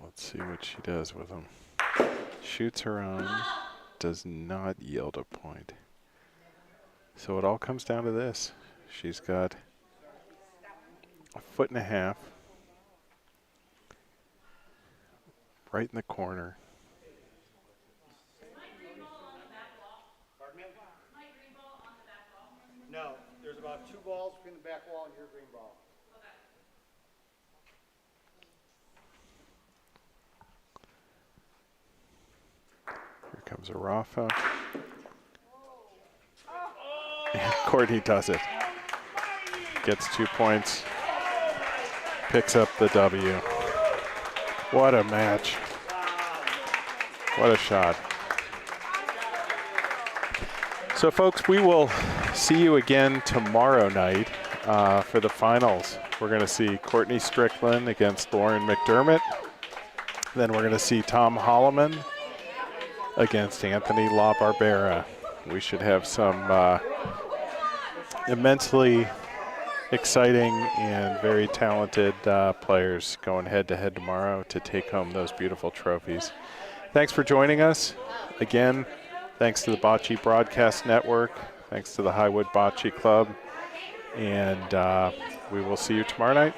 Let's see what she does with them. Shoots her own. Does not yield a point. So it all comes down to this. She's got 1.5 feet right in the corner. Pardon me? No, there's about 2 balls between the back wall and your green ball. Here comes a Rafa. And Courtney does it. Gets 2 points. Picks up the W. What a match. What a shot. So folks, we will see you again tomorrow night for the finals. We're going to see Courtney Strickland against Lauren McDermott. Then we're going to see Tom Holloman against Anthony LaBarbera. We should have some immensely exciting and very talented players going head-to-head tomorrow to take home those beautiful trophies. Thanks for joining us. Again, thanks to the Bocce Broadcast Network. Thanks to the Highwood Bocce Club. And we will see you tomorrow night.